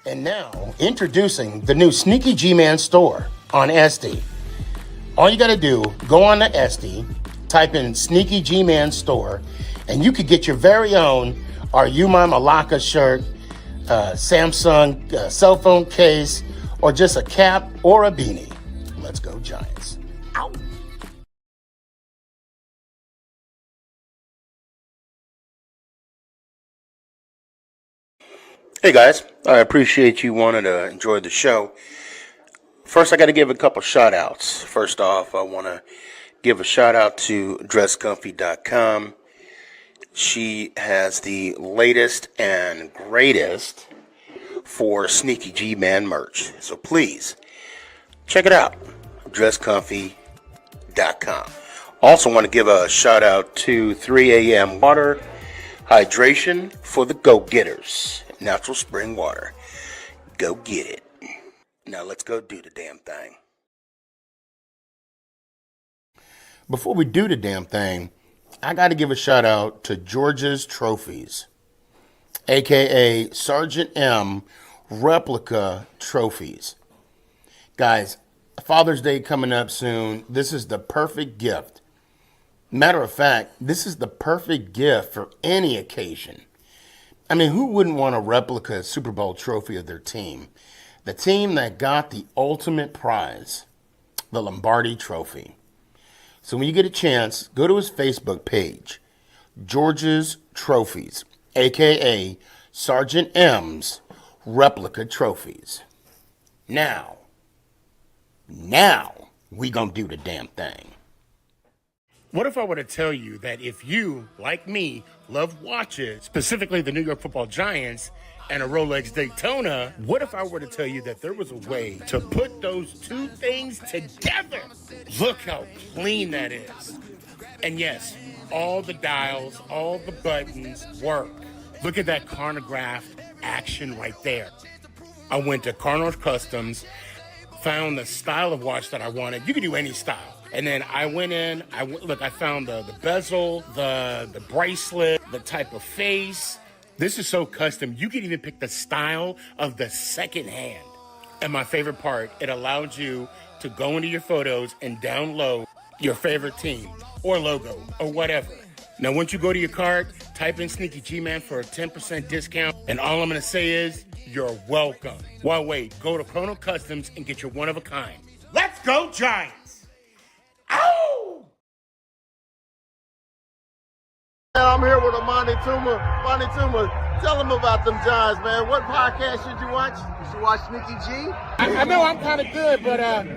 And now, introducing the new Sneaky Gman store on SD. All you gotta do, go on to SD, type in Sneaky Gman store, and you could get your very own Are You My Malacca shirt, Samsung cell phone case, or just a cap or a beanie. Let's go Giants. Ow. Hey guys, I appreciate you wanting to enjoy the show. First, I got to give a couple shout outs. First off, I want to give a shout out to dresscomfy.com. She has the latest and greatest for Sneaky G-Man merch. So please, check it out, dresscomfy.com. Also want to give a shout out to 3 a.m. water hydration for the go-getters. Natural spring water. Go get it. Now let's go do the damn thing. Before we do the damn thing, I got to give a shout out to George's Trophies, aka Sergeant M Replica Trophies. Guys, Father's Day coming up soon. This is the perfect gift. Matter of fact, this is the perfect gift for any occasion. I mean, who wouldn't want a replica Super Bowl trophy of their team? The team that got the ultimate prize, the Lombardi Trophy. So when you get a chance, go to his Facebook page, George's Trophies, a.k.a. Sergeant M's Replica Trophies. Now, we gonna do the damn thing. What if I were to tell you that if you, like me, love watches, specifically the New York Football Giants and a Rolex Daytona, what if I were to tell you that there was a way to put those two things together? Look how clean that is. And yes, all the dials, all the buttons work. Look at that chronograph action right there. I went to Carno's Customs, found the style of watch that I wanted. You could do any style. And then I went in, I found the bezel, the bracelet, the type of face. This is so custom. You can even pick the style of the second hand. And my favorite part, it allowed you to go into your photos and download your favorite team or logo or whatever. Now, once you go to your cart, type in Sneaky G-Man for a 10% discount. And all I'm going to say is, you're welcome. Well, wait, go to Chrono Customs and get your one-of-a-kind. Let's go Giants! Ow! I'm here with Monty Tuma. Monty Tuma, tell him about them Giants, man. What podcast should you watch? You should watch Sneaky G. I know I'm kind of good, but what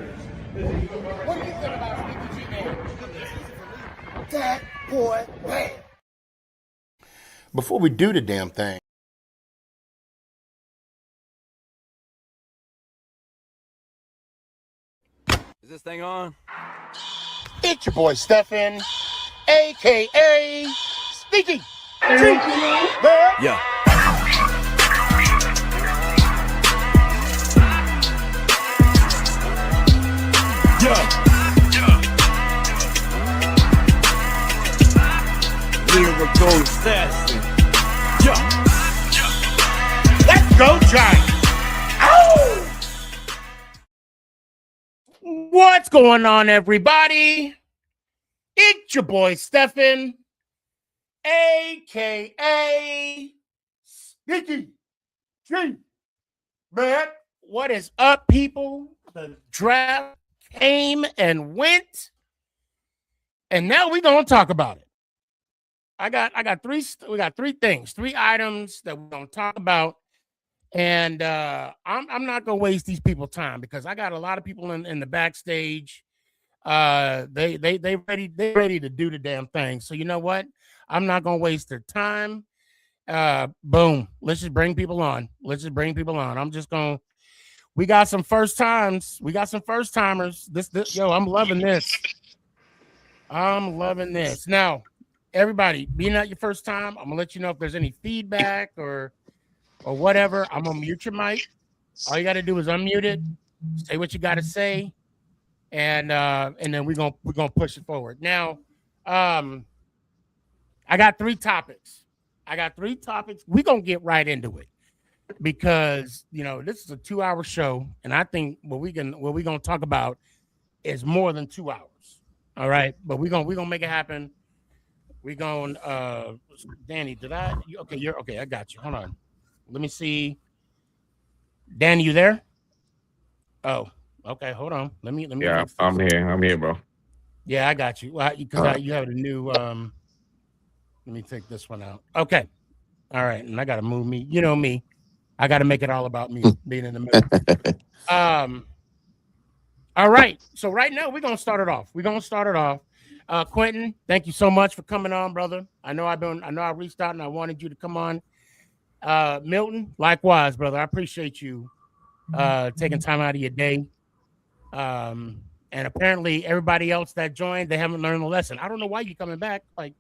do you think about Sneaky G, man? That boy, man. Before we do the damn thing, is this thing on? it's your boy Stefan, a.k.a. Sneaky G. Yeah. Lyrical assassin. Let's go Giants! Ow! What's going on, everybody? It's your boy Stefan, a.k.a. Sneaky G. Man, what is up, people? The draft came and went, and now we're gonna talk about it. We got three things, three items that we're gonna talk about, and I'm not gonna waste these people's time because I got a lot of people in the backstage. They ready to do the damn thing. So you know what? I'm not gonna waste their time. Boom. Let's just bring people on. We got some first times. We got some first timers. I'm loving this. Now, everybody, being at your first time, I'm gonna let you know if there's any feedback or whatever. I'm gonna mute your mic. All you gotta do is unmute it, say what you gotta say, and then we're gonna push it forward. Now, I got three topics. We're gonna get right into it. because this is a 2-hour show, and I think what we're gonna talk about is more than 2 hours. All right, but we're gonna make it happen. We're going Danny, you're okay, I got you. Hold on. Let me see. Danny, you there? Oh, okay, hold on. Let me Yeah, fix this. I'm here. I'm here, bro. Yeah, I got you. Well, because you have a new let me take this one out. Okay. All right, and I gotta move me. You know me. I gotta make it all about me being in the middle. All right. So right now we're gonna start it off. Quentin, thank you so much for coming on, brother. I know I reached out and I wanted you to come on. Milton, likewise, brother. I appreciate you taking time out of your day. And apparently everybody else that joined, they haven't learned the lesson. I don't know why you're coming back. Like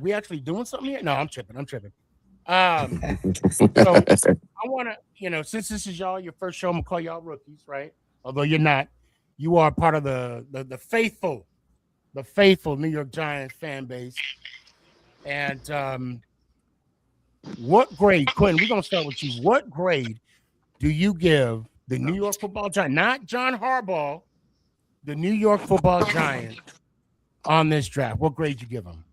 we actually doing something here? No, I'm tripping. So I want to, since this is your first show, I'm gonna call y'all rookies, right? Although you're not, you are part of the faithful New York Giants fan base. And what grade, Quentin? We're gonna start with you. What grade do you give the New York Football Giants, not John Harbaugh, the New York Football Giants on this draft? What grade you give them?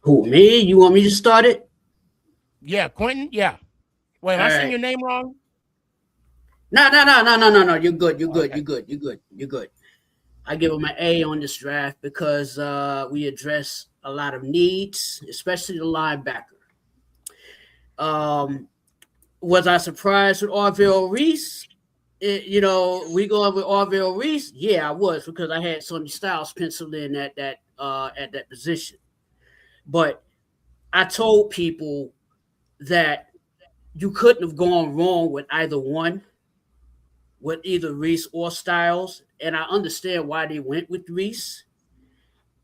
Who, me? You want me to start it? Yeah, Quentin. Yeah. Wait, am I saying your name wrong? No. You're good. You're good. I give him an A on this draft because we address a lot of needs, especially the linebacker. Was I surprised with Arvell Reese? We go with Arvell Reese. Yeah, I was, because I had Sonny Styles penciled in at that position. But I told people that you couldn't have gone wrong with either one, with either Reese or Styles. And I understand why they went with Reese,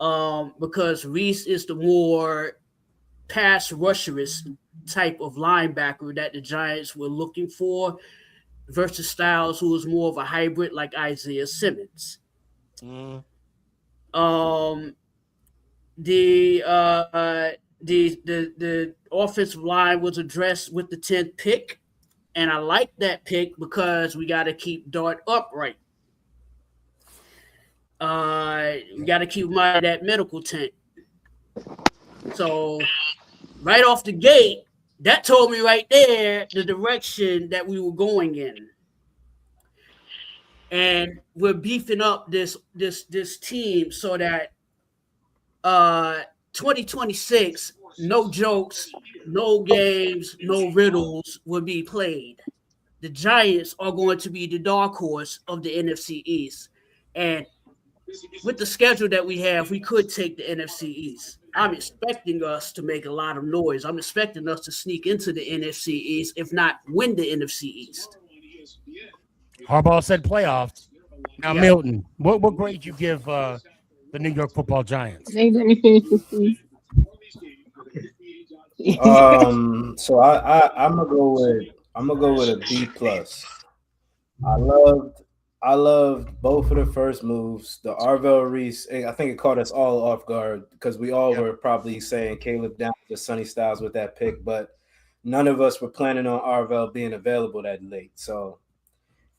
because Reese is the more pass rusherist type of linebacker that the Giants were looking for, versus Styles, who was more of a hybrid like Isaiah Simmons. The offensive line was addressed with the 10th pick, and I like that pick because we got to keep Dart upright. We got to keep him out of that medical tent. So right off the gate, that told me right there the direction that we were going in. And we're beefing up this team so that 2026, no jokes, no games, no riddles will be played. The Giants are going to be the dark horse of the NFC East. And with the schedule that we have, we could take the NFC East. I'm expecting us to make a lot of noise. I'm expecting us to sneak into the NFC East, if not win the NFC East. Harbaugh said playoffs. Now, Milton, what grade you give the New York Football Giants? So I'm gonna go with a B plus. I loved both of the first moves. The Arvell Reese, I think it caught us all off guard because we all were probably saying Caleb down to Sonny Styles with that pick, but none of us were planning on Arvell being available that late. So,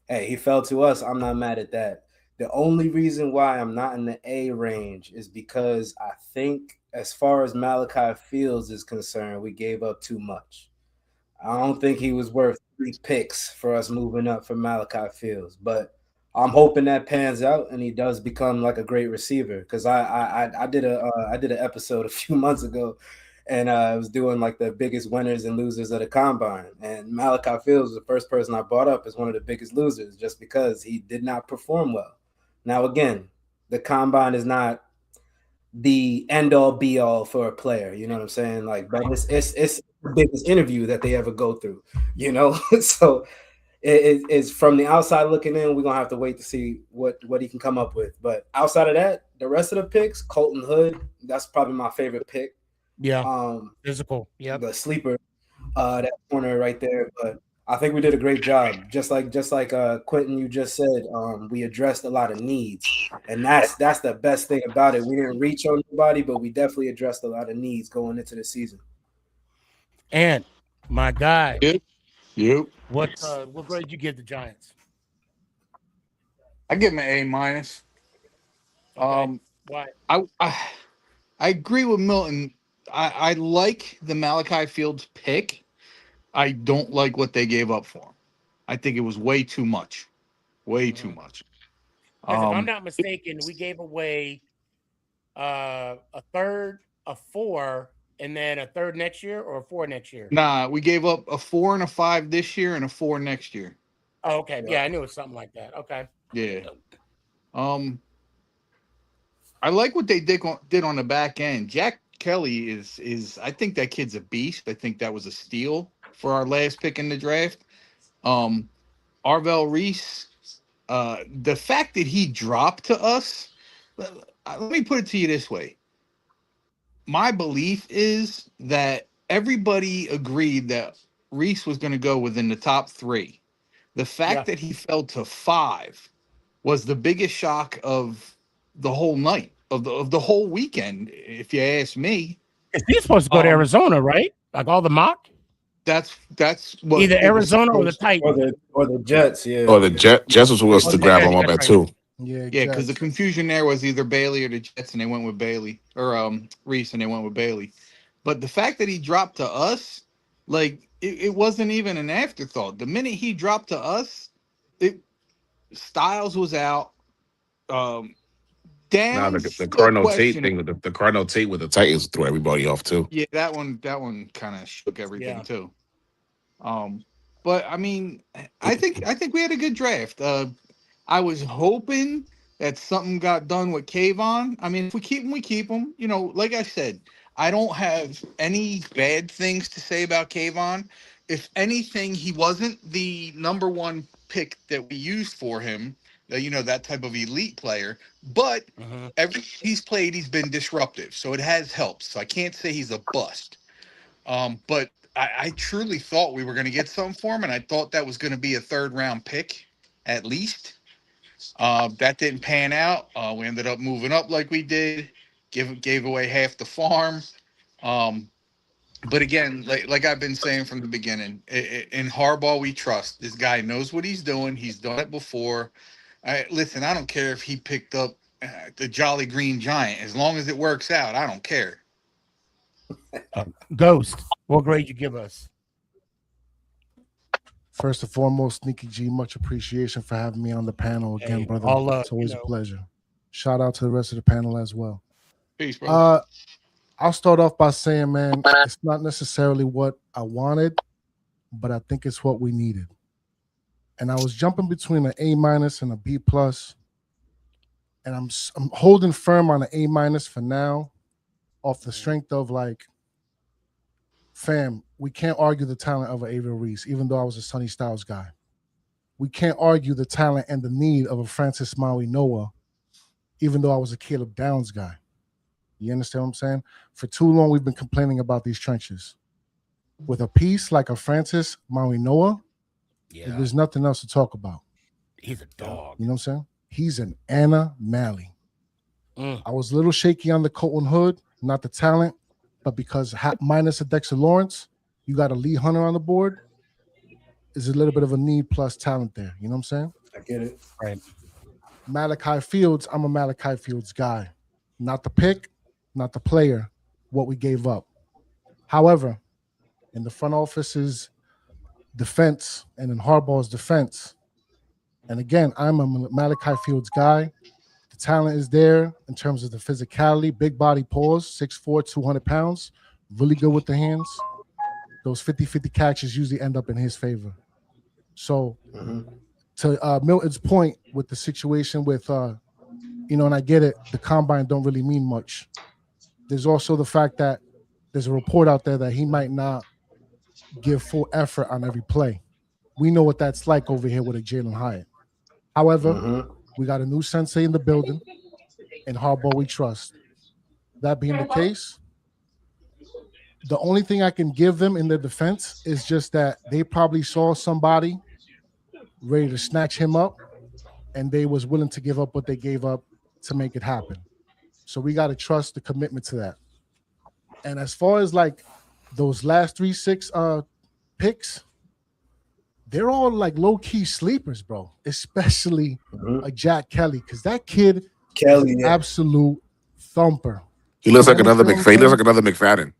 hey, he fell to us. I'm not mad at that. The only reason why I'm not in the A range is because I think, as far as Malachi Fields is concerned, we gave up too much. I don't think he was worth 3 picks for us moving up for Malachi Fields, but I'm hoping that pans out and he does become like a great receiver. Because I did an episode a few months ago, and I was doing like the biggest winners and losers of the combine, and Malachi Fields was the first person I brought up as one of the biggest losers just because he did not perform well. Now again, the combine is not the end all be all for a player, you know what I'm saying? Like, but it's the biggest interview that they ever go through, so. It's from the outside looking in. We're gonna have to wait to see what he can come up with. But outside of that, the rest of the picks, Colton Hood, that's probably my favorite pick. Yeah, physical. Yeah, the sleeper, that corner right there. But I think we did a great job. Just like Quentin, you just said, we addressed a lot of needs, and that's the best thing about it. We didn't reach on nobody, but we definitely addressed a lot of needs going into the season. And my guy, Yep. what grade you give the Giants? I give him an A minus. Okay. Why? I agree with Milton. I like the Malachi Fields pick. I don't like what they gave up for him. I think it was way too much. Way too much. Because if I'm not mistaken, we gave away a third, a 4, and then a third next year, or a 4 next year. Nah, we gave up a 4 and a 5 this year and a 4 next year. Oh, okay. Yeah, I knew it was something like that. Okay. Yeah. I like what they did on the back end. Jack Kelly is I think that kid's a beast. I think that was a steal for our last pick in the draft. Arvell Reese, the fact that he dropped to us, let me put it to you this way. My belief is that everybody agreed that Reese was going to go within the top 3. The fact that he fell to 5 was the biggest shock of the whole night, of the whole weekend, if you ask me. He's supposed to go to Arizona, right? Like all the mock? That's what either Arizona or the Titans. Or the Jets, yeah. Or the Jets was supposed to grab him up at 2. Yeah, because the confusion there was either Bailey or the Jets, and they went with Bailey, or Reese, and they went with Bailey. But the fact that he dropped to us, like it wasn't even an afterthought. The minute he dropped to us, Styles was out. The Cardinal Tate thing with the Cardinal Tate with the Titans threw everybody off too. Yeah, that one kind of shook everything too. But I mean, I think we had a good draft. I was hoping that something got done with Kayvon. I mean, if we keep him, we keep him. You know, like I said, I don't have any bad things to say about Kayvon. If anything, he wasn't the number 1 pick that we used for him. You know, that type of elite player. But he's played, he's been disruptive. So it has helped. So I can't say he's a bust. But I truly thought we were going to get something for him. And I thought that was going to be a 3rd round pick, at least. That didn't pan out. We ended up moving up like we did. Gave away half the farm. But again, like I've been saying from the beginning, in Harbaugh we trust. This guy knows what he's doing. He's done it before. Listen, I don't care if he picked up the Jolly Green Giant. As long as it works out, I don't care. Ghost, what grade you give us? First and foremost, Sneakyg, much appreciation for having me on the panel again, brother. It's always a pleasure. Shout out to the rest of the panel as well. Peace, brother. I'll start off by saying, man, it's not necessarily what I wanted, but I think it's what we needed. And I was jumping between an A- and a B+, and I'm holding firm on an A- for now, off the strength of, like, fam, we can't argue the talent of an Arvell Reese, even though I was a Sonny Styles guy. We can't argue the talent and the need of a Francis Maui Noah, even though I was a Caleb Downs guy. You understand what I'm saying? For too long, we've been complaining about these trenches. With a piece like a Francis Maui Noah, there's nothing else to talk about. He's a dog. You know what I'm saying? He's an Anna Malley. I was a little shaky on the Colton Hood, not the talent, but because minus a Dexter Lawrence, you got a Lee Hunter on the board, is a little bit of a need plus talent there. You know what I'm saying? I get it. Right. Malachi Fields, I'm a Malachi Fields guy. Not the pick, not the player, what we gave up. However, in the front office's defense and in Harbaugh's defense, and again, I'm a Malachi Fields guy. The talent is there in terms of the physicality, big body paws, 6'4", 200 pounds, really good with the hands. Those 50-50 catches usually end up in his favor. So to Milton's point with the situation with, and I get it, the combine don't really mean much. There's also the fact that there's a report out there that he might not give full effort on every play. We know what that's like over here with a Jalen Hyatt. However, we got a new sensei in the building, and Harbaugh we trust. That being the case, the only thing I can give them in their defense is just that they probably saw somebody ready to snatch him up, and they was willing to give up what they gave up to make it happen. So we got to trust the commitment to that. And as far as like those last 3-6 picks, they're all like low key sleepers, bro. Especially a Jack Kelly, because that kid is an absolute thumper. He looks like another McFadden. He looks like another McFadden.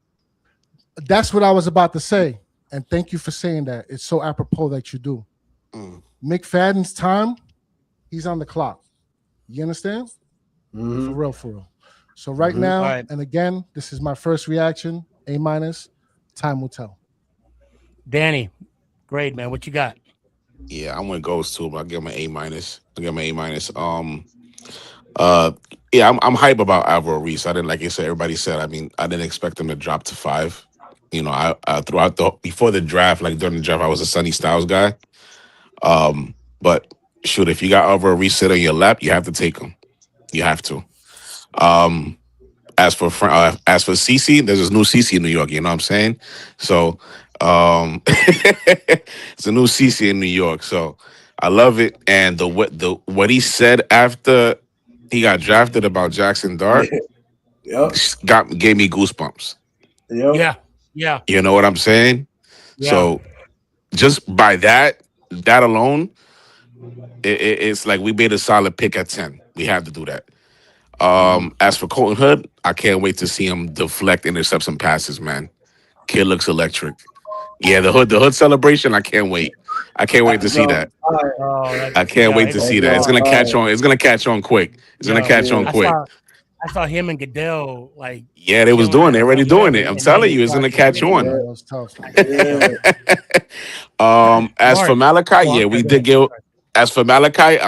That's what I was about to say, and thank you for saying that. It's so apropos that you do. McFadden's time, he's on the clock. You understand? For real, for real. So right now, and again, this is my first reaction. A-. Time will tell. Danny, grade, man. What you got? Yeah, I went Ghost too, but I'll give him an A-. I'll give him an A-. Yeah, I'm hype about Alvaro Reese. I didn't, like you said, everybody said. I mean, I didn't expect him to drop to 5. You know, I throughout before the draft, like during the draft, I was a Sonny Styles guy. But shoot, if you got Alvaro Reese sit on your lap, you have to take him. You have to. As for CC, there's this new CC in New York. You know what I'm saying? So, it's a new CC in New York. So I love it. And what he said after he got drafted about Jackson Dart, gave me goosebumps. Yeah. You know what I'm saying? Yeah. So just by that alone, it's like we made a solid pick at 10. We have to do that. As for Colton Hood, I can't wait to see him deflect, intercept some passes, man. Kid looks electric. Yeah, the hood celebration, I can't wait. I can't wait to see that. I can't wait to see that. It's gonna catch on. It's gonna catch on quick. It's gonna catch on quick. I saw him and Goodell like. Yeah, they was doing. They're already doing it. I'm telling you, it's gonna catch on. As for Malachi, yeah, we did give. As for Malachi,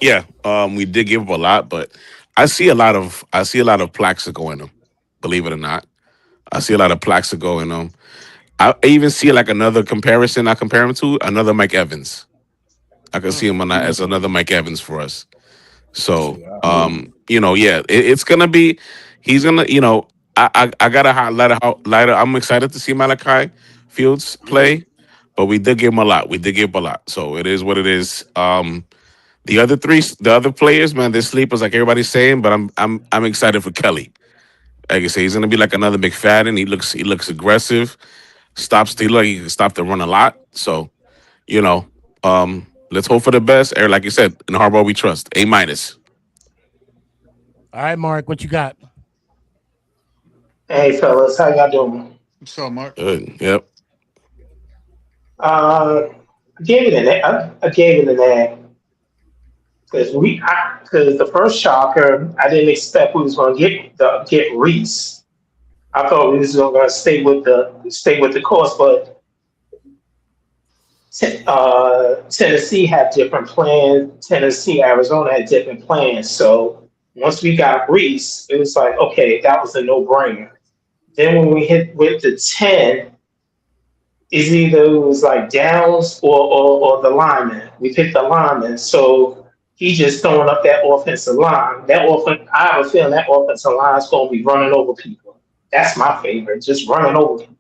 we did give up a lot, but I see a lot of Plaxico in him. Believe it or not, I see a lot of Plaxico in him. I even see like another comparison. I compare him to another Mike Evans. I can see him as another Mike Evans for us. So, it's gonna be. He's gonna, I gotta highlight how lighter. I'm excited to see Malachi Fields play, but we did give him a lot. So it is what it is. The other players, man, they're sleepers, like everybody's saying. But I'm excited for Kelly. Like I say, he's gonna be like another McFadden. He looks aggressive. He can stop the run a lot. So, let's hope for the best. Or like you said, in Harbaugh we trust. A-. All right, Mark, what you got? Hey, fellas, how y'all doing? What's up, Mark? Good. Yep. I gave it an A because the first shocker, I didn't expect we was going to get Reese. I thought we was going to stay with the course, but Tennessee had different plans. Tennessee, Arizona had different plans. So once we got Reese, it was like, okay, that was a no-brainer. Then when we went to 10, is either it was like Downs or the lineman. We picked the lineman, so he just throwing up that offensive line. I have a feeling that offensive line is going to be running over people. That's my favorite, just running over people.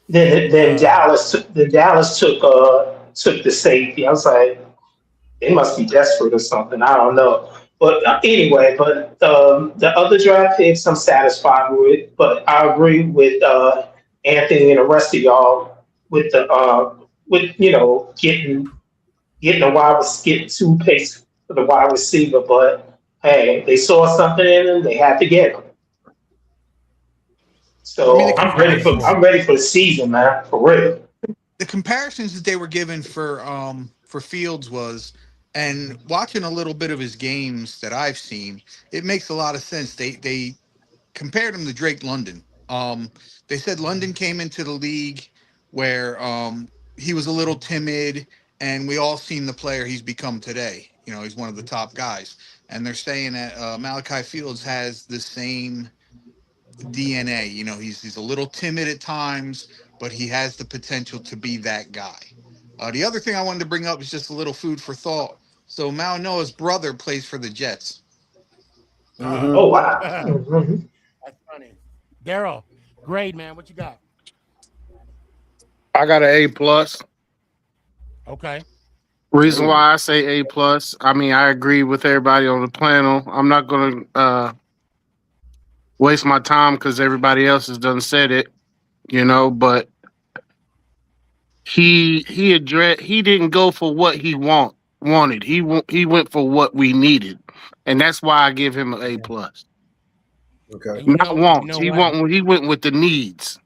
Then Dallas took the safety. I was like, they must be desperate or something. I don't know. But anyway, the other draft picks I'm satisfied with. But I agree with Anthony and the rest of y'all with getting getting 2 picks for the wide receiver. But hey, they saw something in him. They had to get him. So I'm ready for the season, man. For real. The comparisons that they were given for Fields was. And watching a little bit of his games that I've seen, it makes a lot of sense. They compared him to Drake London. They said London came into the league where he was a little timid, and we all seen the player he's become today. He's one of the top guys. And they're saying that Malachi Fields has the same DNA. He's a little timid at times, but he has the potential to be that guy. The other thing I wanted to bring up is just a little food for thought. So Mao Noah's brother plays for the Jets. Oh, wow. That's funny. Daryl, grade, man. What you got? I got an A+. Okay. Reason why I say A+, I mean, I agree with everybody on the panel. I'm not going to waste my time because everybody else has done said it, but he didn't go for what he wanted. He went for what we needed, and that's why I give him an A plus. Okay. Not wants. He went with the needs.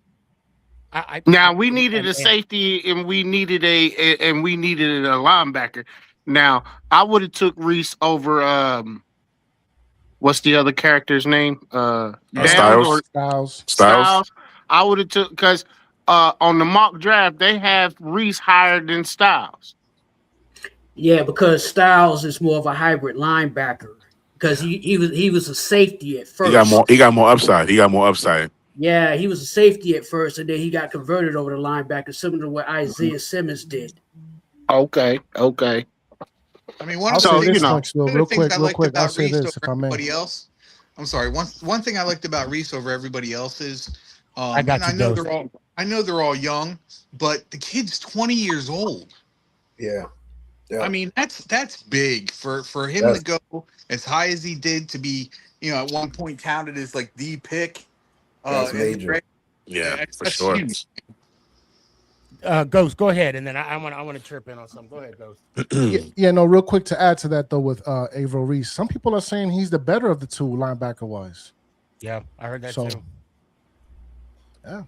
Now we needed a safety and we needed a linebacker. Now I would have took Reese over what's the other character's name? Styles. I would have took because on the mock draft they have Reese higher than Styles. Yeah, because Styles is more of a hybrid linebacker because he was a safety at first. He got more upside. Yeah, he was a safety at first, and then he got converted over to linebacker, similar to what Isaiah Simmons did. Okay. I mean, one I'll of say the this much, though, real quick. I'll say Reese this, if over I may. everybody else. I'm sorry. One thing I liked about Reese over everybody else is, I know they're all young, but the kid's 20 years old. Yeah. I mean, that's big for him to go as high as he did, to be, at one point counted as like the pick. That's major. For sure. Huge. Ghost, go ahead, and then I want to chirp in on something. Go ahead, Ghost. No, real quick to add to that though, with Averill Reese, some people are saying he's the better of the two linebacker wise. Yeah, I heard that too. Yeah,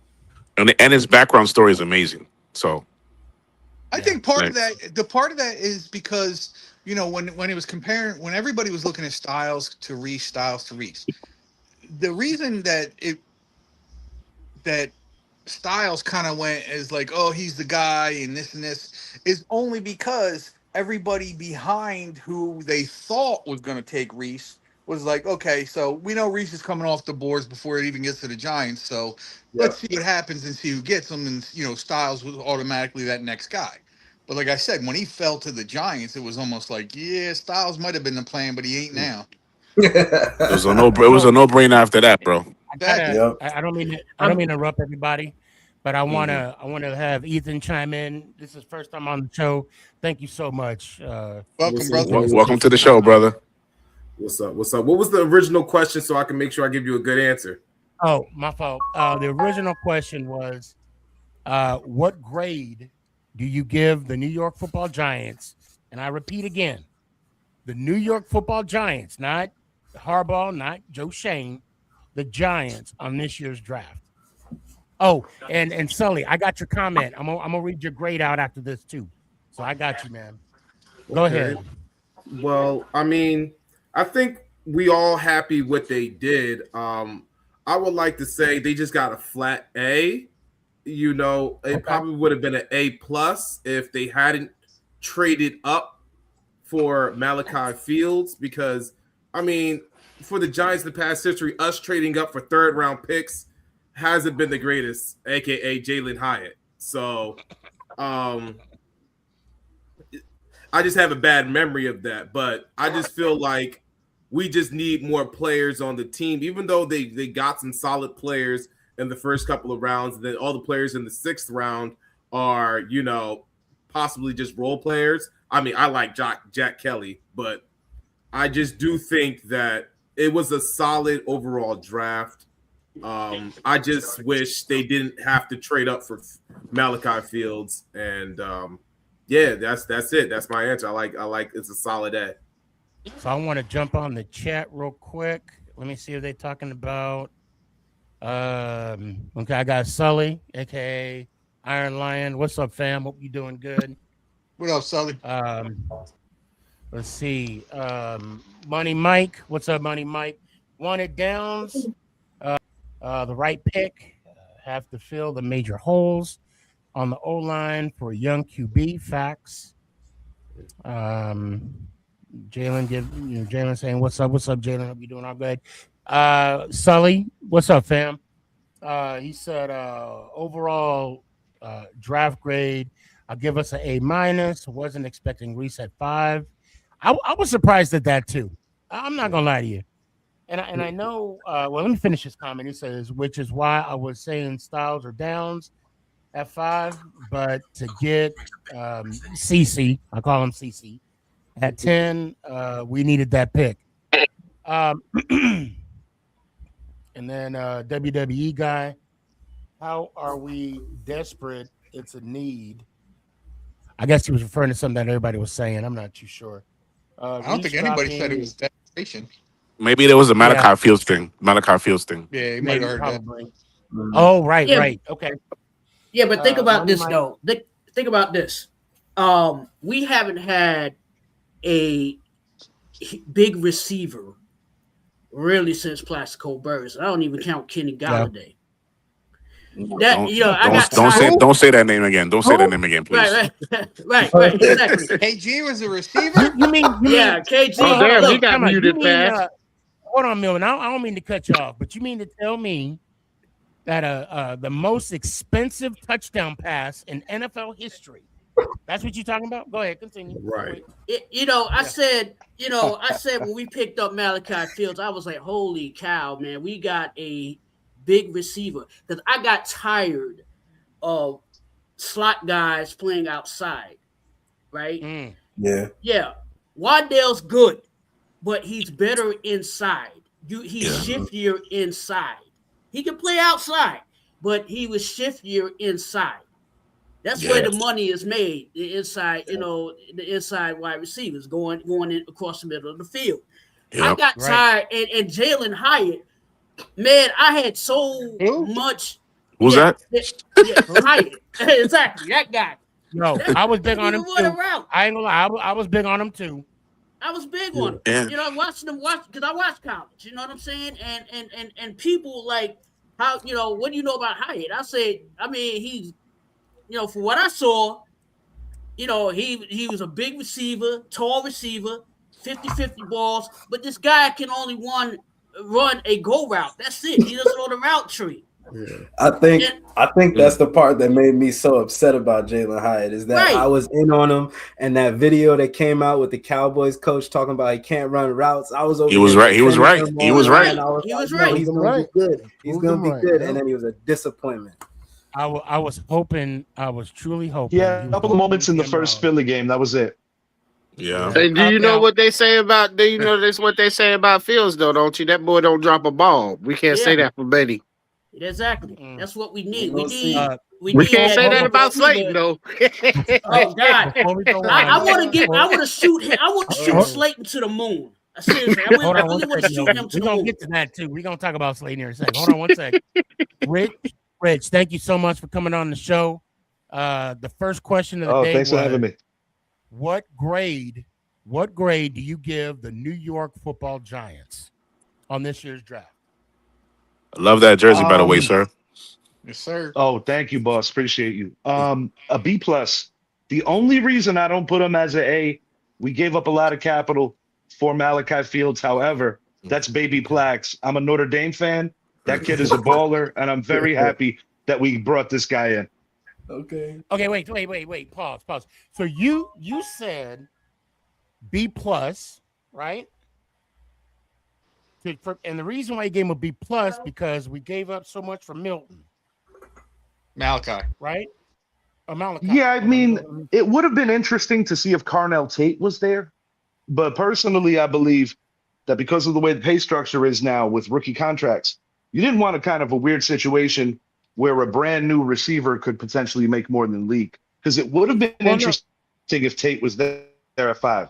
and his background story is amazing. So I think part of that is because when it was comparing, when everybody was looking at Styles to Reese, the reason that Styles kind of went as like, oh, he's the guy and this is only because everybody behind who they thought was going to take Reese was like, okay, so we know Reese is coming off the boards before it even gets to the Giants, so let's see what happens and see who gets him, and Styles was automatically that next guy. But like I said, when he fell to the Giants, it was almost like, yeah, Styles might have been the plan, but he ain't now. It was a no-brainer after that, bro. I don't mean to interrupt everybody, but I wanna have Ethan chime in. This is first time on the show. Thank you so much. Welcome, brother. Welcome to the show, brother. What's up? What was the original question so I can make sure I give you a good answer? Oh, my fault. The original question was, what grade do you give the New York Football Giants? And I repeat again, the New York Football Giants, not Harbaugh, not Joe Shane, the Giants on this year's draft. Oh, and Sully, I got your comment. I'm gonna read your grade out after this too. So I got you, man. Go ahead. Well, I mean, I think we all happy what they did. I would like to say they just got a flat A. It probably would have been an A plus if they hadn't traded up for Malachi Fields, because I mean, for the Giants in the past history, us trading up for third round picks hasn't been the greatest, aka Jalen Hyatt. So I just have a bad memory of that, but I just feel like we just need more players on the team, even though they got some solid players in the first couple of rounds. And then all the players in the sixth round are, possibly just role players. I mean, I like Jack Kelly, but I just do think that it was a solid overall draft. I just wish they didn't have to trade up for Malachi Fields. And that's it. That's my answer. I like it's a solid A. So I want to jump on the chat real quick. Let me see if they're talking about. Okay, I got Sully, aka Iron Lion. What's up, fam? Hope you doing good. What up, Sully? Let's see. Money Mike. What's up, Money Mike? Wanted Downs. The right pick. Have to fill the major holes on the O-line for young QB. Facts. Jalen saying, what's up, Jalen? Hope you doing all good. Sully, what's up, fam? He said, overall draft grade, I'll give us an A minus. Wasn't expecting Reese at 5. I was surprised at that too. I'm not gonna lie to you. And I know. Well, let me finish his comment. He says, which is why I was saying Styles or Downs at 5, but to get CC, I call him CC, at 10, we needed that pick. And And then WWE guy, how are we desperate? It's a need. I guess he was referring to something that everybody was saying. I'm not too sure. I don't think anybody said it was desperation. Maybe there was a Malachi Fields thing. Malachi Fields thing. Yeah, you might have heard probably. that. Oh, right. Okay. Yeah, but think about this though. Think about this. We haven't had a big receiver really since Plaxico Burress. I don't even count Kenny Galladay. Don't say that name again. Don't say that name again, please. Right, exactly. KG was a receiver. You mean KG? Oh, damn, he got muted fast. Hold on, Milton. I don't mean to cut you off, but you mean to tell me that the most expensive touchdown pass in NFL history? That's what you're talking about? Go ahead, continue. Right. I said when we picked up Malachi Fields, I was like, holy cow, man, we got a big receiver. Because I got tired of slot guys playing outside, right? Yeah. Waddell's good, but he's better inside. He's shiftier inside. He can play outside, but he was shiftier inside. That's where the money is made. The inside, the inside wide receivers going in across the middle of the field. Yep. I got tired, and Jalen Hyatt, man, I had so much. Who's that? Yeah, Hyatt. Exactly, that guy. No, I was big on him too. I ain't gonna lie, I was big on him too. I was big on him. Yeah. I watched because I watched college. You know what I'm saying? And people like how what do you know about Hyatt? I said, he's for what I saw, he was a big receiver, tall receiver, 50-50 balls, but this guy can only run a go route. That's it. He doesn't know the route tree. Yeah. I think that's the part that made me so upset about Jalen Hyatt is that I was in on him, and that video that came out with the Cowboys coach talking about he can't run routes. I was over. He was right. He was right. He was right. He's going to be good. He's going to be good, and then he was a disappointment. I was hoping. I was truly hoping. Yeah, a couple of moments in the first Philly game. That was it. Yeah. Hey, do you know what they say about? Do you know this? What they say about Fields, though, don't you? That boy don't drop a ball. We can't say that for Betty. Exactly. That's what we need. We can't say that about Slayton, though. Oh God! I want to shoot him. I want to shoot Slayton to the moon. Seriously, I really want to shoot him to the moon. We're gonna get to that too. We're gonna talk about Slayton here in a second. Hold on one second. Rich, thank you so much for coming on the show. The first question of the day. Thanks for having me. What grade do you give the New York Football Giants on this year's draft? I love that jersey, by the way, sir. Yes, sir. Oh, thank you, boss. Appreciate you. A B plus. The only reason I don't put him as an A, we gave up a lot of capital for Malachi Fields. However, that's baby Plax. I'm a Notre Dame fan. That kid is a baller, and I'm very happy that we brought this guy in. Okay. Okay, wait. Pause. So you said B plus, right? And the reason why you gave him a B plus because we gave up so much for Milton. Malachi. Right? Or Malachi. Yeah, I mean, it would have been interesting to see if Carnell Tate was there. But personally, I believe that because of the way the pay structure is now with rookie contracts, you didn't want a kind of a weird situation where a brand new receiver could potentially make more than league. Because it would have been interesting if Tate was there at 5.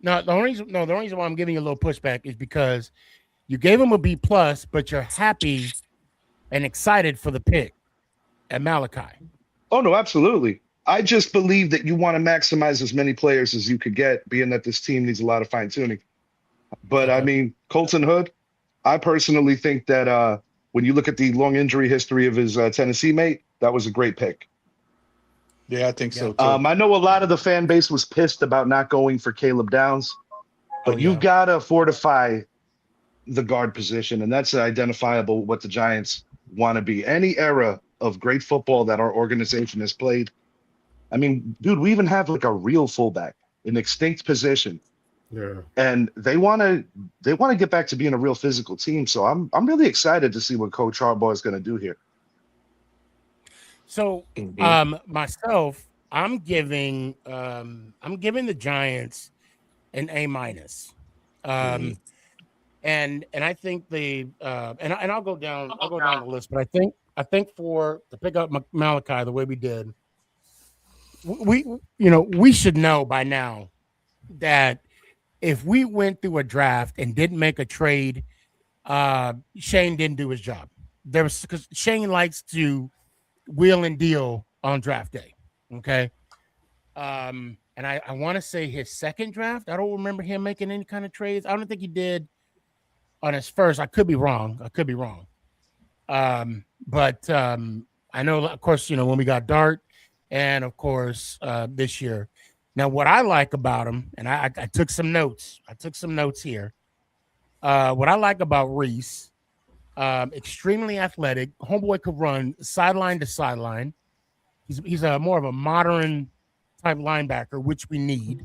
No, the only reason why I'm giving you a little pushback is because you gave him a B plus, but you're happy and excited for the pick at Malachi. Oh no, absolutely. I just believe that you want to maximize as many players as you could get, being that this team needs a lot of fine tuning. But I mean, Colton Hood, I personally think that when you look at the long injury history of his Tennessee mate, that was a great pick. Yeah, I think so too. I know a lot of the fan base was pissed about not going for Caleb Downs, but you've got to fortify the guard position, and that's identifiable what the Giants want to be. Any era of great football that our organization has played. I mean, dude, we even have like a real fullback, an extinct position. Yeah. And they want to get back to being a real physical team. So I'm really excited to see what Coach Harbaugh is going to do here. So myself, I'm giving the Giants an A minus. And and I think the and I'll go down the list, but I think for to pick up Malachi the way we did, we should know by now that if we went through a draft and didn't make a trade, Shane didn't do his job. There was because Shane likes to wheel and deal on draft day. Okay. And I want to say his second draft. I don't remember him making any kind of trades. I don't think he did on his first. I could be wrong. But I know, of course, when we got Dart, and of course this year. Now, what I like about him, and I took some notes. Here. What I like about Reese, extremely athletic. Homeboy could run sideline to sideline. He's a more of a modern type linebacker, which we need.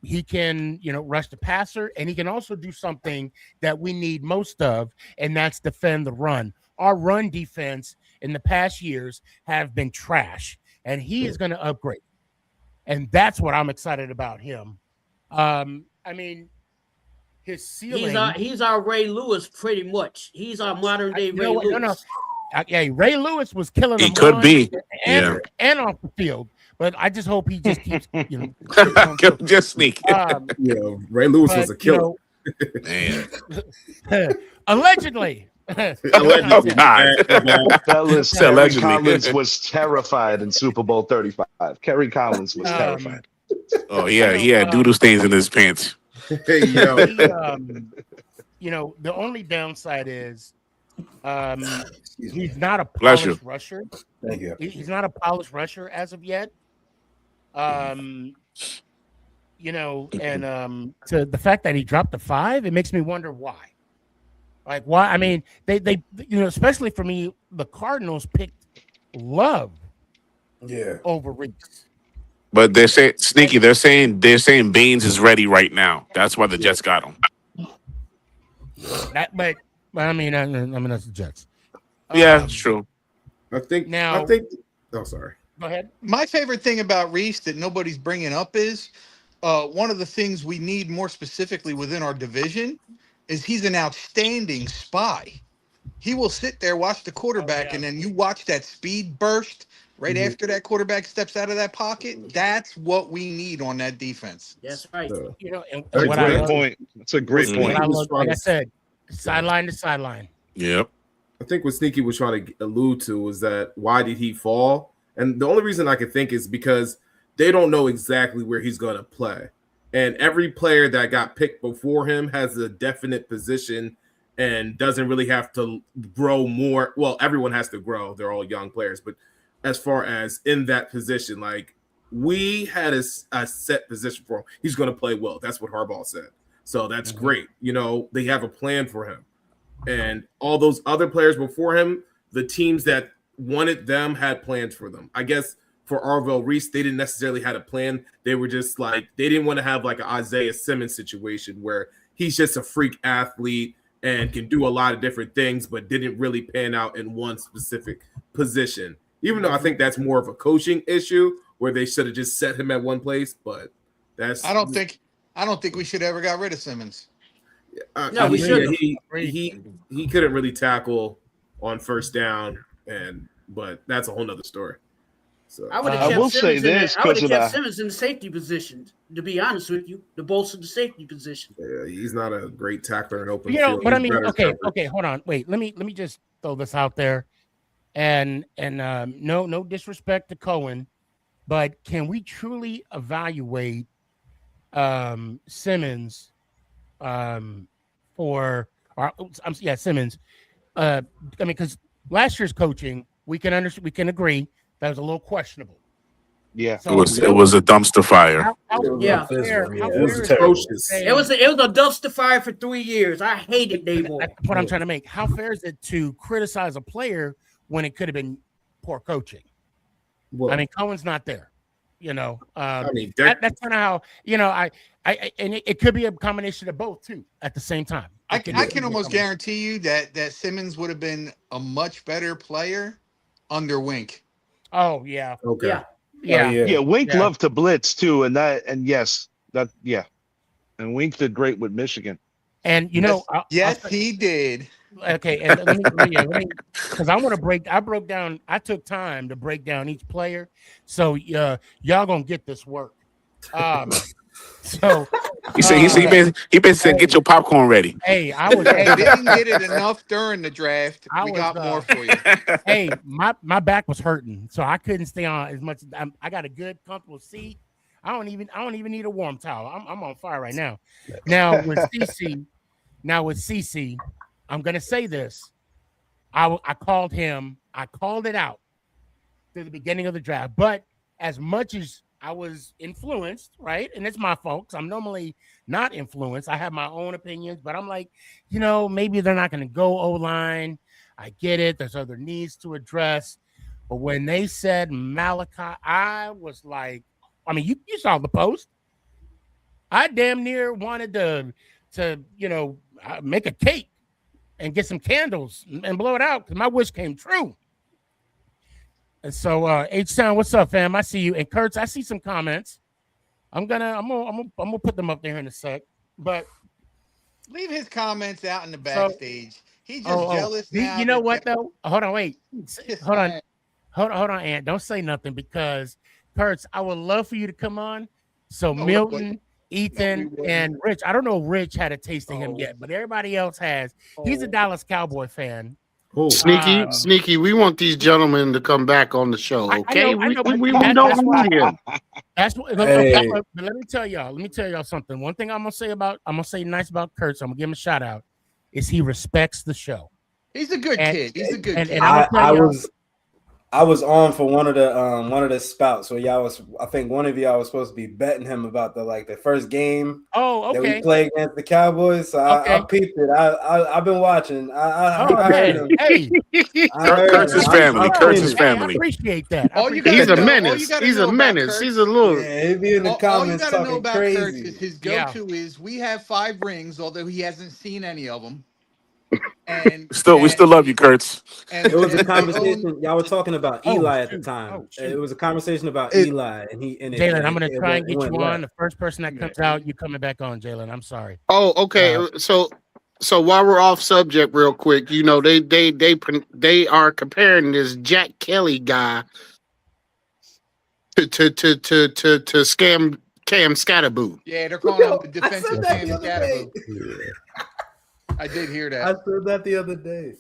He can, rush the passer, and he can also do something that we need most of, and that's defend the run. Our run defense in the past years have been trash, and he is going to upgrade. And that's what I'm excited about him. I mean, his ceiling. He's our Ray Lewis, pretty much. He's our modern day Ray Lewis. No. Yeah, Ray Lewis was killing him. He could be, and off the field. But I just hope he just keeps, just sneaky. Ray Lewis was a killer. Man. Allegedly. Fellas, Kerry Collins was terrified in Super Bowl 35. Kerry Collins was terrified. Oh, yeah, he had doodle stains in his pants. Hey, yo. The only downside is he's not a polished rusher. Thank you. He's not a polished rusher as of yet. And to the fact that he dropped the 5, it makes me wonder why. Like why? I mean, they especially for me, the Cardinals picked Love, over Reese. But they're saying Sneaky. They're saying Baines is ready right now. That's why the Jets got him. But I mean that's the Jets. Yeah, it's true. I think. Oh, sorry. Go ahead. My favorite thing about Reese that nobody's bringing up is one of the things we need more specifically within our division is he's an outstanding spy. He will sit there, watch the quarterback, and then you watch that speed burst right after that quarterback steps out of that pocket. That's what we need on that defense. That's right. That's a great point. That's a great point. Like I said, sideline to sideline. Yep. I think what Sneaky was trying to allude to was that why did he fall? And the only reason I can think is because they don't know exactly where he's going to play. And every player that got picked before him has a definite position and doesn't really have to grow more. Well, everyone has to grow. They're all young players. But as far as in that position, like we had a set position for him. He's going to play well. That's what Harbaugh said. So that's great. They have a plan for him. And all those other players before him, the teams that wanted them had plans for them. I guess for Arvell Reese, they didn't necessarily have a plan. They were just like, they didn't want to have like an Isaiah Simmons situation where he's just a freak athlete and can do a lot of different things, but didn't really pan out in one specific position. Even though I think that's more of a coaching issue where they should have just set him at one place, but that's. I don't think we should ever got rid of Simmons. No, we shouldn't. He couldn't really tackle on first down, but that's a whole nother story. So I would have kept Simmons in the safety position, to be honest with you, to bolster the safety position. Yeah, he's not a great tackler in open field. But I mean, okay, hold on, wait. Let me just throw this out there, and no disrespect to Cohen, but can we truly evaluate Simmons Simmons? I mean, because last year's coaching, we can agree that was a little questionable. Yeah, so it was a dumpster fire. It was atrocious. It was a dumpster fire for 3 years. I hated Dable. That's what I'm trying to make. How fair is it to criticize a player when it could have been poor coaching? Well, I mean, Cohen's not there. That's kind of how and it could be a combination of both too at the same time. I can almost guarantee you that Simmons would have been a much better player under Wink. Oh yeah. Okay. Yeah. Wink loved to blitz too, and Wink did great with Michigan. And you know, yes, he did. Okay, and let me, because I broke down. I took time to break down each player, so y'all gonna get this work. So he said get your popcorn ready. Hey, I was. Hey, didn't get it enough during the draft. We got more for you. Hey, my back was hurting, so I couldn't stay on as much. I got a good, comfortable seat. I don't even need a warm towel. I'm on fire right now. Now with CC, I'm gonna say this. I called him. I called it out to the beginning of the draft, but as much as I was influenced, right? And it's my fault. I'm normally not influenced. I have my own opinions, but I'm like, maybe they're not going to go O-line. I get it. There's other needs to address. But when they said Malachi, I was like, I mean, you saw the post. I damn near wanted to make a cake and get some candles and blow it out because my wish came true. And so, H-Town, what's up, fam? I see you. And Kurtz, I see some comments. I'm gonna put them up there in a sec. But leave his comments out in the backstage. He's just jealous now. You know what though? Hold on, wait. Hold on, Ant. Don't say nothing because Kurtz, I would love for you to come on. So Milton, Ethan, and Rich. I don't know if Rich had a taste of him yet, but everybody else has. He's a Dallas Cowboy fan. Sneaky, we want these gentlemen to come back on the show, okay? We don't need him. That's what. Hey. But let me tell y'all something. One thing I'm gonna say nice about Kurtz. I'm gonna give him a shout out. Is he respects the show. He's a good kid. He's a good kid. And I was on for one of the spouts where I think one of y'all was supposed to be betting him about the first game. Oh, okay. That we play against the Cowboys. So I peeped it. I've been watching. I heard him. Hey, Kurtz's family. Kurtz's family. I appreciate that. He's a menace. He's a menace. He's a little. Yeah, he'd be in the comments all you gotta know about crazy. Kurtz is his go-to is we have 5 rings, although he hasn't seen any of them. And we still love you, Kurtz. It was a conversation. Y'all were talking about Eli at the time. It was a conversation about Eli, and Jalen, I'm gonna try and get you on. The first person that comes out, you coming back on, Jalen. I'm sorry. Oh, okay. So while we're off subject, real quick, they are comparing this Jack Kelly guy to scam Cam Scatterboo. Yeah, they're calling him the defensive Cam Scatterboo. I did hear that. I said that the other day.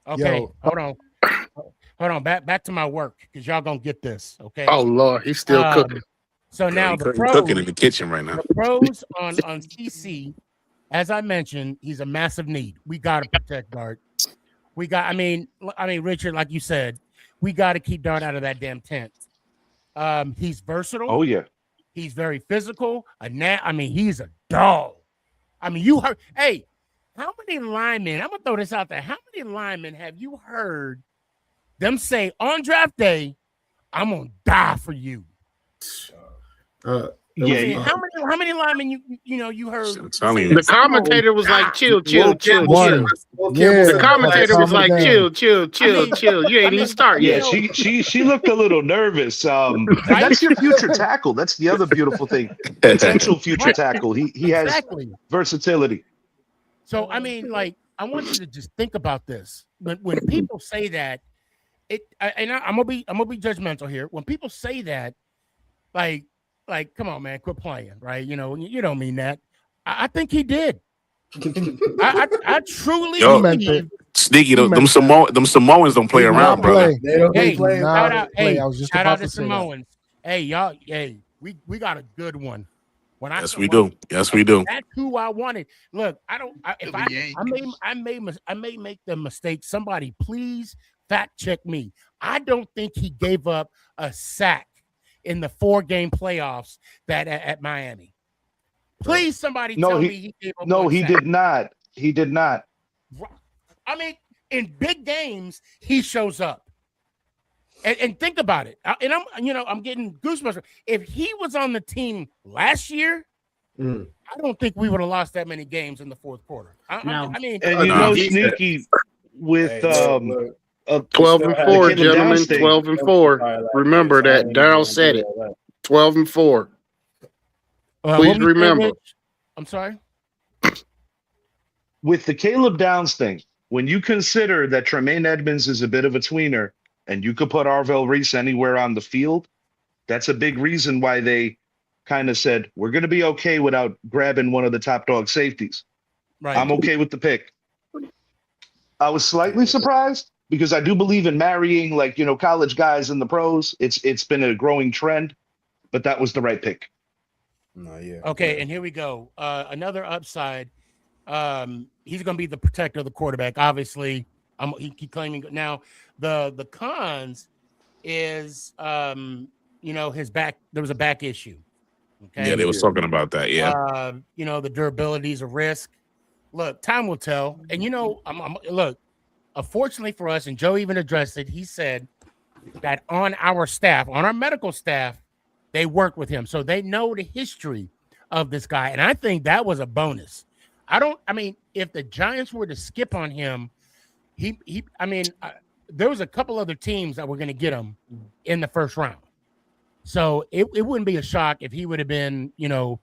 Okay, hold on. Back to my work because y'all gonna get this. Okay. Oh Lord, he's still cooking. So now the pros, cooking in the kitchen right now. The pros on CC, as I mentioned, he's a massive need. We got to protect Dart. I mean, Richard, like you said, we got to keep Dart out of that damn tent. He's versatile. Oh yeah. He's very physical. He's a dog. I mean, you heard. Hey. How many linemen, I'm going to throw this out there. How many linemen have you heard them say on draft day, I'm going to die for you? How many linemen you heard? The commentator was like, chill. Yeah. The commentator was like, chill. You ain't even started yet. Yeah, she looked a little nervous. That's your future tackle. That's the other beautiful thing. Potential future tackle. He has versatility. So, I want you to just think about this. When people say that, I'm gonna be judgmental here. When people say that, like, come on, man, quit playing, right? You don't mean that. I think he did. I truly believe. Sneaky, them Samoans don't play around, brother. They don't play. Shout out to Samoans. Hey, y'all. Hey, we got a good one. Yes, we do. That's who I wanted. Look, I may make the mistake. Somebody please fact check me. I don't think he gave up a sack in the 4-game playoffs at Miami. Please, somebody tell me he gave up. No, he did not. He did not. I mean, in big games, he shows up. And think about it. And I'm getting goosebumps. If he was on the team last year, I don't think we would have lost that many games in the fourth quarter. Sneaky with 12-4, gentlemen. 12-4. Remember that. Daryl said it. 12-4. Please remember. I'm sorry. with the Caleb Downs thing, when you consider that Tremaine Edmonds is a bit of a tweener and you could put Arvell Reese anywhere on the field, that's a big reason why they kind of said, we're going to be okay without grabbing one of the top dog safeties. Right. I'm okay with the pick. I was slightly surprised because I do believe in marrying, like, you know, college guys in the pros. It's been a growing trend, but that was the right pick. No, yeah. Okay, and here we go. Another upside. He's going to be the protector of the quarterback. Obviously, he claiming now the cons is you know, his back. There was a back issue. Okay. Yeah, they was talking about that. Yeah. You know, the durability is a risk. Look, time will tell. And you know, look. Unfortunately for us, and Joe even addressed it. He said that on our staff, on our medical staff, they worked with him, so they know the history of this guy. And I think that was a bonus. I mean, if the Giants were to skip on him, there was a couple other teams that were going to get him in the first round. So it wouldn't be a shock if he would have been, you know,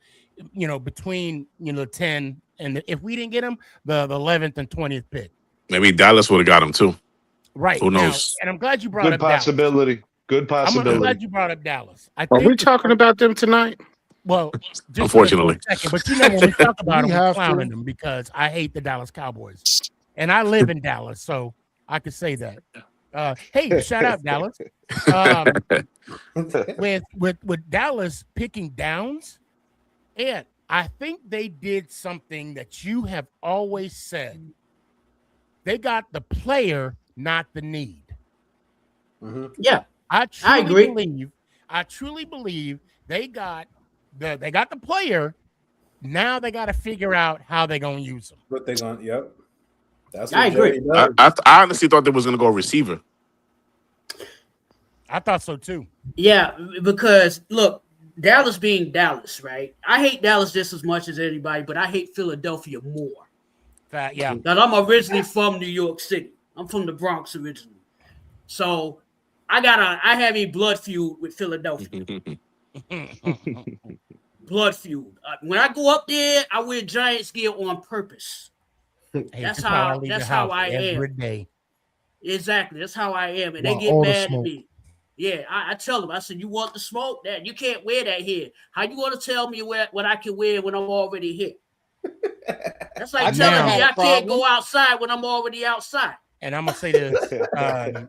between, you know, 10 and if we didn't get him, the 11th and 20th pick. Maybe Dallas would have got him too. Right. Who knows? Now, and I'm glad you brought up possibility. Dallas. Good possibility. I'm glad you brought up Dallas. Are we talking about them tonight? Well, just unfortunately. Second, but you know, when we talk about them, we're clowning them because I hate the Dallas Cowboys. And I live in Dallas, so I could say that. Hey, shout out Dallas. With Dallas picking Downs, and I think they did something that you have always said. They got the player, not the need. Mm-hmm. Yeah, I agree. I truly believe they got the player. Now they got to figure out how they're gonna use them. What they're gonna? Yep. That's I agree. I honestly thought they was gonna go receiver. I thought so too. Yeah, because look, Dallas being Dallas, right? I hate Dallas just as much as anybody, but I hate Philadelphia more. Yeah. Because I'm originally from New York City. I'm from the Bronx originally. So I have a blood feud with Philadelphia. Blood feud. When I go up there, I wear Giants gear on purpose. That's how I am. Every day. Exactly. That's how I am. And they get mad at me. Yeah, I tell them, I said, you want the smoke? That you can't wear that here. How you want to tell me what I can wear when I'm already here? That's like telling me I can't go outside when I'm already outside. And I'm gonna say this. I'm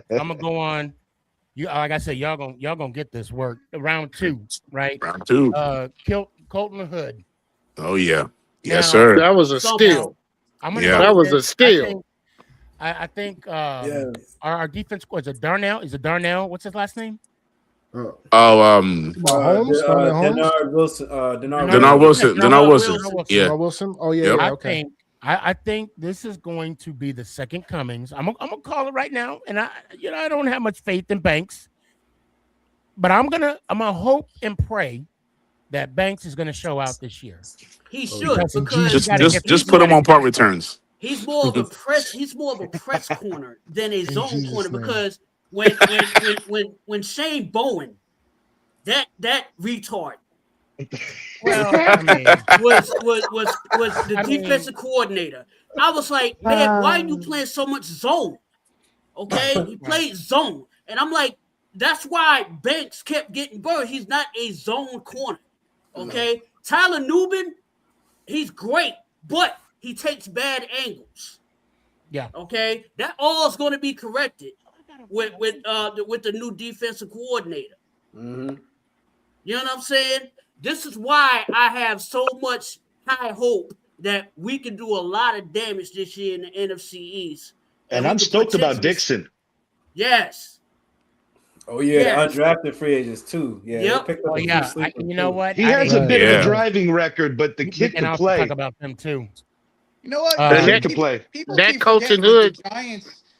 gonna go on. You like I said, y'all gonna get this work. Round 2, right? Round 2. Colton Hood. Oh yeah. Yes, sir. That was a steal. That was a steal. I think our defense squad is Darnell. Is it Darnell? What's his last name? Holmes? Denard Wilson. Denard Wilson. Yeah. Denard Wilson. Oh yeah. Yep. Okay. I think this is going to be the second comings. I'm gonna call it right now, and I don't have much faith in Banks, but I'm gonna hope and pray that Banks is gonna show out this year. He should because just put him on punt returns. He's more of a press. He's more of a press corner than a zone corner because when Shane Bowen, that retard. Well, I mean, was the defensive coordinator. I was like, man, why are you playing so much zone? Okay, he played zone, and I'm like, that's why Banks kept getting burned. He's not a zone corner. Okay, no. Tyler Nubin, he's great, but he takes bad angles. Yeah. Okay, that all is going to be corrected with the new defensive coordinator. Mm-hmm. You know what I'm saying? This is why I have so much high hope that we can do a lot of damage this year in the NFC East. And I'm stoked about Dixon. Yes. Oh yeah, undrafted free agents too. Yeah. Yep. You know what? He has a bit of a driving record, but the kid can play. Talk about them too. You know what? That can play. That coaching hood.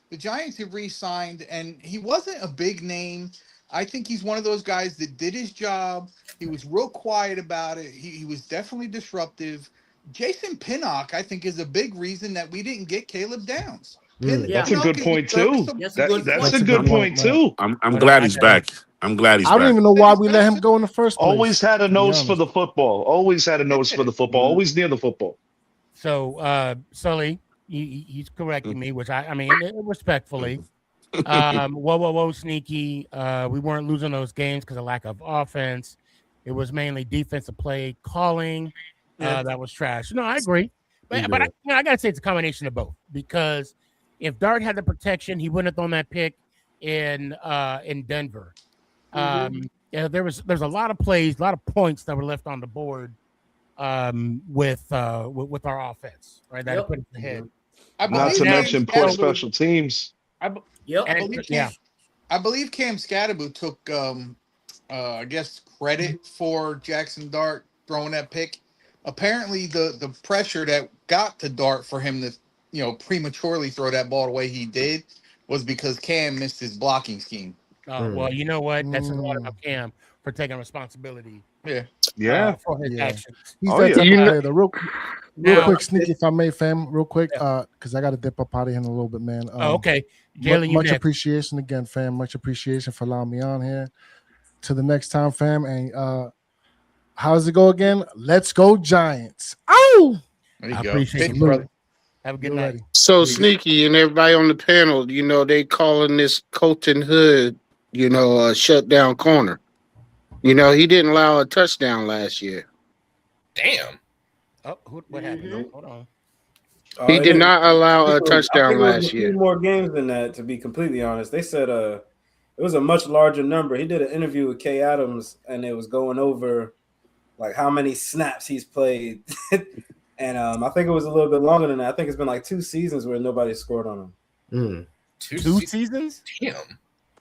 The Giants have re-signed, and he wasn't a big name. I think he's one of those guys that did his job. He was real quiet about it. He was definitely disruptive. Jason Pinnock, I think, is a big reason that we didn't get Caleb Downs. That's a good point too. That's a good point too. I'm glad he's back. I don't even know why we let him go in the first place. Always had a nose for the football. Always had a nose for the football. Always near the football. So Sully, he's correcting me, which I mean respectfully. Whoa, Sneaky. We weren't losing those games because of lack of offense. It was mainly defensive play calling that was trash. No, I agree, but I gotta say it's a combination of both, because if Dart had the protection, he wouldn't have thrown that pick in Denver. There's a lot of plays, a lot of points that were left on the board with our offense, right? That put us ahead. Not to mention poor special teams. I believe Cam Scatterbo took I guess credit for Jackson Dart throwing that pick. Apparently the pressure that got to Dart for him to prematurely throw that ball the way he did was because Cam missed his blocking scheme. Well, you know what? That's a lot about Cam for taking responsibility. Yeah. For his actions. He's that type of player. Real quick, Sneaky, if I may, fam, real quick, because I got to dip up out of here in a little bit, man. Okay. Jalen, much appreciation again, fam. Much appreciation for allowing me on here. To the next time, fam. And how does it go again? Let's go, Giants. Oh! There you I go. appreciate you, brother. Have a good night. So Sneaky and everybody on the panel, they calling this Colton Hood, a shutdown corner. He didn't allow a touchdown last year. Damn. Oh, what happened? Hold on. He did not allow a touchdown last year. year. A few more games than that, to be completely honest. They said it was a much larger number. He did an interview with Kay Adams, and it was going over like how many snaps he's played. And I think it was a little bit longer than that. I think it's been like 2 seasons where nobody scored on him. 2 seasons? Damn.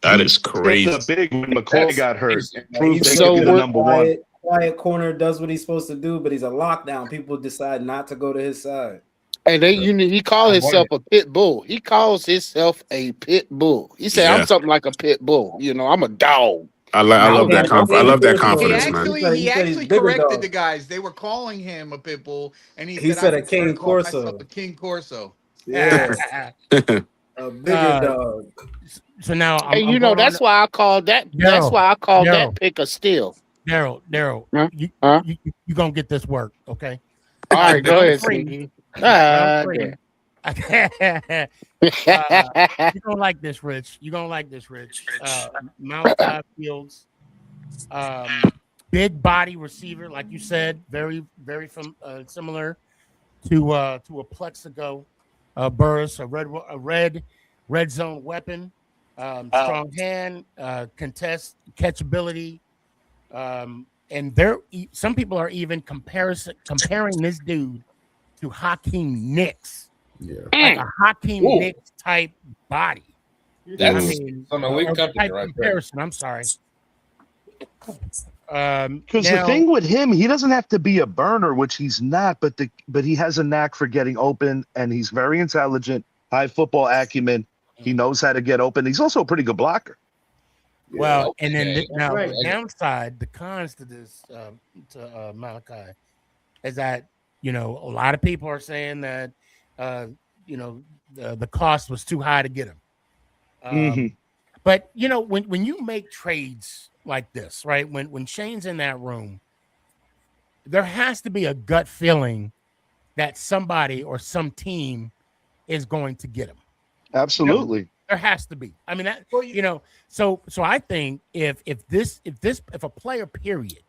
That is crazy. It's big when McCoy got hurt. He's so the number one. Quiet corner does what he's supposed to do, but he's a lockdown. People decide not to go to his side. And he called himself a pit bull. He calls himself a pit bull. He said, "I'm something like a pit bull. I'm a dog." I love that confidence, man. He actually corrected the guys. They were calling him a pit bull, and he said a King Corso. A King Corso. Yes. A bigger dog. So now, that's why I called that. That's why I called that pick a steal. Daryl, you gonna get this work, okay? All right, go ahead, Sneaky. You're gonna like this, Rich. You're gonna like this, Rich. Mount Fields, big body receiver, like you said, very, very similar to a Plexico Burris, a red zone weapon, strong hand, contest catchability. And some people are even comparing this dude to Hakeem Nicks. Like a Hakeem Nicks type body. That's from a weak company right comparison. There. I'm sorry. Because the thing with him, he doesn't have to be a burner, which he's not, but he has a knack for getting open, and he's very intelligent, high football acumen. He knows how to get open. He's also a pretty good blocker. Well, and then the downside, the cons to this, to Malachi, is that a lot of people are saying that the cost was too high to get him. But when you make trades like this, right? When Shane's in that room, there has to be a gut feeling that somebody or some team is going to get him. Absolutely. There has to be. I mean, so I think if a player period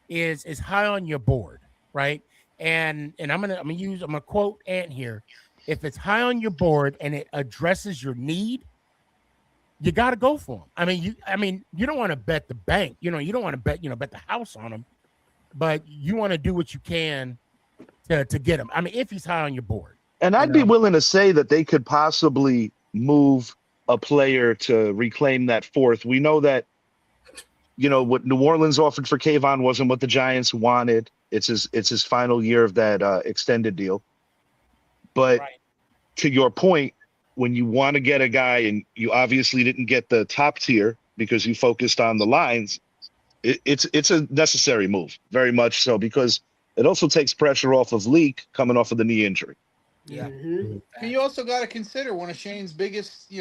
is high on your board, right? And I'm gonna quote Ant here. If it's high on your board and it addresses your need, you got to go for him. I mean, you don't want to bet the bank. You don't want to bet the house on him, but you want to do what you can to get him. I mean, if he's high on your board. And I'd be willing to say that they could possibly move a player to reclaim that fourth. We know that, what New Orleans offered for Kayvon wasn't what the Giants wanted. It's his final year of that extended deal. But to your point, when you want to get a guy and you obviously didn't get the top tier because you focused on the lines, it's a necessary move, very much so, because it also takes pressure off of Leak coming off of the knee injury. Yeah. And you also got to consider one of Shane's biggest,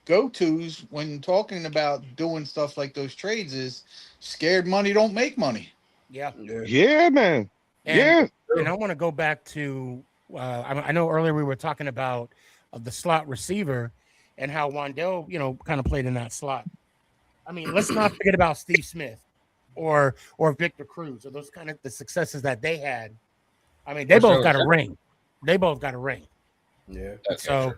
go-tos when talking about doing stuff like those trades is scared money don't make money. Yeah. Yeah, man. And I want to go back to I know earlier we were talking about the slot receiver and how Wandell, kind of played in that slot. I mean, let's not forget about Steve Smith or Victor Cruz or those kind of the successes that they had. I mean, they both got a ring. They both got a ring. Yeah. So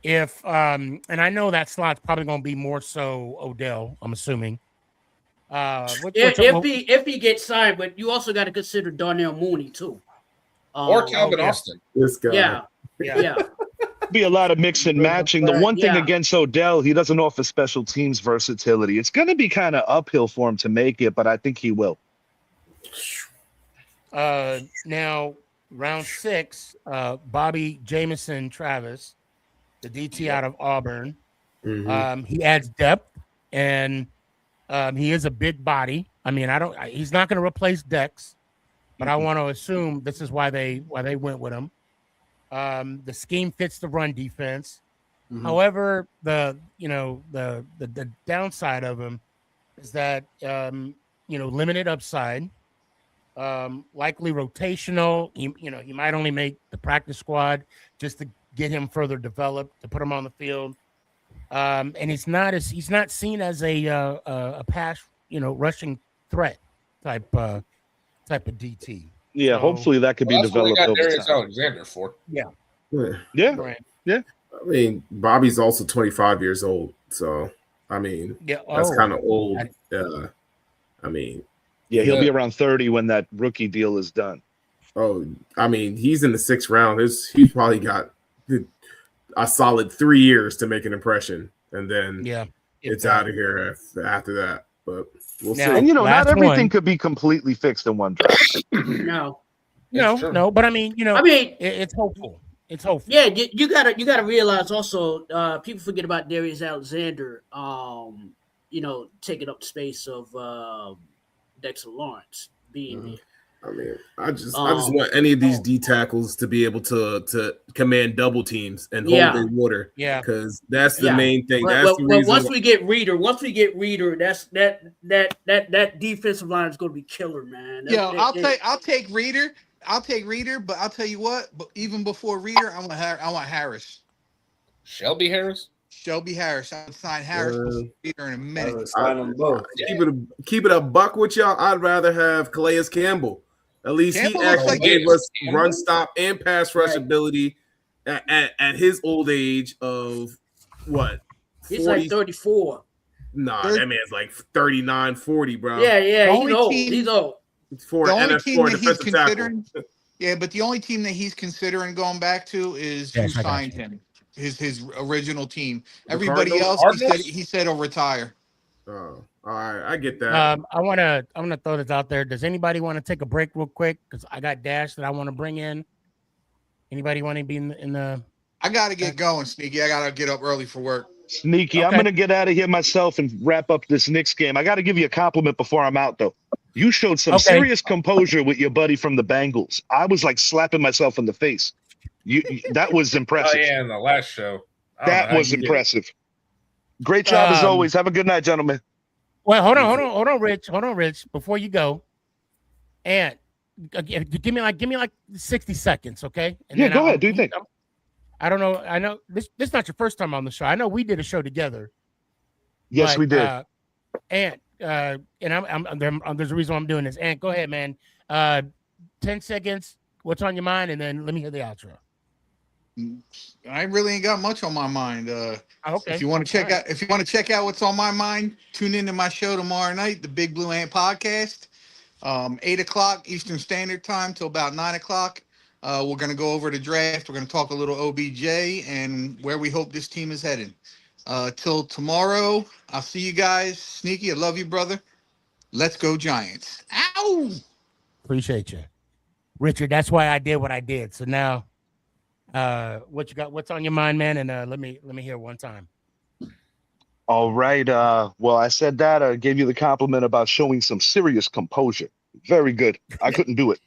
if and I know that slot's probably going to be more so Odell, I'm assuming. If he gets signed, but you also got to consider Darnell Mooney too. Or Calvin Austin. This guy. Yeah. Be a lot of mix and matching. The one thing against Odell, he doesn't offer special teams versatility. It's going to be kind of uphill for him to make it, but I think he will. Now, round 6, Bobby Jamison Travis, the DT out of Auburn. Mm-hmm. He adds depth, and he is a big body. I mean, he's not going to replace Dex, but I want to assume this is why they went with him. The scheme fits the run defense. However, the downside of him is that limited upside, likely rotational. He might only make the practice squad just to get him further developed, to put him on the field. And he's not seen as a pass rushing threat type of DT. Yeah, hopefully that could be developed got over Darius time. Alexander for. Yeah. Yeah. I mean, Bobby's also 25 years old, so I mean, that's kind of old. I mean, he'll be around 30 when that rookie deal is done. Oh, I mean, he's in the 6th round. He's probably got a solid 3 years to make an impression, and then it's out of here after that. But we'll see. And not everything could be completely fixed in one draft. No. But I mean, it's hopeful. It's hopeful. Yeah, you gotta realize also, people forget about Darius Alexander. Taking up the space of Dexter Lawrence being. I mean, I just want any of these D tackles to be able to command double teams and hold their water. Yeah, because that's the main thing. That's the reason. Once we get Reader, that's that defensive line is going to be killer, man. I'll take Reader. But I'll tell you what. But even before Reader, I want Harris. Shelby Harris. I would sign Harris before Reader in a minute. Sign them both. Keep it a buck with y'all. I'd rather have Calais Campbell. At least he actually gave us run stop and pass rush ability at his old age of what? 40? He's like 34. Nah, that man's like 39, 40, bro. Yeah, he's old. For the only team that he's considering, but the only team that he's considering going back to is who signed him. His original team. Everybody else, he said he'll retire. Oh, all right, I get that. I'm gonna throw this out there. Does anybody want to take a break real quick? Because I got Dash that I want to bring in. Anybody want to be in the? I gotta get going, Sneaky. I gotta get up early for work. Sneaky, okay. I'm gonna get out of here myself and wrap up this Knicks game. I gotta give you a compliment before I'm out, though. You showed some serious composure with your buddy from the Bengals. I was like slapping myself in the face. That was impressive. Oh yeah, in the last show. That was impressive. Great job as always. Have a good night, gentlemen. Well, hold on, Rich. Before you go, and give me like 60 seconds, okay? And then go ahead. Do you think? I don't know. I know this is not your first time on the show. I know we did a show together. Yes, we did. And there's a reason why I'm doing this. Ant, go ahead, man. 10 seconds. What's on your mind? And then let me hear the outro. I really ain't got much on my mind. Okay. If you want to check out what's on my mind, tune into my show tomorrow night, the Big Blue Ant Podcast, 8:00 Eastern Standard Time till about 9:00. We're gonna go over the draft. We're gonna talk a little OBJ and where we hope this team is heading. Till tomorrow, I'll see you guys. Sneaky, I love you, brother. Let's go Giants. Ow! Appreciate you, Richard. That's why I did what I did. So now. What you got? What's on your mind, man? And let me hear one time. All right. Well, I said that. I gave you the compliment about showing some serious composure. Very good. I couldn't do it,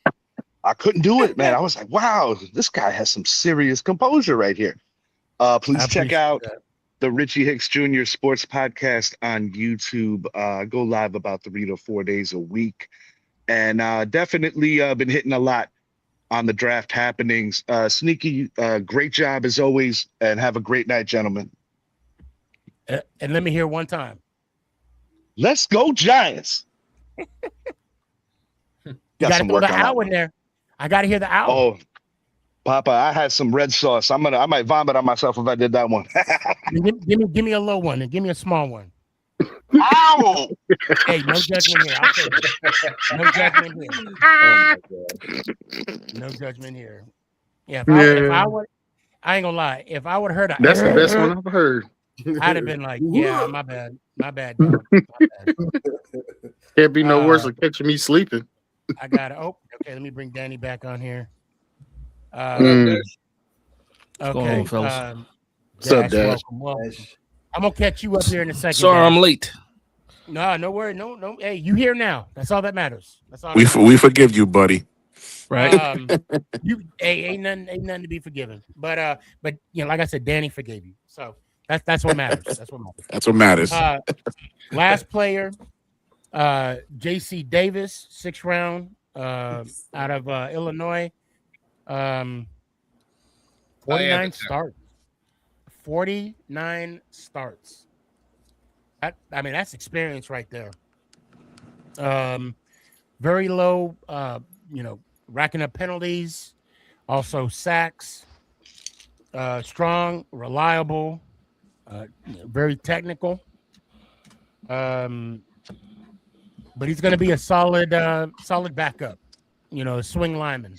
man. I was like, wow, this guy has some serious composure right here. Please check out the Richie Hicks Jr. Sports Podcast on YouTube. Go live about 3 to 4 days a week. and definitely been hitting a lot on the draft happenings. Sneaky, great job as always, and have a great night, gentlemen. And let me hear one time. Let's go, Giants. You got to throw the owl in there. I got to hear the owl. Oh, Papa, I had some red sauce. I might vomit on myself if I did that one. give me a low one and give me a small one. Owl. Hey, no judgment here. I'll say it. No judgment here. Oh my God. No judgment here. Yeah, if I would, I ain't gonna lie. If I would have heard, That's the best one I've heard. I'd have been like, yeah, my bad, dog. My bad. Can't be no worse than catching me sleeping. I got it. Oh, okay. Let me bring Danny back on here. Okay. On, fellas? What's up, Dash? Welcome. I'm gonna catch you up here in a second. Sorry, Dash. I'm late. No worry. No. Hey, you here now? That's all that matters. That's all. We forgive you, buddy. Right? Ain't nothing to be forgiven. But you know, like I said, Danny forgave you. So that's what matters. That's what matters. That's what matters. Last player, J.C. Davis, 6th round, out of Illinois. 49 starts. 49 starts. That's experience right there. Very low, racking up penalties, also sacks. Strong, reliable, very technical. But he's going to be a solid backup. Swing lineman.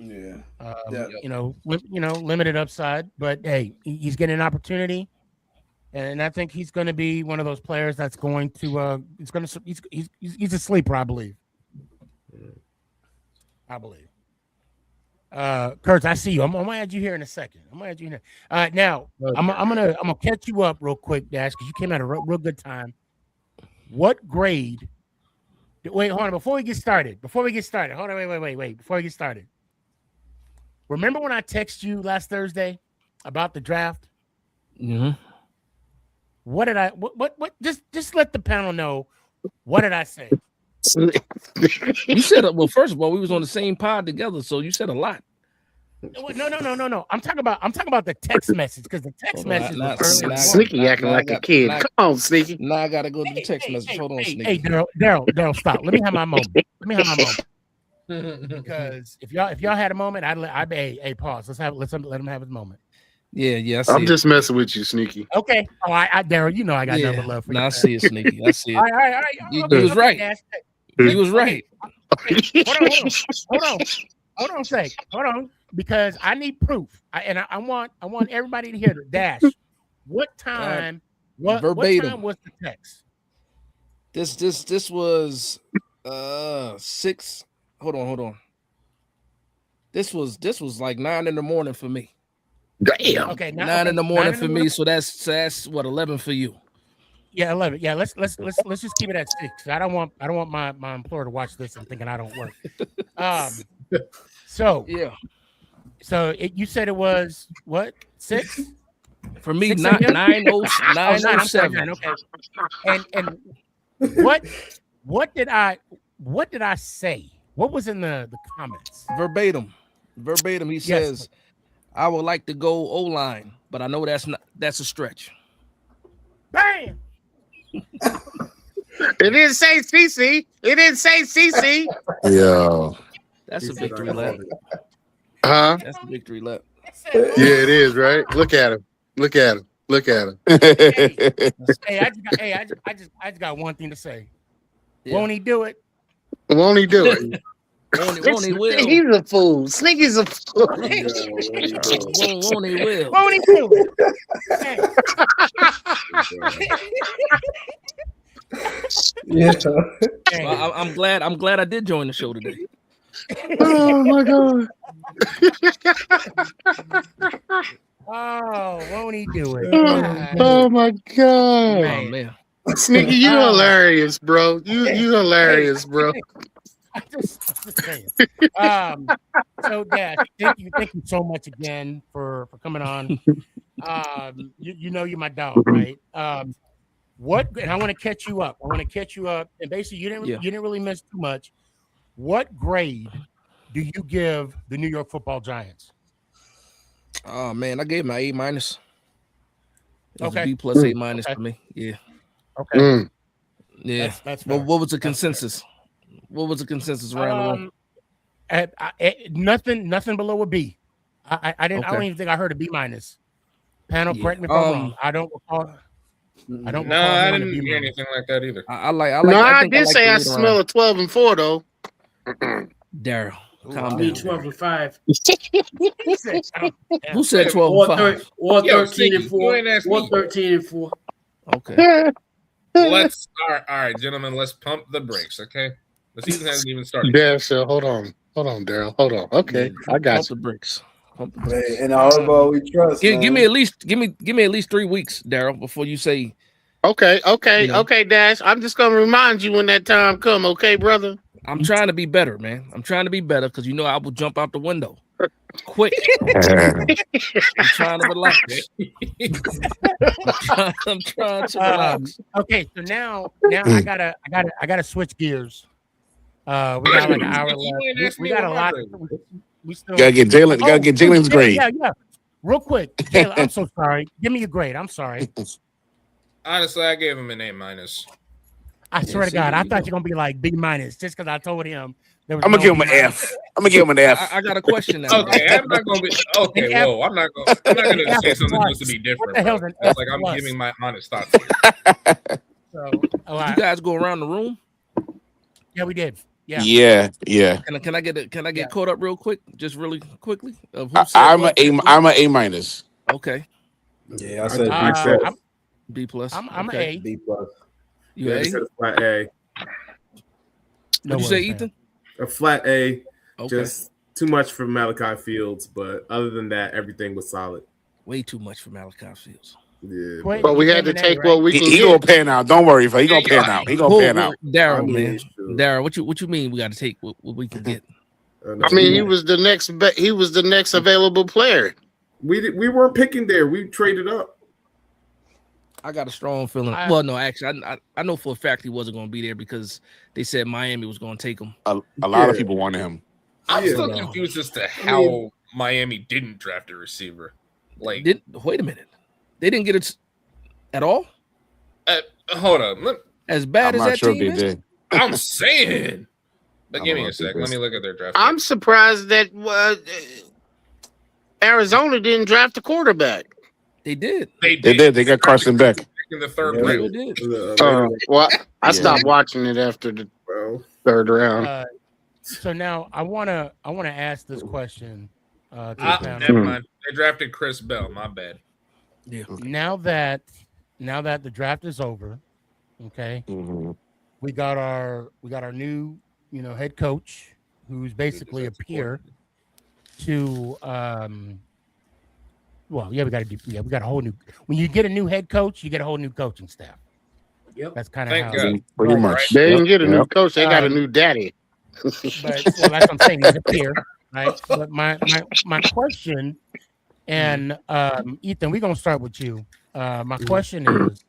Yeah. Limited upside, but hey, he's getting an opportunity, and I think he's going to be one of those players that's going to. He's a sleeper, I believe. Kurtz, I see you. I'm gonna add you here in a second. Now I'm gonna catch you up real quick, Dash, because you came at a real good time. What grade? Wait, hold on. Before we get started, hold on. Wait. Before we get started, remember when I texted you last Thursday about the draft? Mm-hmm. What did I? What? Just let the panel know. What did I say? You said, well, first of all, we was on the same pod together, so you said a lot. No. I'm talking about the text message, because the text message was early. Sneaky acting like a kid. Come on, Sneaky. Now I gotta go to the text message. Hold on, Sneaky. Hey, Daryl, stop. Let me have my moment. Because if y'all had a moment, I'd pause. Let him have his moment. Yeah. I'm just messing with you, Sneaky. Okay. Oh, Daryl, you know I got nothing but love for you. I see it, Sneaky. I see it. All right. You was right. He was right. Hold on a sec. Hold on, because I need proof. I want everybody to hear the Dash. What time? What time was the text? This was 6. Hold on. This was like 9 in the morning for me. Damn. Okay, 9 in the morning for me. So that's what 11 for you. Yeah, 11. Yeah, let's just keep it at 6. I don't want my employer to watch this and thinking I don't work. So yeah. So you said it was what, 6? For me, 9:07. Okay. And what did I say? What was in the comments? Verbatim. He says, I would like to go O-line, but I know that's a stretch. Bam! It didn't say CC. Yeah. That's a victory lap. Huh? That's a victory lap. Yeah, it is, right? Look at him. Hey, I just got one thing to say. Yeah. Won't he do it? Won't he do it? Won't he will. He's a fool. Sneaky's a fool. Won't he will. Won't he do it? Yeah. Well, I'm glad I did join the show today. Oh my god. Oh, won't he do it? Oh my god. Oh man. Sneaky, you hilarious, bro. You hilarious, bro. I'm just saying. So Dad, thank you so much again for coming on. You know you're my dog, right? What? And I want to catch you up. And basically, you didn't really miss too much. What grade do you give the New York Football Giants? Oh man, I gave him an A minus. Okay. B plus A minus for me. Yeah. Okay. Yeah. That's what was the consensus? What was the consensus around the room? Nothing below a B. I don't even think I heard a B minus. Panel, correct me if I'm wrong. I don't recall. I didn't hear anything like that either. I did say I smell a 12 and 4 though. Daryl, calm Me down. 12 and 5. Who said 12 and 5? Or 13 and 4. Or 13 and 4. Okay. Let's all right, gentlemen. Let's pump the brakes, okay? The season hasn't even started. Yeah, so hold on, Daryl. Hold on. Okay, I got Pump the brakes. In hardball, we trust. Give me at least 3 weeks, Daryl, before you say. Okay, Dash. I'm just gonna remind you when that time come, okay, brother? I'm trying to be better, man. I'm trying to be better because I will jump out the window quick. I'm trying to relax. I'm trying to relax. Okay, so now I gotta switch gears. We got like an hour left. We got a lot. We still Gotta get Jalen. Gotta get Jalen's grade. Yeah. Real quick, Jalen, I'm so sorry. Give me your grade. I'm sorry. Honestly, I gave him an A minus. I swear to God, I thought you're gonna be like B minus just because I told him. I'm gonna give him an F. I'm gonna give him an F. I got a question now. Okay, I'm not gonna be. Okay, whoa, I'm not gonna say something just to be different. What the hell's an It's F like I'm plus? giving my honest thoughts. So, You guys go around the room? Yeah, we did. Yeah. Can I get caught up real quick? Just really quickly? Of I'm an A minus. Okay. Yeah, I said B plus. I'm an okay. A. B plus. You A? Flat A. What'd you say, Ethan? A flat A. Okay. Just too much for Malachi Fields, but other than that, everything was solid. Way too much for Malachi Fields. Yeah. But we had to take what we can He get. gonna pan out. Don't worry, he gonna pan out. He gonna pan out. Daryl, man. Daryl, what you mean we got to take what we can get? I mean, he was the next available player. We weren't picking there. We traded up. I got a strong feeling. Well, no, actually, I know for a fact he wasn't going to be there because they said Miami was going to take him. A lot of people wanted him. I'm still confused as to how Miami didn't draft a receiver. Like, wait a minute, they didn't get it at all. Hold on, as bad as that team is. Did. I'm saying. But give me a sec. Let me look at their draft. I'm surprised that Arizona didn't draft a quarterback. They did. They did. They got Carson Beck in the third round. Well, I stopped watching it after the third round. So now I wanna ask this question. Never mind. They drafted Chris Bell. My bad. Yeah. Now that the draft is over, okay, we got our new head coach who's basically a peer to we got a whole new. When you get a new head coach, you get a whole new coaching staff. Yep, that's kind of how. Pretty much. They didn't get a new coach; they got a new daddy. But that's what I'm saying. He's a peer, right? But my question, and Ethan, we're gonna start with you. My question is,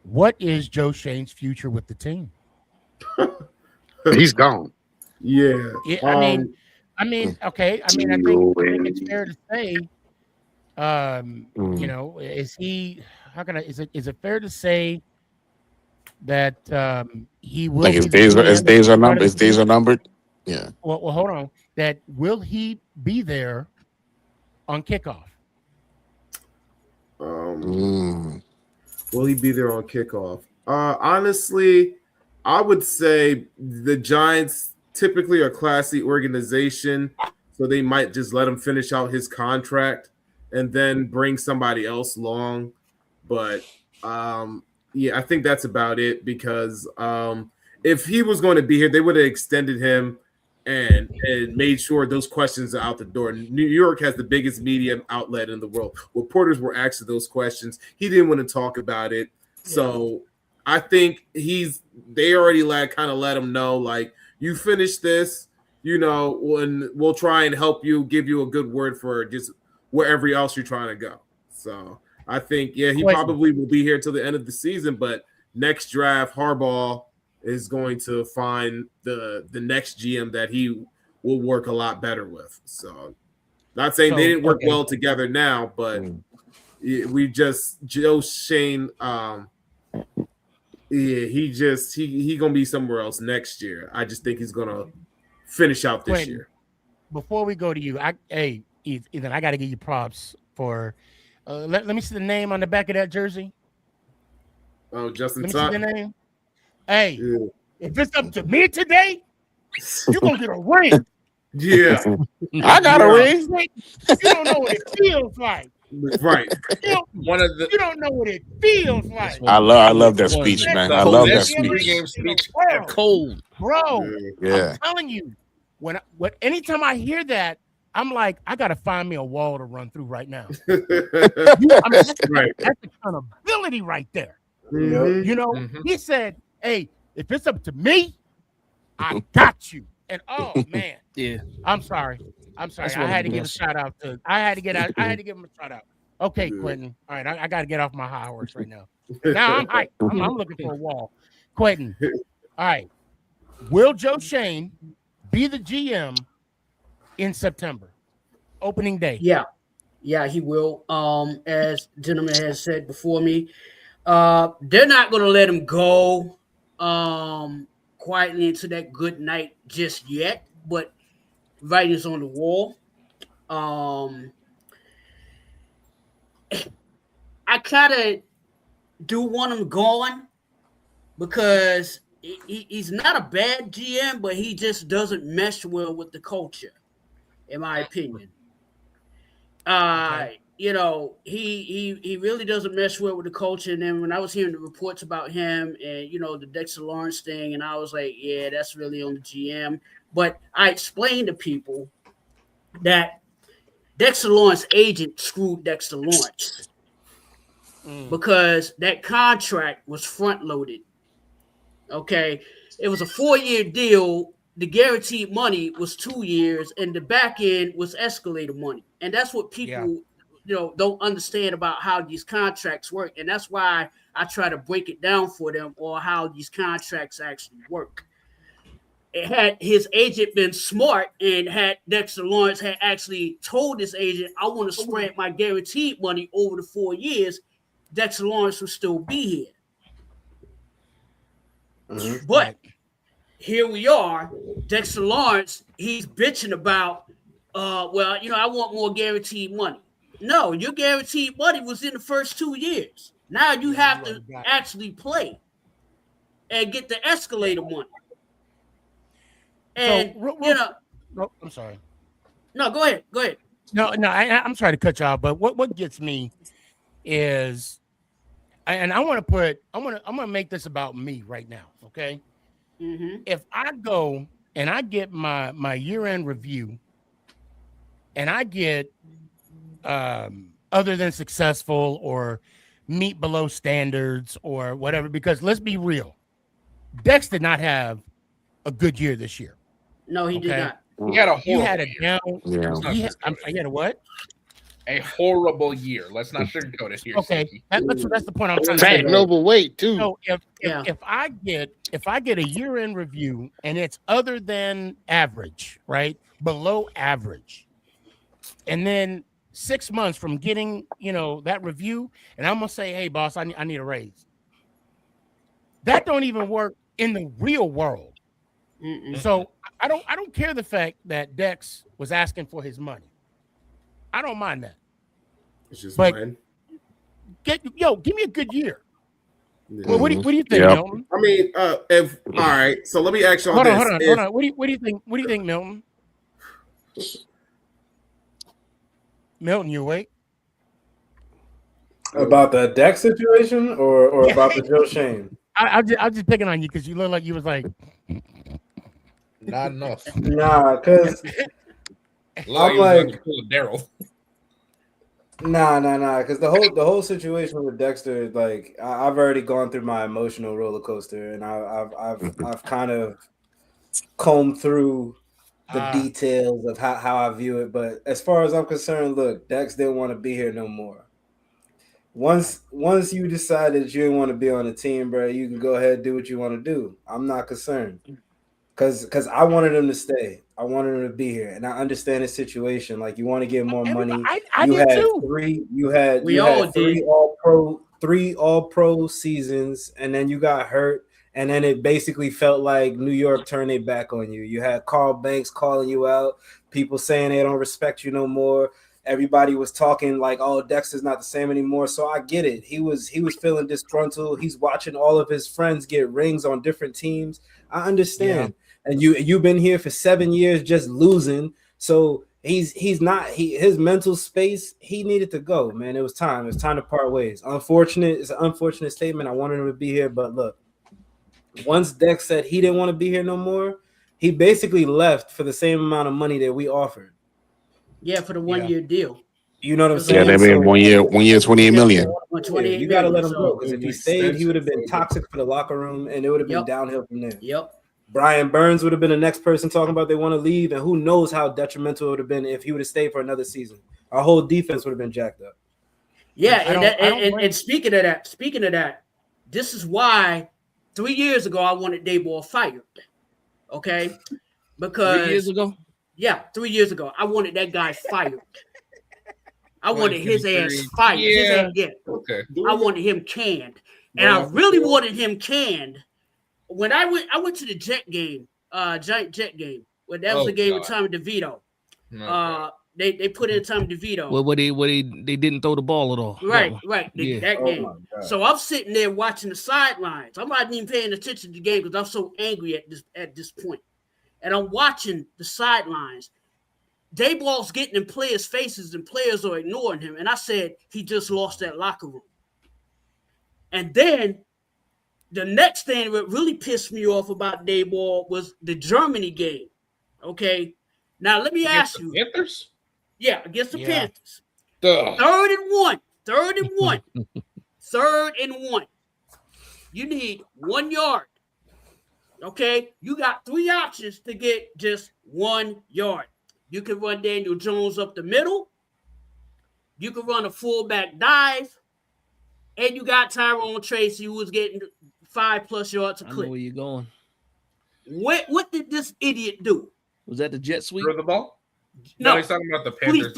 what is Joe Shane's future with the team? He's gone. Yeah. I mean, okay. I mean, I think it's fair to say, is he? How can I? Is it fair to say that he will? Like his days are numbered. His days are numbered. Yeah. Well, hold on. That will he be there on kickoff? Will he be there on kickoff? Honestly, I would say the Giants typically are a classy organization, so they might just let him finish out his contract and then bring somebody else along. But I think that's about it because if he was going to be here, they would have extended him and made sure those questions are out the door. New York has the biggest media outlet in the world. Reporters were asked those questions. He didn't want to talk about it. So I think they already kind of let him know, like, you finish this, when we'll try and help you, give you a good word for just wherever else you're trying to go. So I think, he probably will be here till the end of the season, but next draft, Harbaugh is going to find the next GM that he will work a lot better with. So, not saying they didn't work well together now, but Joe Shane, he gonna be somewhere else next year. I just think he's gonna finish out this year. Before we go to you, Ethan, I got to give you props for. Let me see the name on the back of that jersey. Oh, Justin Let me Tuck. see the name. Hey, if it's up to me today, you're gonna get a ring. Yeah, I got a ring. You don't know what it feels like. Right. You don't know what it feels like. I love that speech, man. I love that speech. Pregame speech. Cold, bro. Yeah. I'm telling you, anytime I hear that, I'm like, I gotta find me a wall to run through right now. That's accountability right there. Mm-hmm. You know, he said, "Hey, if it's up to me, I got you." And oh man, I'm sorry. I had to give a shout out to. I had to give him a shout out. Okay, Quentin. All right, I got to get off my high horse right now. Now I'm hyped. I'm looking for a wall. Quentin. All right. Will Joe Shane be the GM in September, opening day? Yeah, he will. As gentleman has said before me, they're not going to let him go quietly into that good night just yet, but writing's on the wall. I kind of do want him gone because he's not a bad GM, but he just doesn't mesh well with the culture, in my opinion. You know, he really doesn't mesh well with the culture. And then when I was hearing the reports about him and, you know, the Dexter Lawrence thing, and I was like, yeah, that's really on the GM. But I explained to people that Dexter Lawrence's agent screwed Dexter Lawrence because that contract was front loaded. Okay. It was a 4-year deal. The guaranteed money was 2 years, and the back end was escalator money. And that's what people, don't understand about how these contracts work. And that's why I try to break it down for them or how these contracts actually work. It had his agent been smart and had Dexter Lawrence had actually told his agent, I want to spread my guaranteed money over the 4 years, Dexter Lawrence would still be here. But here we are. Dexter Lawrence, he's bitching about, I want more guaranteed money. No, your guaranteed money was in the first 2 years. Now you have to actually play and get the escalator money. And, I'm sorry. No, go ahead. No, I'm sorry to cut you off, but what gets me is, and I'm gonna make this about me right now, okay? Mm-hmm. If I go and I get my year-end review, and I get other than successful or meet below standards or whatever, because let's be real, Dex did not have a good year this year. No, he did not. He had a He had a down. He had a what? A horrible year. Let's not sugarcoat it here. Okay, that's the point I'm trying to make. make. Overweight too. So if I get a year-end review and it's other than average, right, below average, and then 6 months from getting that review, and I'm gonna say, hey boss, I need a raise. That don't even work in the real world. So I don't care the fact that Dex was asking for his money. I don't mind that. It's just mine. Give me a good year. Yeah. Well, what do you think, Milton? I mean, all right. So let me ask you hold this. Hold on. What do you think? What do you think, Milton? Milton, you awake? About the Dex situation or about the Joe Shane? I'm just picking on you because you look like you was like not enough. Nah, because I'm like Daryl. Nah. Because the whole situation with Dexter, like I've already gone through my emotional roller coaster, and I've kind of combed through the details of how I view it. But as far as I'm concerned, look, Dex didn't want to be here no more. Once you decide that you didn't want to be on the team, bro, you can go ahead and do what you want to do. I'm not concerned. Because I wanted him to stay. I wanted him to be here. And I understand the situation. Like, you want to get more money. I did too. We all three all pro seasons, and then you got hurt. And then it basically felt like New York turned their back on you. You had Carl Banks calling you out, people saying they don't respect you no more. Everybody was talking like, oh, Dexter's not the same anymore. So I get it. He was feeling disgruntled. He's watching all of his friends get rings on different teams. I understand. Yeah. And you've been here for 7 years just losing. So his mental space, he needed to go, man. It was time. It was time to part ways. It's an unfortunate statement. I wanted him to be here, but look, once Dex said he didn't want to be here no more, he basically left for the same amount of money that we offered. Yeah, for the 1 year deal. You know what I'm saying? Yeah, they made 1 year, 28 million. You got to let him go, because if he stayed, he would have been toxic for the locker room, and it would have been downhill from there. Yep. Brian Burns would have been the next person talking about they want to leave, and who knows how detrimental it would have been if he would have stayed for another season. Our whole defense would have been jacked up. Yeah, and speaking of that, this is why 3 years ago I wanted Dayball fired. Okay, because 3 years ago. Yeah, 3 years ago I wanted that guy fired. I wanted his ass fired. Okay. I wanted him canned, and I really wanted him canned. When I went to the Jet game, Giant Jet game. When that was the game with Tommy DeVito. They put in Tommy DeVito. Well, they didn't throw the ball at all. Right. That game. So I'm sitting there watching the sidelines. I'm not even paying attention to the game because I'm so angry at this point. And I'm watching the sidelines. Dayball's getting in players' faces and players are ignoring him. And I said, he just lost that locker room. And then the next thing that really pissed me off about Dayball was the Germany game. Okay. Now let me ask you. Panthers? Yeah, against the Panthers. Duh. 3rd and 1. 3rd and 1. 3rd and 1. You need 1 yard. Okay. You got 3 options to get just 1 yard. You can run Daniel Jones up the middle. You can run a fullback dive. And you got Tyrone Tracy, who was getting 5+ yards a clip. I know where you're going. What did this idiot do? Was that the jet sweep? Throw the ball? No, he's talking about the Panthers.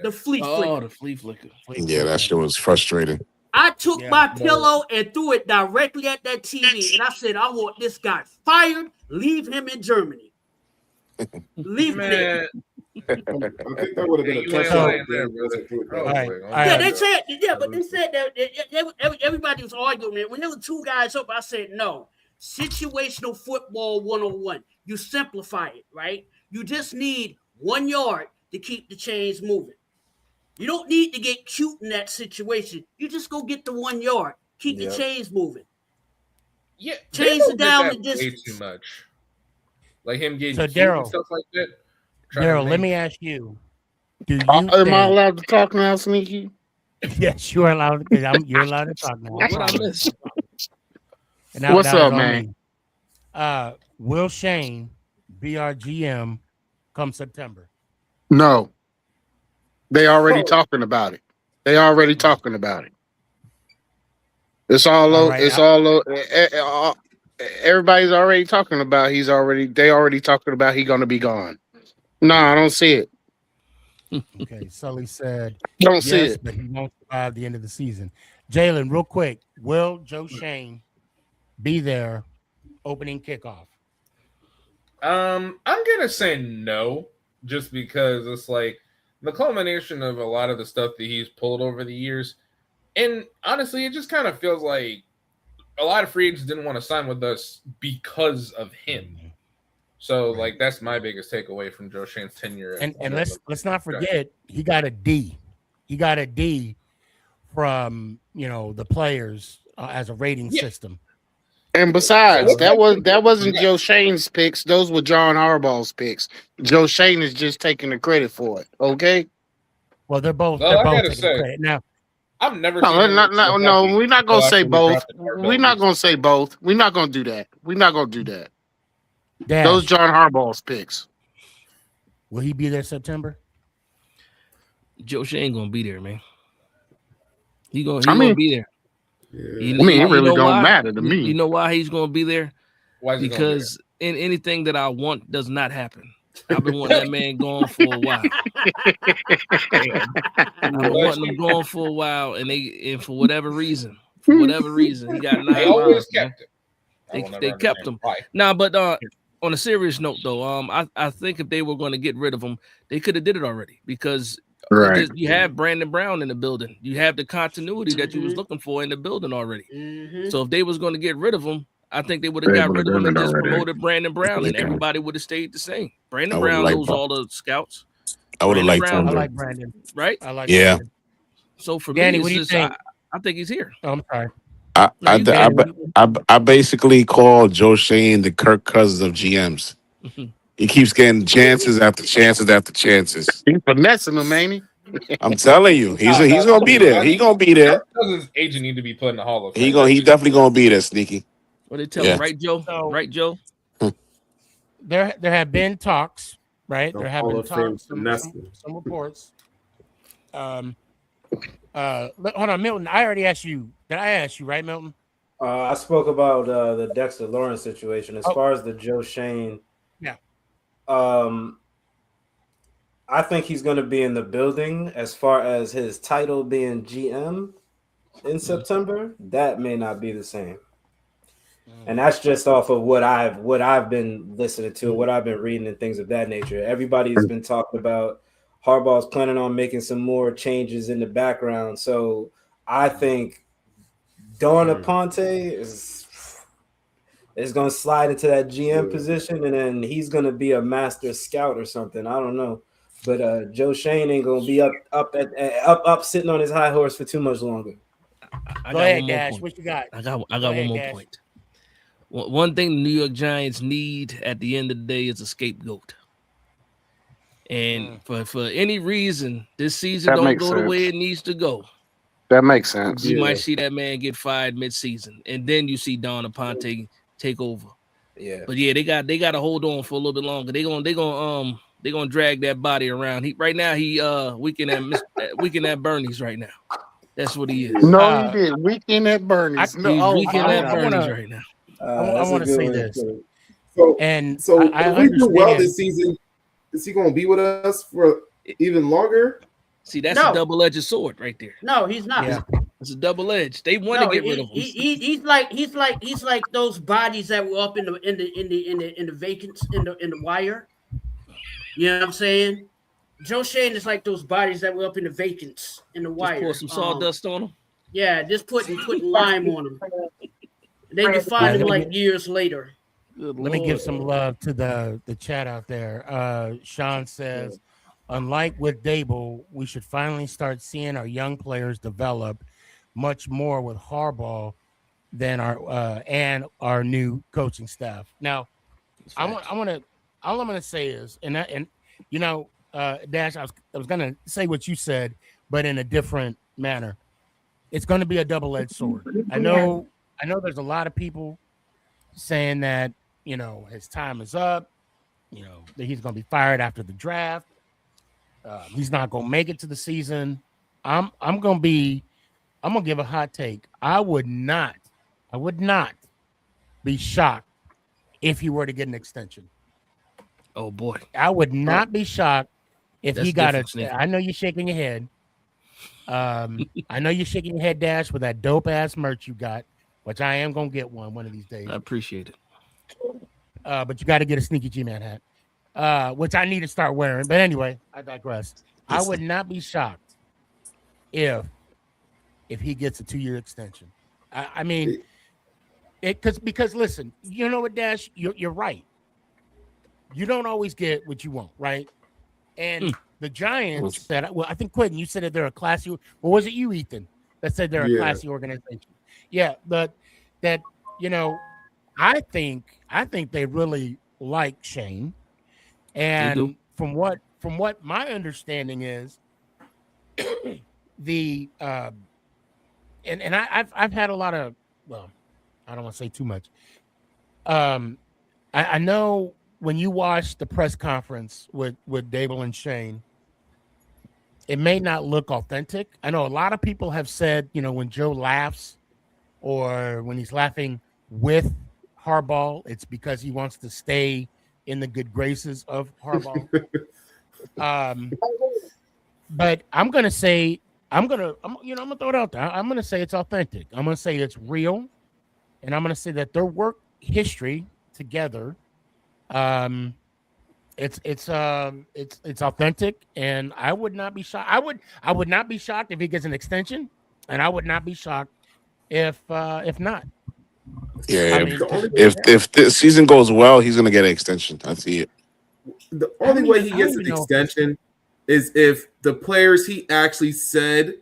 The flea flicker. Oh, the flea flicker. Yeah, that shit was frustrating. I took my pillow and threw it directly at that TV, and I said, I want this guy fired. Leave him in Germany. Leave him there. I think that would have been a touchdown. They said, but they said that everybody was arguing, man. When there were 2 guys up, I said, no. Situational football 101. You simplify it, right? You just need 1 yard to keep the chains moving. You don't need to get cute in that situation. You just go get the 1 yard. Keep the chains moving. Yeah, chains it down the distance. Way too much. Like him getting so cute and stuff like that. Daryl, let me ask you. Am I allowed to talk now, Sneaky? Yes, you are allowed. You're allowed to talk now. What I missed? What's up, man? Will Shane be our GM come September? No. They already talking about it. It's all over. Everybody's already talking about they already talking about he gonna be gone. No, I don't see it. Okay, Sully said don't see it, but he won't survive the end of the season. Jalen, real quick, will Joe Shane be there opening kickoff? I'm gonna say no, just because it's like the culmination of a lot of the stuff that he's pulled over the years. And honestly, it just kind of feels like a lot of free agents didn't want to sign with us because of him. So, like, that's my biggest takeaway from Joe Shane's tenure. And let's not forget, he got a D. He got a D from the players as a rating system. And besides, that wasn't Joe Shane's picks; those were John Harbaugh's picks. Joe Shane is just taking the credit for it. Okay. Well, they're both. Well, they're I both gotta taking say, credit. Now, I've never. No, we're not gonna say both. We're not gonna say both. We're not gonna do that. We're not gonna do that. Dash, those John Harbaugh's picks. Will he be there September? Joe Shane gonna be there, man. He gonna be there. I mean, it really don't matter to me. You know why he's gonna be there? Why is he gonna be Because in anything that I want does not happen. I've been wanting that man gone for a while. I've been wanting him gone for a while, and for whatever reason, he got 9 They always lives, man. kept him. They kept him. Nah, but on a serious note, though, I think if they were going to get rid of him, they could have did it already because you have Brandon Brown in the building. You have the continuity that you was looking for in the building already. So if they was going to get rid of him, I think they would have got rid of him and just promoted Brandon Brown, and everybody would have stayed the same. Brandon Brown knows all the scouts. I would have liked him. I like Brandon. Right? I like Yeah. Brandon. So for Danny, me, what do you think? I think he's here. Oh, I'm sorry. I basically call Joe Shane the Kirk Cousins of GMs. He keeps getting chances after chances after chances. He's finessing them, ain't he? I'm telling you, he's gonna be there. He's gonna be there. His agent need to be put in the Hall of Fame. He definitely gonna be there, Sneaky. What they tell him, right, Joe? Right, Joe? There have been talks, right? There have been talks, some reports. Hold on, Milton. I already asked you. Did I ask you, right, Milton? I spoke about the Dexter Lawrence situation. As far as the Joe Shane, I think he's going to be in the building. As far as his title being GM in September, that may not be the same. And that's just off of what I've been listening to, what I've been reading, and things of that nature. Everybody's been talking about Harbaugh's planning on making some more changes in the background. So I think Don Aponte is going to slide into that GM position, and then he's going to be a master scout or something. I don't know. But Joe Shane ain't going to be up sitting on his high horse for too much longer. Go ahead, Dash. What you got? I got one more point. One thing the New York Giants need at the end of the day is a scapegoat. And for any reason, this season don't go the way it needs to go. That makes sense. You might see that man get fired mid-season, and then you see Don Aponte take over. Yeah. But yeah, they got to hold on for a little bit longer. They're gonna drag that body around. He weekend at Bernie's right now. That's what he is. No, he did. Weekend at Bernie's. He's weekend at Bernie's right now. I want to say this. So I if we do well understand. this season, is he going to be with us for even longer? See, that's a double-edged sword right there. No, he's not. Yeah. It's a double-edged. They want to get rid of him. He's like those bodies that were up in the vacants in the wire. You know what I'm saying? Joe Shane is like those bodies that were up in the vacants in the wire. Pour some sawdust on them. Yeah, just putting lime on them. They can find him like years later. Let me give some love to the chat out there. Sean says, unlike with Dable, we should finally start seeing our young players develop much more with Harbaugh than our new coaching staff. Now, all I'm gonna say is, and you know, Dash, I was gonna say what you said, but in a different manner. It's going to be a double-edged sword. I know there's a lot of people saying that, you know, his time is up, you know, that he's going to be fired after the draft. He's not going to make it to the season. I'm going to give a hot take. I would not be shocked if he were to get an extension. Oh boy. I would not be shocked if he got a. Sneaky. I know you're shaking your head. I know you're shaking your head, Dash, with that dope ass merch you got, which I am gonna get one of these days. I appreciate it. But you got to get a Sneaky Gman hat, which I need to start wearing. But anyway, I digress. I would not be shocked if he gets a 2-year extension. I mean, because listen, you know what, Dash, you're right. You don't always get what you want, right? And the Giants said, well, I think Quentin, you said that they're a classy, or was it you, Ethan, that said they're a classy organization? Yeah, but that, you know, I think they really like Shane. And from what my understanding is, the and I've had a lot of, well, I don't want to say too much. I know when you watched the press conference with Dable and Shane, it may not look authentic. I know a lot of people have said, when Joe laughs or when he's laughing with Harbaugh, it's because he wants to stay in the good graces of Harbaugh. But I'm gonna say I'm gonna throw it out there. I'm gonna say it's authentic. I'm gonna say it's real, and I'm gonna say that their work history together, it's authentic, and I would not be shocked. I would not be shocked if he gets an extension, and I would not be shocked if not. Yeah, I mean, if the season goes well, he's gonna get an extension. I see it. The only way he gets an extension is if the players he actually said,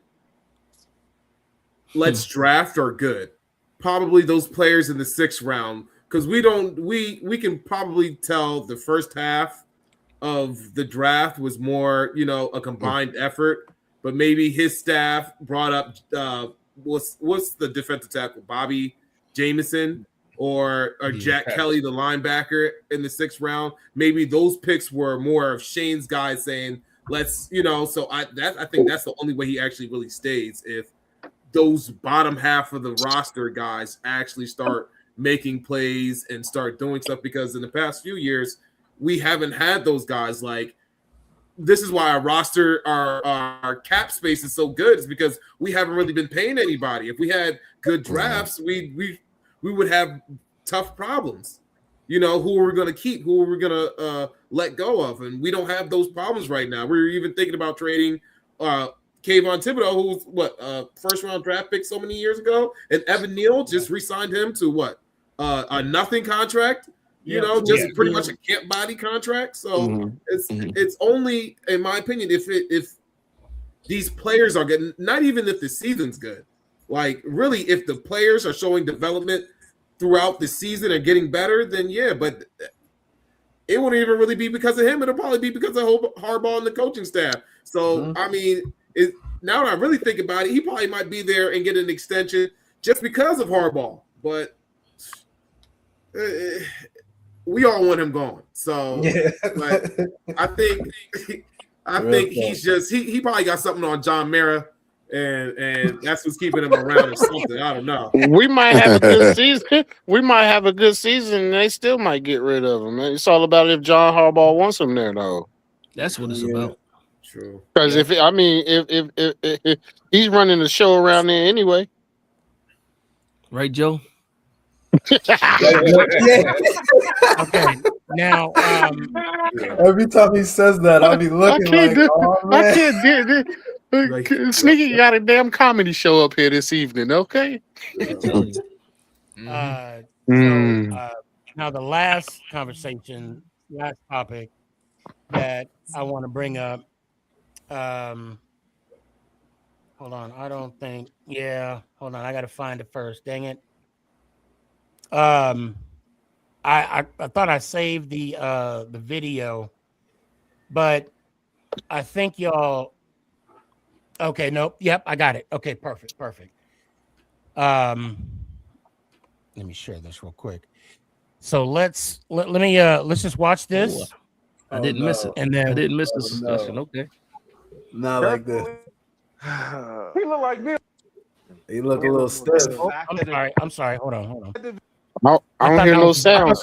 let's draft, are good. Probably those players in the 6th round, because we can probably tell the first half of the draft was more, a combined effort, but maybe his staff brought up what's the defensive tackle, Bobby Jameson or Jack Kelly, the linebacker in the 6th round. Maybe those picks were more of Shane's guys saying, let's, so I think that's the only way he actually really stays, if those bottom half of the roster guys actually start making plays and start doing stuff, because in the past few years, we haven't had those guys. Like, this is why our roster, our cap space is so good, is because we haven't really been paying anybody. If we had good drafts, we would have tough problems. Who are we going to keep? Who are we going to let go of? And we don't have those problems right now. We're even thinking about trading Kayvon Thibodeau, who's first round draft pick so many years ago, and Evan Neal just re-signed him to a nothing contract. Pretty much a camp body contract. So it's only, in my opinion, if these players are getting, not even if the season's good, like really if the players are showing development throughout the season and getting better, then yeah, but it wouldn't even really be because of him. It'll probably be because of Harbaugh and the coaching staff. So I mean, now that I really think about it, he probably might be there and get an extension just because of Harbaugh, but we all want him gone. So like, I think he's just he probably got something on John Mara, and that's what's keeping him around or something. I don't know. We might have a good season. We might have a good season, and they still might get rid of him. It's all about if John Harbaugh wants him there, though. That's what it's about. True. Because if he's running the show around there anyway, right, Joe? Okay. Now, every time he says that, I'll be looking oh man. I can't do Sneaky got a damn comedy show up here this evening, okay? Now the last topic that I want to bring up. Hold on. Hold on. I got to find it first. Dang it. I thought I saved the video, but I think y'all. Okay, nope. Yep, I got it. Okay, perfect. Let me share this real quick. So let's just watch this. I didn't miss it, and then I didn't miss this discussion. No. Okay, not like this. He look like me. He look a little stiff. I'm sorry. Hold on. I don't hear no sound.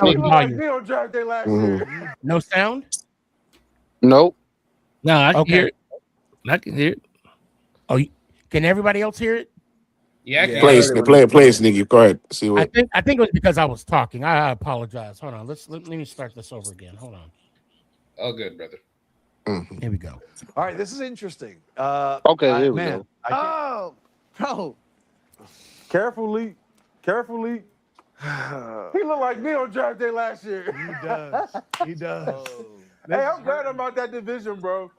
No sound? Nope. No, I can hear it. I can hear it. Oh, can everybody else hear it? Yeah. Play, Sneaky. Go ahead. See what. I think it was because I was talking. I apologize. Hold on. Let me start this over again. Hold on. Oh, good, brother. Here we go. All right, this is interesting. Okay, here we go. Oh, bro. Carefully. He looked like me on draft day last year. He does. Hey, I'm glad I'm out that division, bro.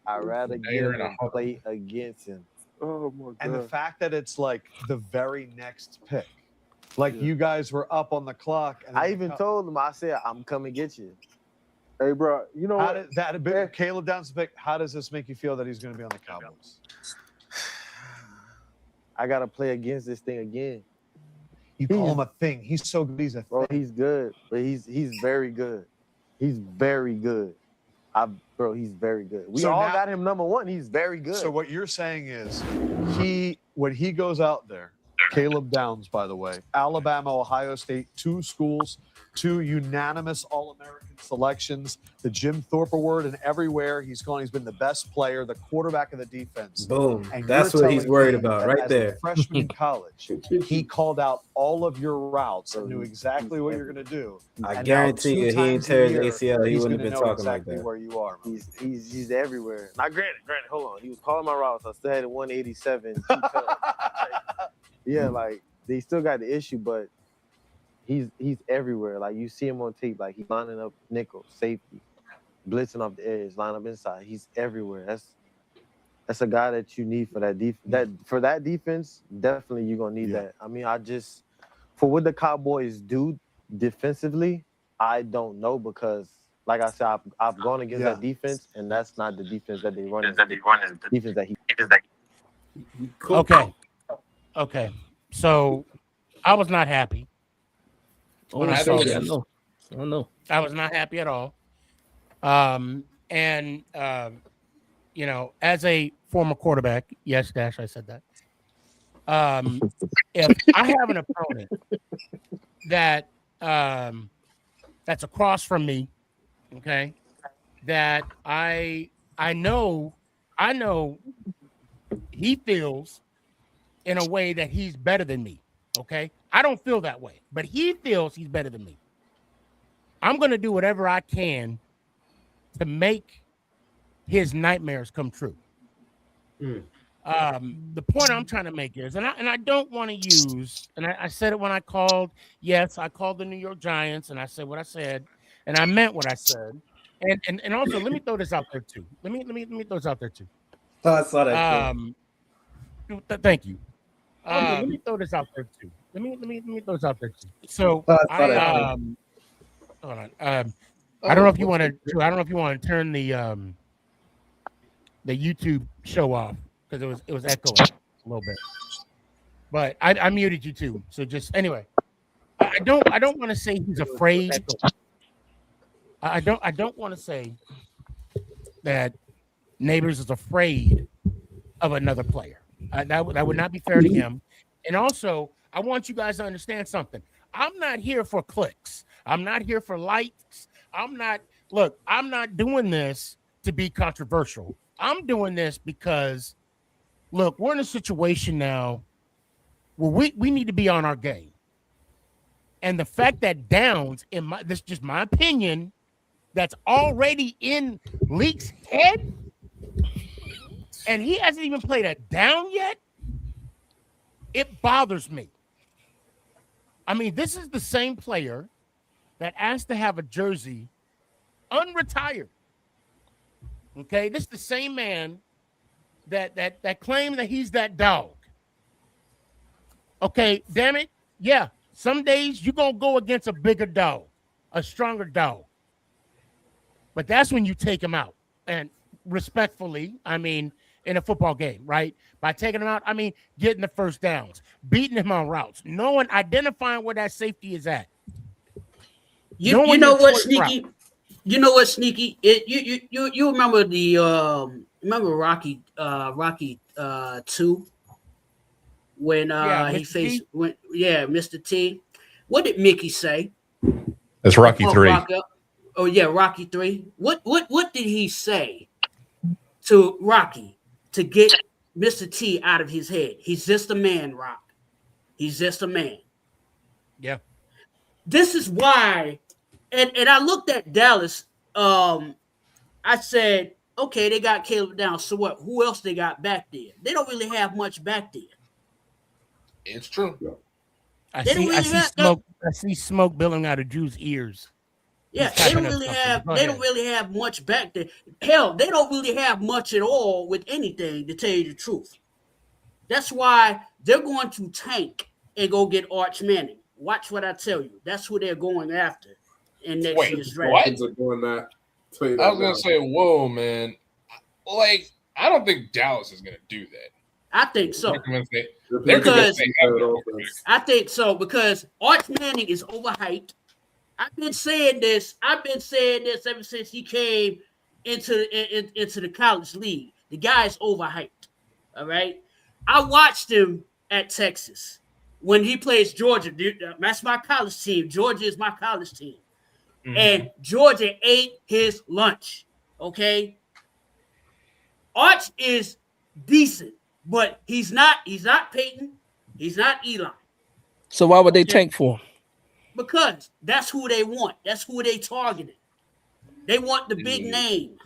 I'd rather get him and play against him. Oh my God. And the fact that it's like the very next pick. Like you guys were up on the clock. And I even told him, I said, I'm coming to get you. Hey, bro, you know how what? Caleb Downs pick. How does this make you feel that he's going to be on the Cowboys? I got to play against this thing again. You call him a thing. He's so good. He's he's good, but he's very good. He's very good. bro, he's very good. We So all now- got him number one. He's very good. So what you're saying is when he goes out there, Caleb Downs, by the way, Alabama, Ohio State, 2 schools, 2 unanimous All-American selections, the Jim Thorpe Award, and everywhere he's gone, he's been the best player, the quarterback of the defense. Boom. And That's you're what he's telling worried me about that right as there. a freshman in college, he called out all of your routes and knew exactly what you're going to do. I And guarantee now you, 2 he ain't times a tear his year, ACL. He he's wouldn't have gonna been know talking like exactly that. where you are. He's everywhere. Now, granted, hold on. He was calling my routes. I still had a 187. Yeah, like they still got the issue, but he's everywhere. Like you see him on tape, like he's lining up nickel, safety, blitzing off the edge, line up inside. He's everywhere. That's a guy that you need for that defense. Definitely, you're gonna need that. I mean, for what the Cowboys do defensively, I don't know because, like I said, I've gone against that defense, and that's not the defense that they run. Defense that he. Okay. So I was not happy when I saw this. I know. I was not happy at all. You know, as a former quarterback, yes, Dash, I said that. If I have an opponent that that's across from me, okay, that I know he feels in a way that he's better than me, okay? I don't feel that way, but he feels he's better than me. I'm going to do whatever I can to make his nightmares come true. The point I'm trying to make is, and I don't want to use, and I said it when I called. Yes, I called the New York Giants, and I said what I said, and I meant what I said. And also, let me throw this out there too. Let me throw this out there too. Oh, I saw that. Thank you. Let me throw this out there too. Let me throw this out there too. So hold on. I don't know if you want to. I don't know if you want to turn the YouTube show off because it was echoing a little bit. But I muted you too. So just anyway, I don't want to say he's afraid. I don't want to say that Neighbors is afraid of another player. That would not be fair to him. And also, I want you guys to understand something. I'm not here for clicks. I'm not here for likes. I'm not doing this to be controversial. I'm doing this because, look, we're in a situation now where we need to be on our game. And the fact that Downs, this is just my opinion, that's already in Leak's head, and he hasn't even played a down yet, it bothers me. I mean, this is the same player that asked to have a jersey unretired. Okay, this is the same man that claimed that he's that dog. Okay, damn it. Yeah, some days you're going to go against a bigger dog, a stronger dog. But that's when you take him out. And respectfully, I mean, in a football game, right? By taking him out, I mean, getting the first downs, beating him on routes, identifying where that safety is at. You know what, Sneaky? You know what, Sneaky? You remember remember Rocky 2 when he faced Mr. T. What did Mickey say? That's Rocky 3. Rocky 3. What did he say to Rocky to get Mr. T out of his head? He's just a man, Rock. He's just a man. Yeah. This is why, and I looked at Dallas. I said, okay, they got Caleb down. So what? Who else they got back there? They don't really have much back there. It's true. I see smoke billowing out of Drew's ears. Yeah, they don't really have much back there. Hell, they don't really have much at all with anything, to tell you the truth. That's why they're going to tank and go get Arch Manning. Watch what I tell you. That's who they're going after in next year's draft. What? I was gonna say, whoa, man. Like, I don't think Dallas is gonna do that. I think so. I think so because Arch Manning is overhyped. I've been saying this ever since he came into the college league. The guy is overhyped. All right. I watched him at Texas when he plays Georgia. That's my college team. Georgia is my college team. Mm-hmm. And Georgia ate his lunch. Okay. Arch is decent, but he's not Peyton. He's not Eli. So why would they tank for him? Because that's who they want. That's who they targeted. They want the big name.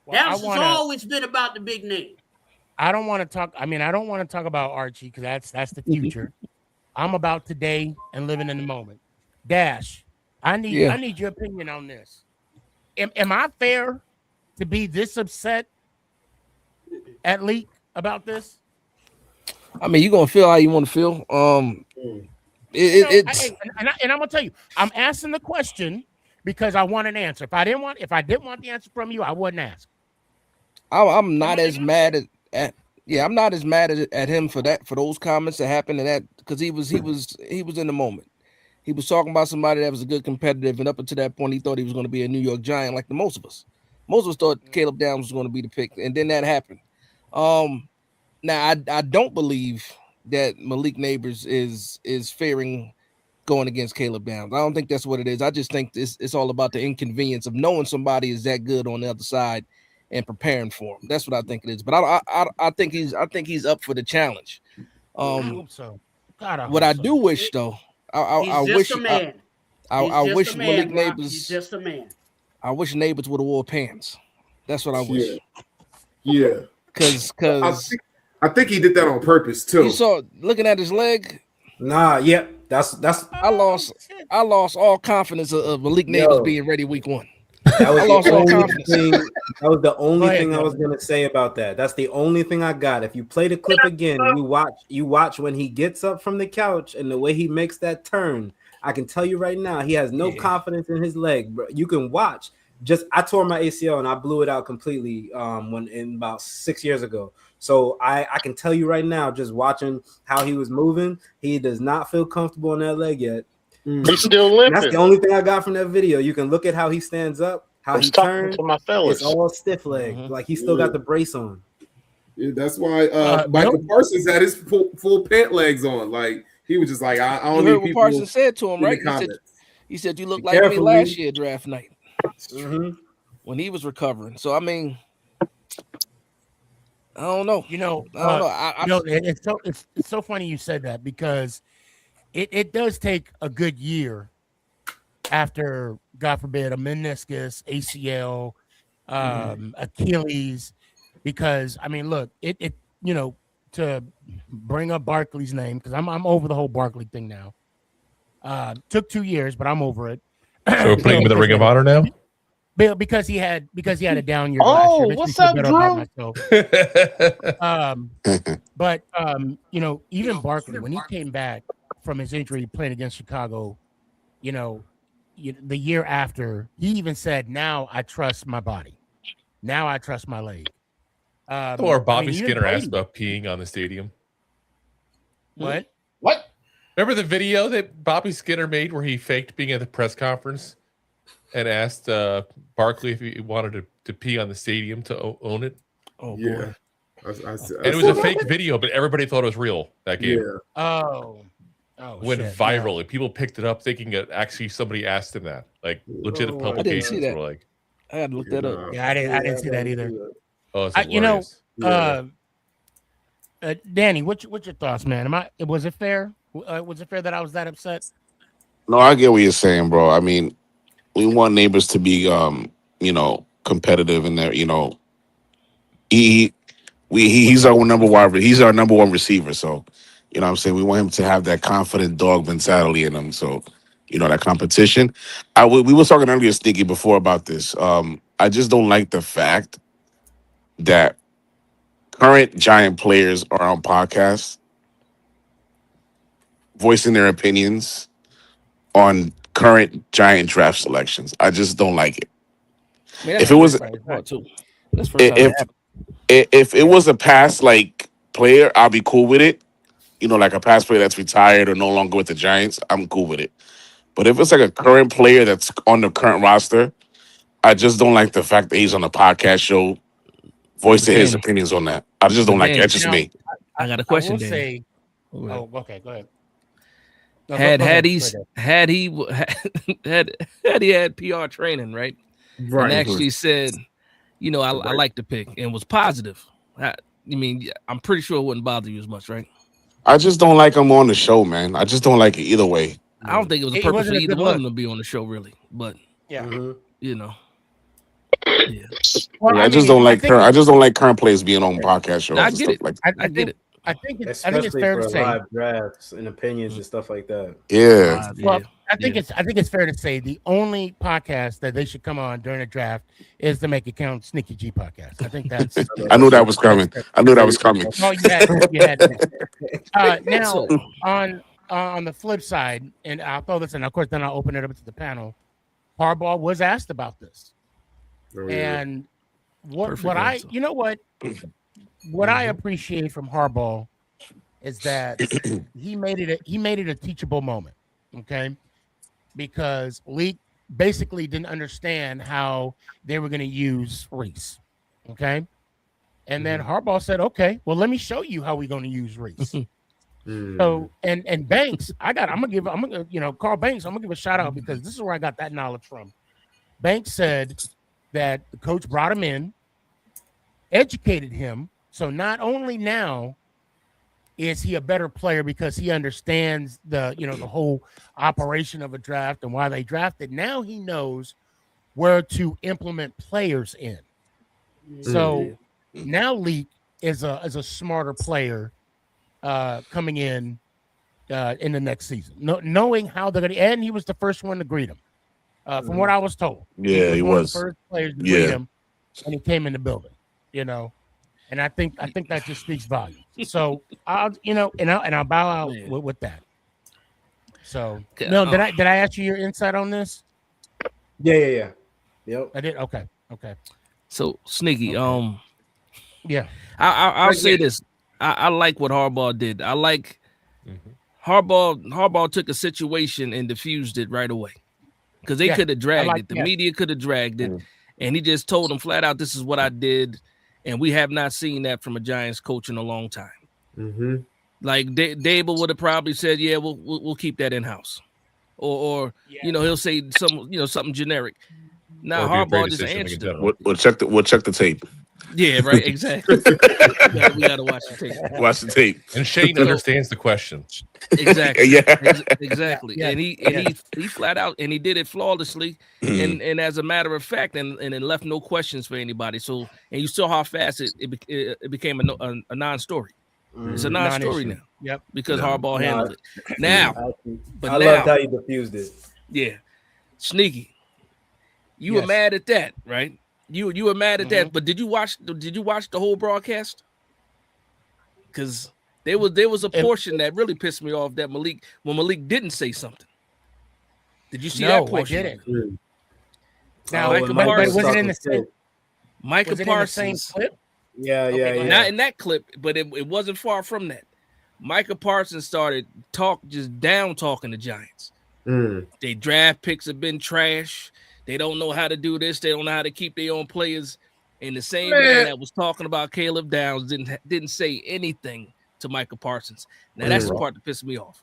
Well, that's always been about the big name. I don't want to talk. I mean, I don't want to talk about Archie because that's the future. I'm about today and living in the moment. Dash, I need your opinion on this. Am I fair to be this upset at Leak about this? I mean, you're gonna feel how you want to feel. It's and I'm gonna tell you, I'm asking the question because I want an answer. If I didn't want the answer from you, I wouldn't ask. I'm not as mad at I'm not as mad at him for those comments that happened, and that because he was in the moment. He was talking about somebody that was a good competitive, and up until that point, he thought he was going to be a New York Giant, like most of us. Most of us thought Caleb Downs was going to be the pick, and then that happened. Now I don't believe that Malik Neighbors is fearing going against Caleb Downs. I don't think that's what it is. I just think it's all about the inconvenience of knowing somebody is that good on the other side and preparing for him. That's what I think it is. But I think he's up for the challenge. I hope so. God, what I do wish though, I wish Malik Neighbors. He's just a man. I wish Neighbors would have wore pants. That's what I wish. Yeah. Because I think he did that on purpose too. You saw looking at his leg. Nah, yep. That's. I lost all confidence of Malik Neighbors being ready week 1. That was the only thing. That was the only thing I was gonna say about that. That's the only thing I got. If you play the clip again, you watch when he gets up from the couch and the way he makes that turn. I can tell you right now, he has no confidence in his leg. Bro. You can watch. I tore my ACL and I blew it out completely when about 6 years ago. So I can tell you right now, just watching how he was moving, he does not feel comfortable in that leg yet. He's still limping. That's the only thing I got from that video. You can look at how he stands up, how he turns. To my fellas. It's all stiff leg, like he still got the brace on. Yeah, that's why Michael Parsons had his full pant legs on. Like he was just like, I don't need people. Parsons said to him, right? He said, "You look like me last year draft night." Mm-hmm. When he was recovering. So I mean, I don't know. I don't know. It's so funny you said that because it does take a good year after, God forbid, a meniscus, ACL, Achilles, because I mean, look, it to bring up Barkley's name because I'm over the whole Barkley thing now. Took 2 years, but I'm over it. So we're putting him in the Ring of Honor now. Because he had a down year. Oh, last what's year. up, Drew? But even Barkley, when he came back from his injury playing against Chicago, the year after, he even said, "Now I trust my body. Now I trust my leg." Or Bobby Skinner asked about peeing on the stadium. What? Remember the video that Bobby Skinner made where he faked being at the press conference and asked Barkley if he wanted to pee on the stadium to own it? Oh, yeah. boy. And it was a fake video, but everybody thought it was real that game. Yeah. Oh, went viral. And people picked it up thinking that actually somebody asked him that. Like legit publications were like, I had to look that up. Yeah, I didn't see that either. Oh, it's hilarious. Danny, what's your thoughts, man? Was it fair? Was it fair that I was that upset? No, I get what you're saying, bro. I mean, we want Neighbors to be, competitive in there. He's our number one. He's our number one receiver. So, what I'm saying, we want him to have that confident dog mentality in him. So, that competition. We were talking earlier, Sneaky, before about this. I just don't like the fact that current Giant players are on podcasts voicing their opinions on current Giant draft selections. I just don't like it. If it was if it was a past player, I'll be cool with it. Like a past player that's retired or no longer with the Giants, I'm cool with it. But if it's like a current player that's on the current roster, I just don't like the fact that he's on a podcast show, voicing his opinions on that. I just don't like it. That's just me. I got a question, I will Dan. say, okay, go ahead. No, Had go had ahead. he had PR training, right? Right. And actually said, you know, I like the pick and was positive. I'm pretty sure it wouldn't bother you as much, right? I just don't like him on the show, man. I just don't like it either way. I don't think it was a purpose for either one of them to be on the show, really. But yeah, you know, yeah. Well, I just don't like current players being on podcast shows. I get it. I get it. I think it's Especially fair for to say live drafts and opinions and stuff like that. Yeah. Well, I think it's fair to say the only podcast that they should come on during a draft is the Make It Count Sneakyg podcast. I think that's. I knew that was coming. I knew that was coming. Oh, you had that. Now on the flip side, and I'll throw this in. Of course, then I'll open it up to the panel. Harbaugh was asked about this, and what I appreciate from Harbaugh is that he made it a teachable moment, okay? Because Leak basically didn't understand how they were going to use Reese, okay? And then Harbaugh said, "Okay, well, let me show you how we're going to use Reese." So and Banks, I'm gonna give Carl Banks, I'm gonna give a shout out because this is where I got that knowledge from. Banks said that the coach brought him in, educated him. So not only now is he a better player because he understands the whole operation of a draft and why they drafted. Now he knows where to implement players in. So now Leak is a smarter player coming in the next season, knowing how they're going to. And he was the first one to greet him, from what I was told. Yeah, he was one of the first players to greet him when he came in the building. And I think that just speaks volumes. So I'll bow out with that. So did I ask you your insight on this? Yeah. Yep. I did. Okay. So Sneaky, yeah, I'll say this. I like what Harbaugh did. I like Harbaugh took a situation and diffused it right away because they could have dragged it. The media could have dragged it, and he just told them flat out, "This is what I did." And we have not seen that from a Giants coach in a long time. Like Dable would have probably said, "Yeah, we'll keep that in house," or he'll say something generic. Now Harbaugh just answered it. We'll check the tape. Yeah, right. Exactly. we gotta watch the tape. Watch the tape. And Shane understands the question. Exactly. Exactly. Yeah. And he flat out and he did it flawlessly. And as a matter of fact, and it left no questions for anybody. So and you saw how fast it became a non-story. It's a non-story now. Yep. Because Harbaugh handled it. Now, I loved how you diffused it. Yeah. Sneaky. You were mad at that, right? You were mad at that, but did you watch the whole broadcast? Because there was a portion that really pissed me off that Malik didn't say something. Did you see that portion? I didn't. Now, was it in the same? Micah Parsons. Same clip? Yeah. Not in that clip, but it wasn't far from that. Micah Parsons started just down talking the Giants. They draft picks have been trash. They don't know how to do this. They don't know how to keep their own players. And the same man that was talking about Caleb Downs didn't say anything to Micah Parsons. Now that's the part that pissed me off.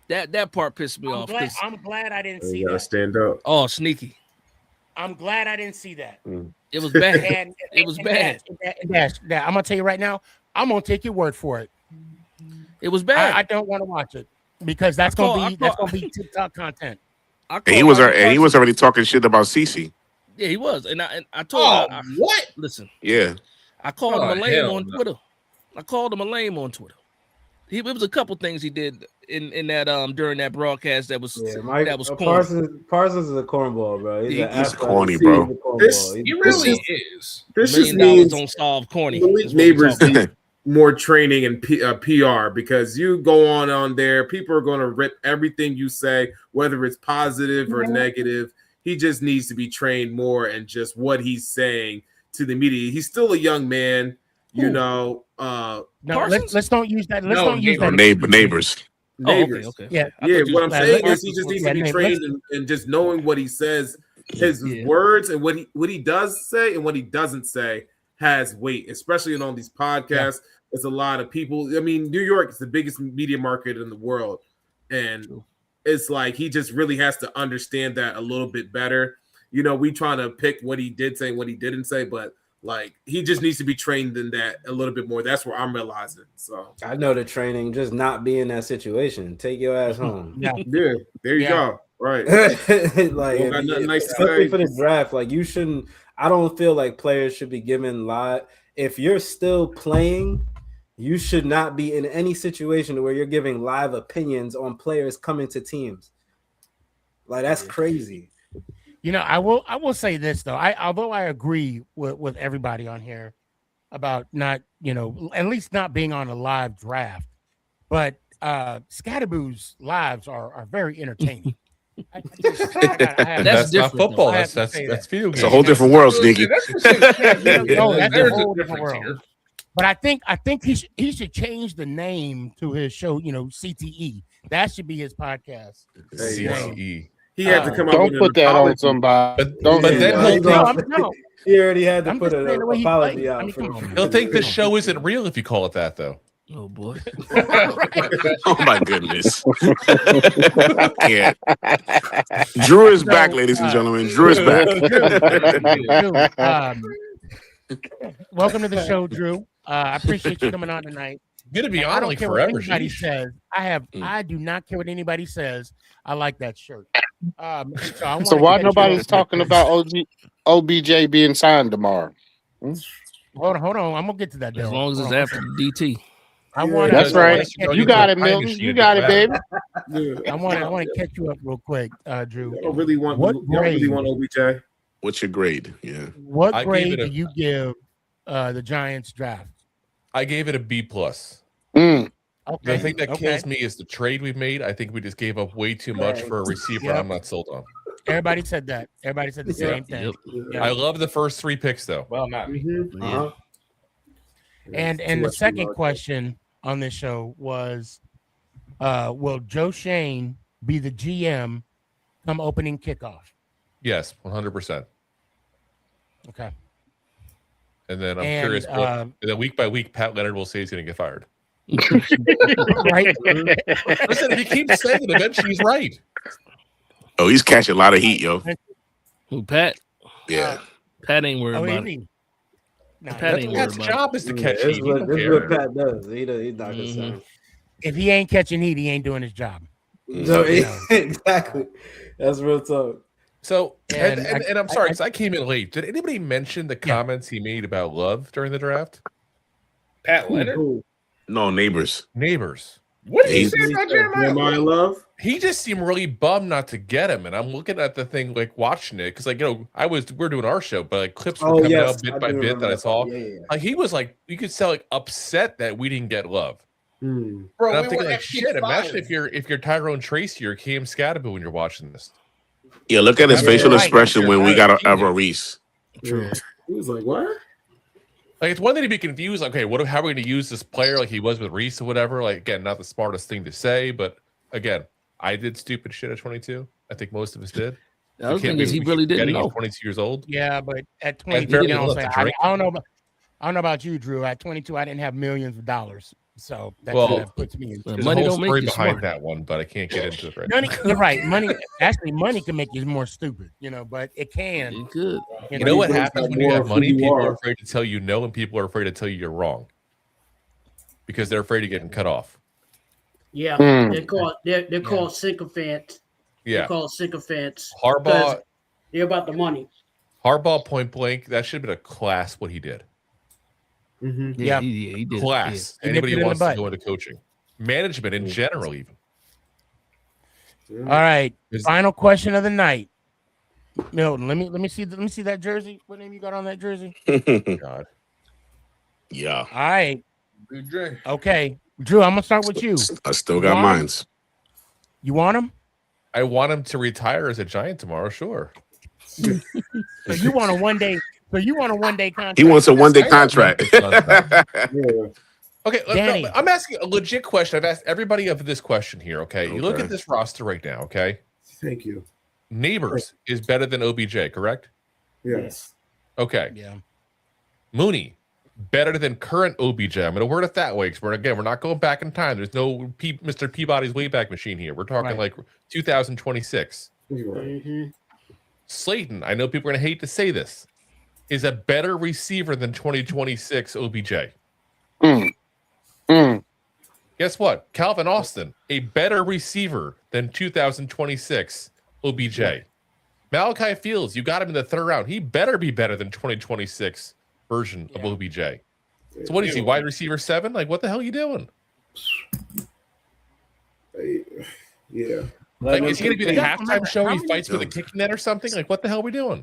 That part pissed me off. I'm glad I didn't see You gotta that. stand up. Oh, Sneaky. I'm glad I didn't see that. It was bad. It was bad. I'm gonna tell you right now. I'm gonna take your word for it. It was bad. I don't want to watch it because that's gonna be TikTok content. He was already talking shit about CeCe. Yeah, he was, and I told him, what? Listen, yeah, I called him a lame on Twitter. I called him a lame on Twitter. It was a couple things he did in that during that broadcast that was corny. Parsons is a cornball, bro. He's corny, bro. He really is. This $1 just million means don't solve corny. Neighbors need more training and PR because you go on there, people are going to rip everything you say, whether it's positive or negative. He just needs to be trained more and just what he's saying to the media. He's still a young man, No, let's don't use that. Don't use that. Neighbors. Neighbors. Okay. Yeah. What I'm saying is he just needs to be trained and just knowing what he says his words and what he does say and what he doesn't say has weight, especially in all these podcasts. It's a lot of people. I mean, New York is the biggest media market in the world, and it's like he just really has to understand that a little bit better. You know, we trying to pick what he did say and what he didn't say, but like he just needs to be trained in that a little bit more. That's what I'm realizing. So I know the training, just not be in that situation. Take your ass home. Yeah, there you go. Right. Like, Got nothing nice to especially say. for the draft, like you shouldn't. I don't feel like players should be given live. If you're still playing, you should not be in any situation where you're giving live opinions on players coming to teams. Like that's crazy. You know, I will say this though. Although I agree with everybody on here about not, you know, at least not being on a live draft, but Scatterboo's lives are very entertaining. That's not football. That's video games. It's a whole different world, Sneaky. That's a whole different world. But I think he should change the name to his show. You know, CTE. That should be his podcast. CTE. He had to come out. Don't put that on somebody. But then he already had to put an apology out. He'll think the show isn't real if you call it that, though. Oh boy! Oh my goodness! I can't. Drew is back, ladies and gentlemen. Drew is back. Welcome to the show, Drew. I appreciate you coming on tonight. Gonna be I on don't like care forever. what anybody says. I do not care what anybody says. I like that shirt. So why nobody's talking about OBJ being signed tomorrow? Hold on. I'm gonna get to that. As long as it's after the DT. That's right. You got it, Milton. You got it, baby. I want to catch you up real quick, Drew. I really want OBJ. What's your grade? Yeah. What grade do you give the Giants draft? I gave it a B+. Okay. The thing that kills me is the trade we made. I think we just gave up way too much for a receiver. I'm not sold on. Everybody said that. Everybody said the same thing. Yep. I love the first 3 picks, though. Well, not me. And the second question on this show was, will Joe Shane be the GM come opening kickoff? Yes, 100%. Okay. And then I'm curious. And then week by week, Pat Leonard will say he's going to get fired. Right. Listen, if he keeps saying it, eventually he's right. Oh, he's catching a lot of heat, yo. Who, Pat? Yeah. Pat ain't worried about it. Pat ain't worried about it. His job is to catch heat. This is what Pat does. He's not concerned. If he ain't catching heat, he ain't doing his job. So, exactly. That's real talk. So, and I'm sorry, because I came in late. Did anybody mention the comments he made about Love during the draft? Pat Leonard? No, Neighbors. What did he say about Jeremiah Love? He just seemed really bummed not to get him, and I'm looking at the thing, like watching it, because like we're doing our show, but like clips were coming out bit by bit that I saw. Like he was like, you could tell like upset that we didn't get Love. Bro, and I'm thinking like, shit. Imagine if you're Tyrone Tracy or Cam Scatterby when you're watching this. Yeah, look at his facial expression when we got Alvaro Reese. True. He was like, what? Like it's one thing to be confused. Like, okay, how are we going to use this player like he was with Reese or whatever? Like, again, not the smartest thing to say, but again, I did stupid shit at 22. I think most of us did. The other thing is he really didn't know. 22 years old. Yeah, but at 22, you know, I don't know about you, Drew. At 22, I didn't have millions of dollars. So that kind of puts me in. Money don't make you behind that one, but I can't get into it right now. You're right. Money can make you more stupid, you know, but it can. It could. You know what happens when you have money? People are afraid to tell you no, and people are afraid to tell you you're wrong because they're afraid of getting cut off. Yeah, they're called sycophants. Yeah, they're called sycophants. Harbaugh. They're about the money. Harbaugh, point blank. That should have been a class. What he did. Yeah, he did. Class. Yeah. Anybody who wants to go into coaching, management in general, even. All right. Final question of the night. Milton, let me see that jersey. What name you got on that jersey? God. Yeah. All right. Okay. Drew, I'm gonna start with you. I still got mines. You want him? I want him to retire as a Giant tomorrow, sure. So you want a one day contract? He wants a one-day contract. Okay, no, I'm asking a legit question. I've asked everybody of this question here. Okay, you look at this roster right now. Okay, thank you. Neighbors is better than OBJ, correct? Yes. Okay. Yeah. Mooney, better than current OBJ. I'm going to word it that way because we're not going back in time. There's no Mr. Peabody's Wayback Machine here. We're talking like 2026. Slayton, I know people are going to hate to say this, is a better receiver than 2026 OBJ. Guess what? Calvin Austin, a better receiver than 2026 OBJ. Malachi Fields, you got him in the 3rd round. He better be better than 2026 version of OBJ. So what is he, wide receiver 7? Like, what the hell are you doing? Yeah. Like, is he going to be the halftime show? He fights with a kick net or something? Like, what the hell are we doing?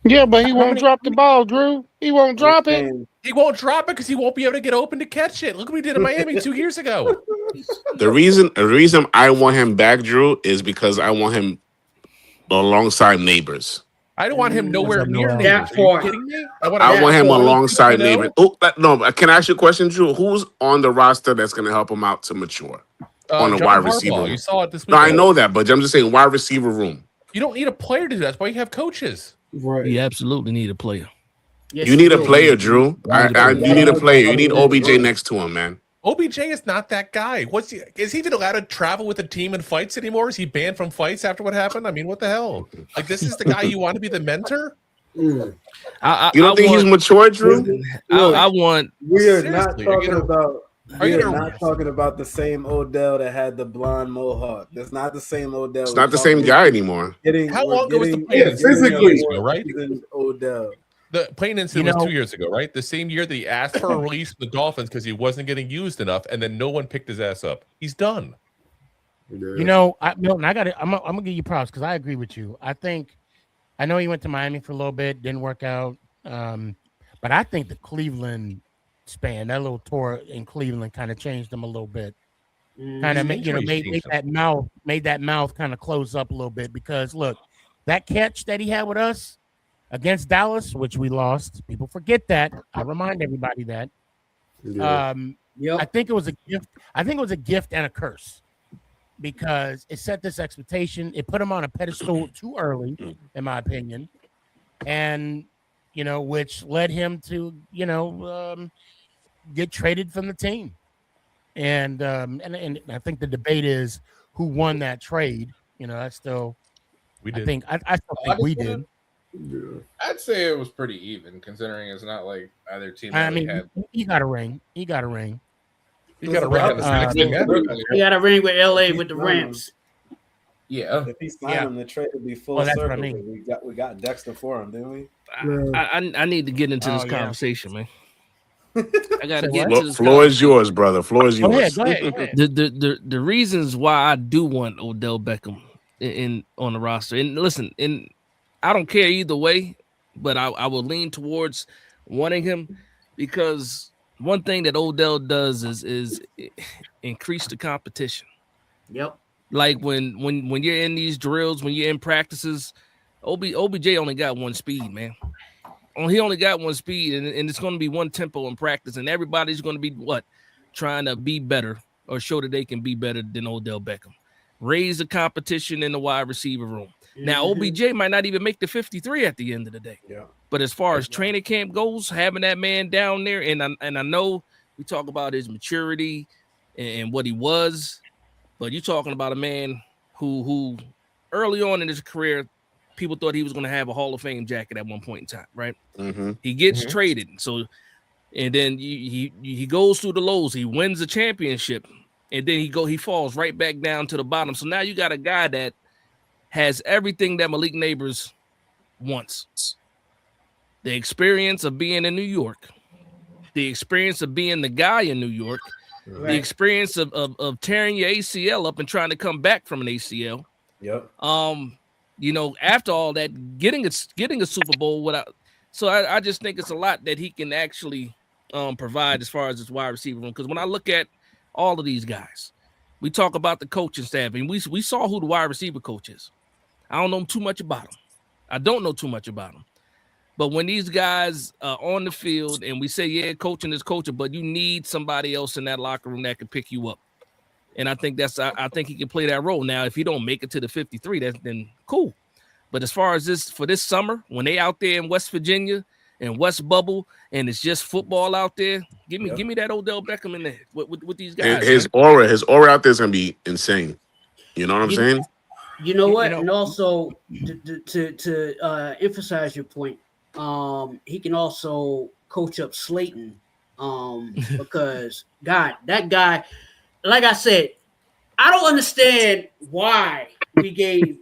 Yeah, but he won't drop the ball, Drew. He won't drop it. He won't drop it because he won't be able to get open to catch it. Look what we did in Miami 2 years ago. The reason I want him back, Drew, is because I want him alongside Neighbors. I don't want him nowhere near Neighbors. Are you kidding me? I want him alongside Neighbors. Oh, no, can I ask you a question, Drew? Who's on the roster that's going to help him out to mature on the John wide Harbaugh, receiver room? you saw it this week. No, I know that, but I'm just saying wide receiver room. You don't need a player to do that. That's why you have coaches. Right. You absolutely need a player. You need a player, Drew. You need a player. You need OBJ next to him, man. OBJ is not that guy. Is he even allowed to travel with a team in fights anymore? Is he banned from fights after what happened? I mean, what the hell? Like, this is the guy you want to be the mentor? You don't think he's mature, Drew? I want. We are not talking about. Are you not talking about the same Odell that had the blonde mohawk? That's not the same Odell. It's not the same guy anymore. How long ago was the plane physically, right? Odell. The plane incident was 2 years ago, right? The same year that he asked for a release from the Dolphins because he wasn't getting used enough, and then no one picked his ass up. He's done. You know, Milton, I'm gonna give you props because I agree with you. I know he went to Miami for a little bit, didn't work out, but I think the Cleveland span, that little tour in Cleveland, kind of changed him a little bit. Kind of made that mouth kind of close up a little bit because look, that catch that he had with us against Dallas, which we lost, people forget that. I remind everybody that. I think it was a gift. I think it was a gift and a curse because it set this expectation. It put him on a pedestal too early, in my opinion, and which led him to get traded from the team. And I think the debate is who won that trade. That's still. We did. I still think we did. Yeah. I'd say it was pretty even, considering it's not like either team. I mean, he got a ring. He got a ring. He got a ring with LA with the Rams. Yeah. If he signed him, the trade would be full circle. What I mean. We got Dexter for him, didn't we? I need to get into this conversation, man. I gotta get to this. Floor is yours, brother. Floor is yours. Go ahead. The reasons why I do want Odell Beckham on the roster, and listen, I don't care either way, but I will lean towards wanting him because one thing that Odell does is increase the competition. Yep. Like when you're in these drills, when you're in practices, OBJ only got one speed, man. He only got one speed, and it's going to be one tempo in practice, and everybody's going to be trying to be better or show that they can be better than Odell Beckham. Raise the competition in the wide receiver room. Now, OBJ might not even make the 53 at the end of the day. Yeah. But as far as training camp goes, having that man down there, and I know we talk about his maturity and what he was, but you're talking about a man who early on in his career, people thought he was going to have a Hall of Fame jacket at one point in time, right? Mm-hmm. He gets traded. So, and then he goes through the lows. He wins the championship, and then he falls right back down to the bottom. So now you got a guy that has everything that Malik Neighbors wants. The experience of being in New York, the experience of being the guy in New York, the experience of tearing your ACL up and trying to come back from an ACL. Yep. After all that, getting a Super Bowl without. So I just think it's a lot that he can actually provide as far as his wide receiver room. Because when I look at all of these guys, we talk about the coaching staff, and we saw who the wide receiver coach is. I don't know too much about him. I don't know too much about him. But when these guys are on the field and we say, yeah, coaching is coaching, but you need somebody else in that locker room that can pick you up. And I think he can play that role. Now, if he don't make it to the 53, then cool. But as far as this for this summer, when they out there in West Virginia and West Bubble, and it's just football out there, give me that Odell Beckham in there with these guys. His aura out there is gonna be insane. You know what I'm saying? You know what? And also to emphasize your point, he can also coach up Slayton. Because that guy, like I said, I don't understand why we gave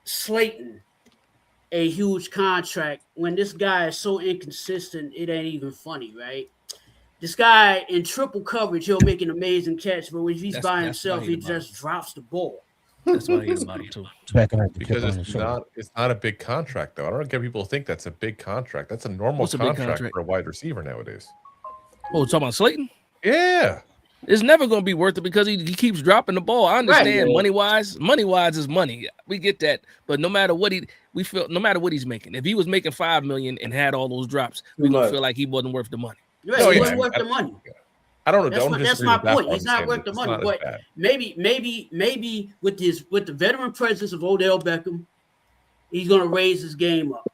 Slayton a huge contract when this guy is so inconsistent, it ain't even funny, right? This guy in triple coverage, he'll make an amazing catch, but when he's by himself, he just drops the ball. That's why he's about it too. Because it's not a big contract, though. I don't get people think that's a big contract. That's a normal contract for a wide receiver nowadays. Oh, talking about Slayton? Yeah. It's never going to be worth it because he keeps dropping the ball. I understand money wise is money. We get that. But no matter what no matter what he's making, if he was making $5 million and had all those drops, we gonna feel like he wasn't worth the money. Right, he wasn't worth the money. I don't know. That's my point. He's not worth the money. But maybe with the veteran presence of Odell Beckham, he's gonna raise his game up.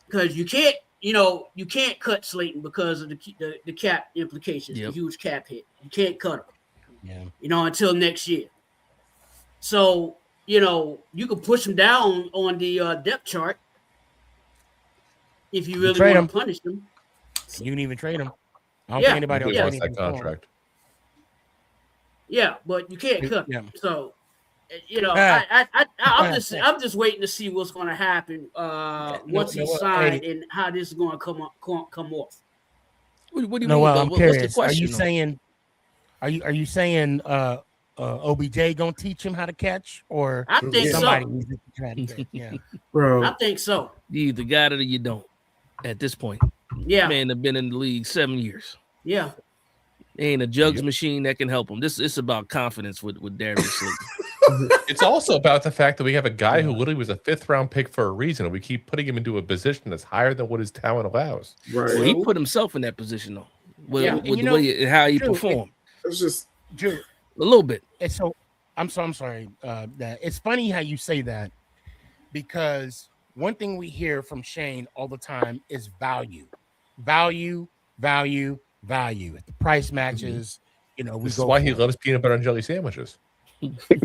Because you can't cut Slayton because of the cap implications, the huge cap hit. You can't cut him. Yeah. Until next year. So, you can push him down on the depth chart if you really want to punish him. You can even trade him. I don't think anybody else that contract. Yeah, but you can't cut him. So, I'm just waiting to see what's going to happen once he's signed and how this is going to come off. What do you mean? I'm curious. What's the question? Are you saying OBJ gonna teach him how to catch, or I think somebody so. needs to try to catch? Yeah, bro. I think so. You either got it or you don't. At this point, man, have been in the league 7 years. Yeah. Ain't a jugs machine that can help him. It's about confidence with Darius Slayton. It's also about the fact that we have a guy who literally was a 5th round pick for a reason, and we keep putting him into a position that's higher than what his talent allows. Right. Well, he put himself in that position though, with the way how he performed. It's just a little bit. And so I'm sorry. That it's funny how you say that, because one thing we hear from Shane all the time is value. If the price matches, This is why he loves peanut butter and jelly sandwiches.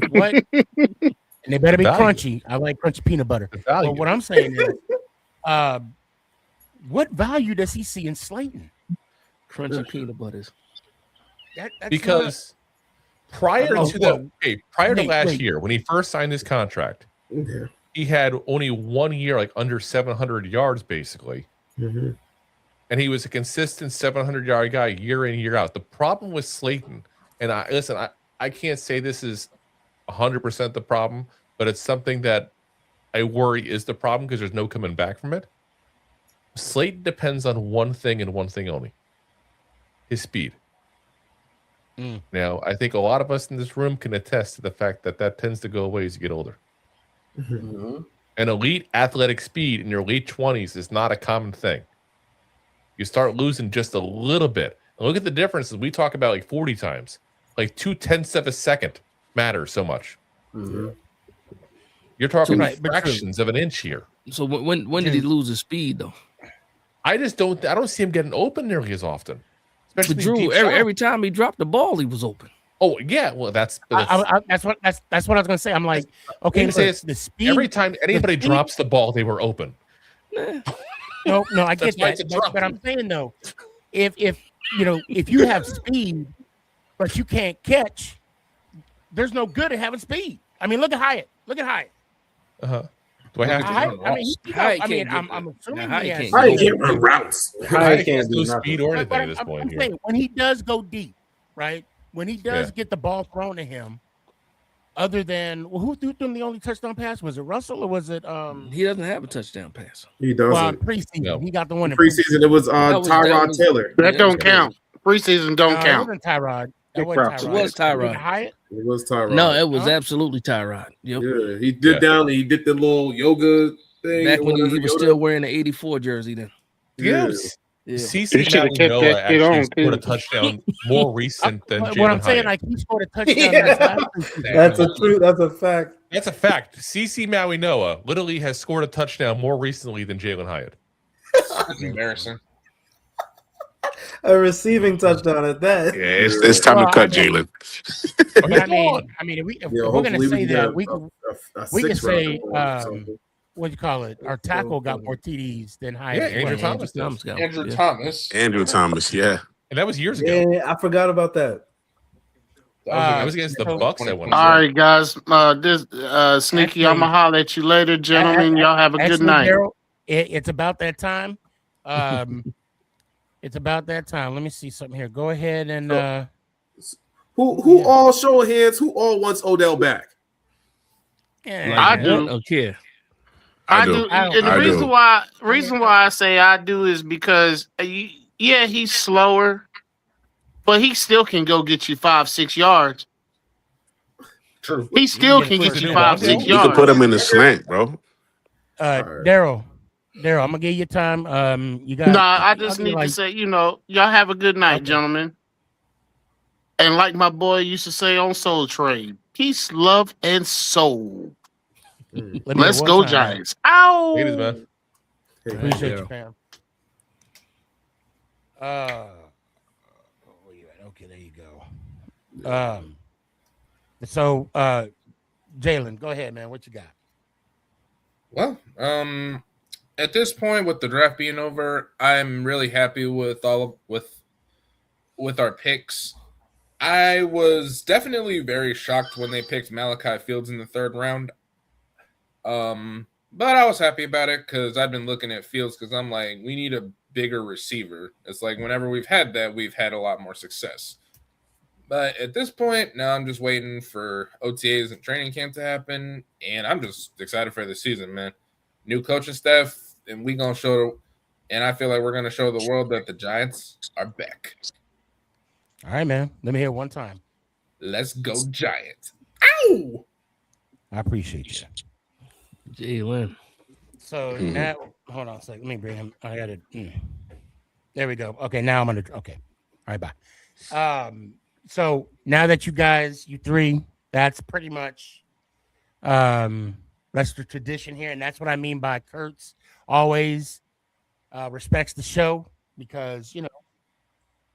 What? And they better be crunchy. I like crunchy peanut butter. But what I'm saying is, what value does he see in Slayton? Crunchy peanut butters. Because prior to last year, when he first signed his contract, he had only 1 year, like under 700 yards, basically. Mm-hmm. And he was a consistent 700-yard guy year in, year out. The problem with Slayton, and I can't say this is 100% the problem, but it's something that I worry is the problem because there's no coming back from it. Slayton depends on one thing and one thing only: his speed. Now, I think a lot of us in this room can attest to the fact that tends to go away as you get older. Mm-hmm. An elite athletic speed in your late 20s is not a common thing. You start losing just a little bit. And look at the differences. We talk about like 40 times. Like 0.2 of a second matters so much. Mm-hmm. You're talking fractions of an inch here. So when did he lose his speed though? I don't see him getting open nearly as often. Especially but Drew, every time he dropped the ball, he was open. Oh yeah, well that's what I was gonna say. I'm like, okay, the speed. Every time anybody drops the ball, they were open. No, I get that. But I'm saying though, if you have speed, but you can't catch, there's no good at having speed. I mean, look at Hyatt. Uh-huh. Do I have to? I'm assuming Hyatt can't run routes. Hyatt can't do speed or anything at this point here. When he does go deep, right? When he does get the ball thrown to him, other than who threw him the only touchdown pass? Was it Russell or was it? He doesn't have a touchdown pass. He doesn't. Well, preseason, he got the one in preseason. It was Tyrod Taylor. That don't count. Preseason don't count. It wasn't Tyrod. It was Tyrod. It was Tyrod. No, it was absolutely Tyrod. Yep. Yeah, he did he did the little yoga thing. Back when he was still wearing the 84 jersey then. Yes. CC should have kept that Mawinoa shit actually on, scored a too. touchdown more recent than What Jalen I'm saying, Hyatt. like he scored a touchdown in his last two seasons. That's a true. That's a fact. That's a fact. CC Mawinoa literally has scored a touchdown more recently than Jalen Hyatt. That's embarrassing. A receiving touchdown at that. Yeah, it's time to cut Jalen. But I mean, if we're gonna say that, we can say what do you call it? Our tackle got more TDs than Hyatt. Yeah, Andrew Thomas. Andrew Thomas, yeah. And that was years ago. Yeah, I forgot about that. That was against the Bucks at one. All right, guys. This Sneaky, I'm gonna holler at you later, gentlemen. Y'all have a good night. Daryl, it's about that time. It's about that time. Let me see something here. Go ahead and who all show of hands? Who all wants Odell back? Yeah, I do. Okay. I do. And the reason why I say I do is because yeah, he's slower, but he still can go get you 5-6 yards. True. He still can get you 5-6 yards. You can put him in the slant, bro. Daryl, I'm gonna give you time. You got. Nah, I just need to say, y'all have a good night, gentlemen. And like my boy used to say on Soul Train, peace, love, and soul. Let's go, Giants. Ow! It is, man. Appreciate you, fam. Okay, there you go. So Jalen, go ahead, man. What you got? Well, at this point, with the draft being over, I'm really happy with with our picks. I was definitely very shocked when they picked Malachi Fields in the 3rd round. But I was happy about it because I've been looking at Fields because I'm like, we need a bigger receiver. It's like whenever we've had that, we've had a lot more success. But at this point, now I'm just waiting for OTAs and training camp to happen, and I'm just excited for the season, man. New coaching staff, and we gonna show, and I feel like we're gonna show the world that the Giants are back. All right, man. Let me hear it one time. Let's go, Giants! Ow! I appreciate you, Jalen. So now, hold on a second. Let me bring him. I got it. There we go. Okay, now I'm gonna. Okay, all right, bye. So now that you three, that's pretty much that's the tradition here, and that's what I mean by Kurtz always respects the show because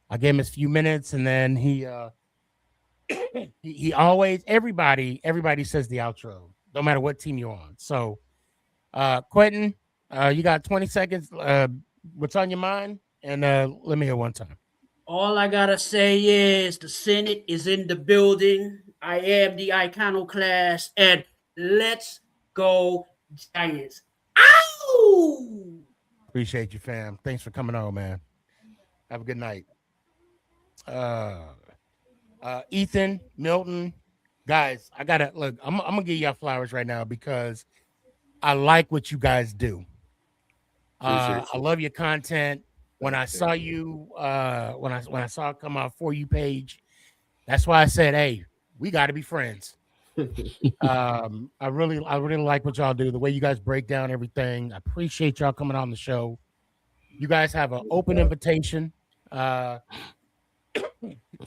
I gave him his few minutes, and then he always everybody says the outro, no matter what team you're on. So Quentin, you got 20 seconds. What's on your mind? And let me hear one time. All I gotta say is the Senate is in the building. I am the iconoclast, and let's go Giants. Ow! Appreciate you, fam. Thanks for coming on, man. Have a good night. Ethan, Milton, guys, I gotta look. I'm gonna give y'all flowers right now because I like what you guys do. I love your content. When I saw you, when I saw it come out For You page, that's why I said, "Hey, we got to be friends." I really like what y'all do. The way you guys break down everything. I appreciate y'all coming on the show. You guys have an open invitation.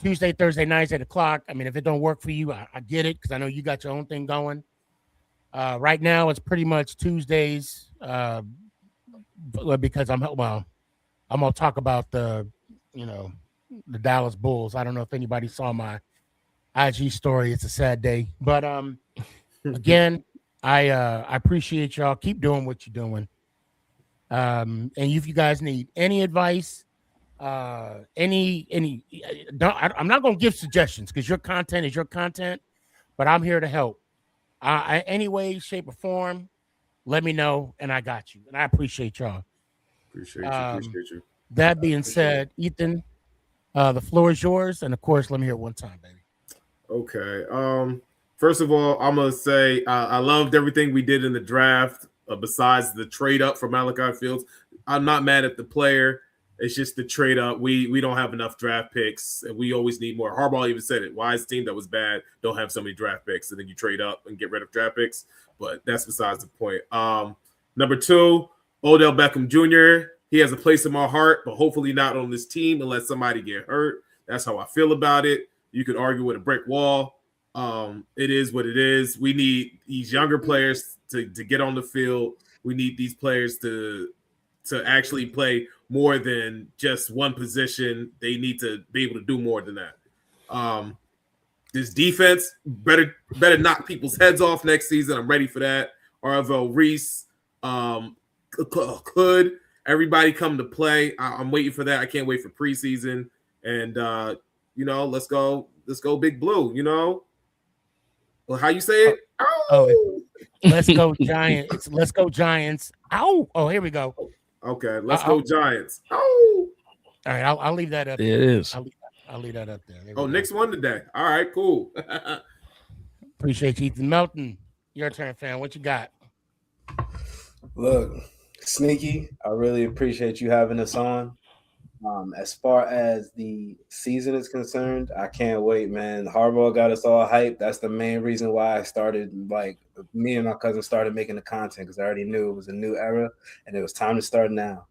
Tuesday, Thursday nights at 8:00. I mean, if it don't work for you, I get it because I know you got your own thing going. Right now, it's pretty much Tuesdays because I'm gonna talk about the Dallas Bulls. I don't know if anybody saw my IG story. It's a sad day, but again, I appreciate y'all. Keep doing what you're doing. And if you guys need any advice, I'm not gonna give suggestions because your content is your content, but I'm here to help. Any way, shape, or form, let me know, and I got you. And I appreciate y'all. Appreciate you. That being said, Ethan, the floor is yours, and of course, let me hear it one time, baby. Okay. First of all, I'm gonna say I loved everything we did in the draft. Besides the trade up for Malachi Fields, I'm not mad at the player. It's just the trade up. We don't have enough draft picks, and we always need more. Harbaugh even said it. Why is a team that was bad don't have so many draft picks, and then you trade up and get rid of draft picks? But that's besides the point. Number 2, Odell Beckham Jr. He has a place in my heart, but hopefully not on this team unless somebody get hurt. That's how I feel about it. You could argue with a brick wall. It is what it is. We need these younger players to get on the field. We need these players to actually play more than just one position. They need to be able to do more than that. This defense better knock people's heads off next season. I'm ready for that. Arvell Reese could everybody come to play. I'm waiting for that. I can't wait for preseason. And let's go Big Blue. Well, how you say it? Oh, let's go Giants. Let's go Giants. Ow. Oh, here we go. Okay, let's go Giants. Oh. All right, I'll leave that up. It is. I'll leave that up there. Knicks won today. All right, cool. Appreciate you, Ethan Melton. Your turn, fam. What you got? Look, Sneaky, I really appreciate you having us on. As far as the season is concerned, I can't wait, man. Harbaugh got us all hyped. That's the main reason why I started, me and my cousin started making the content, because I already knew it was a new era and it was time to start now.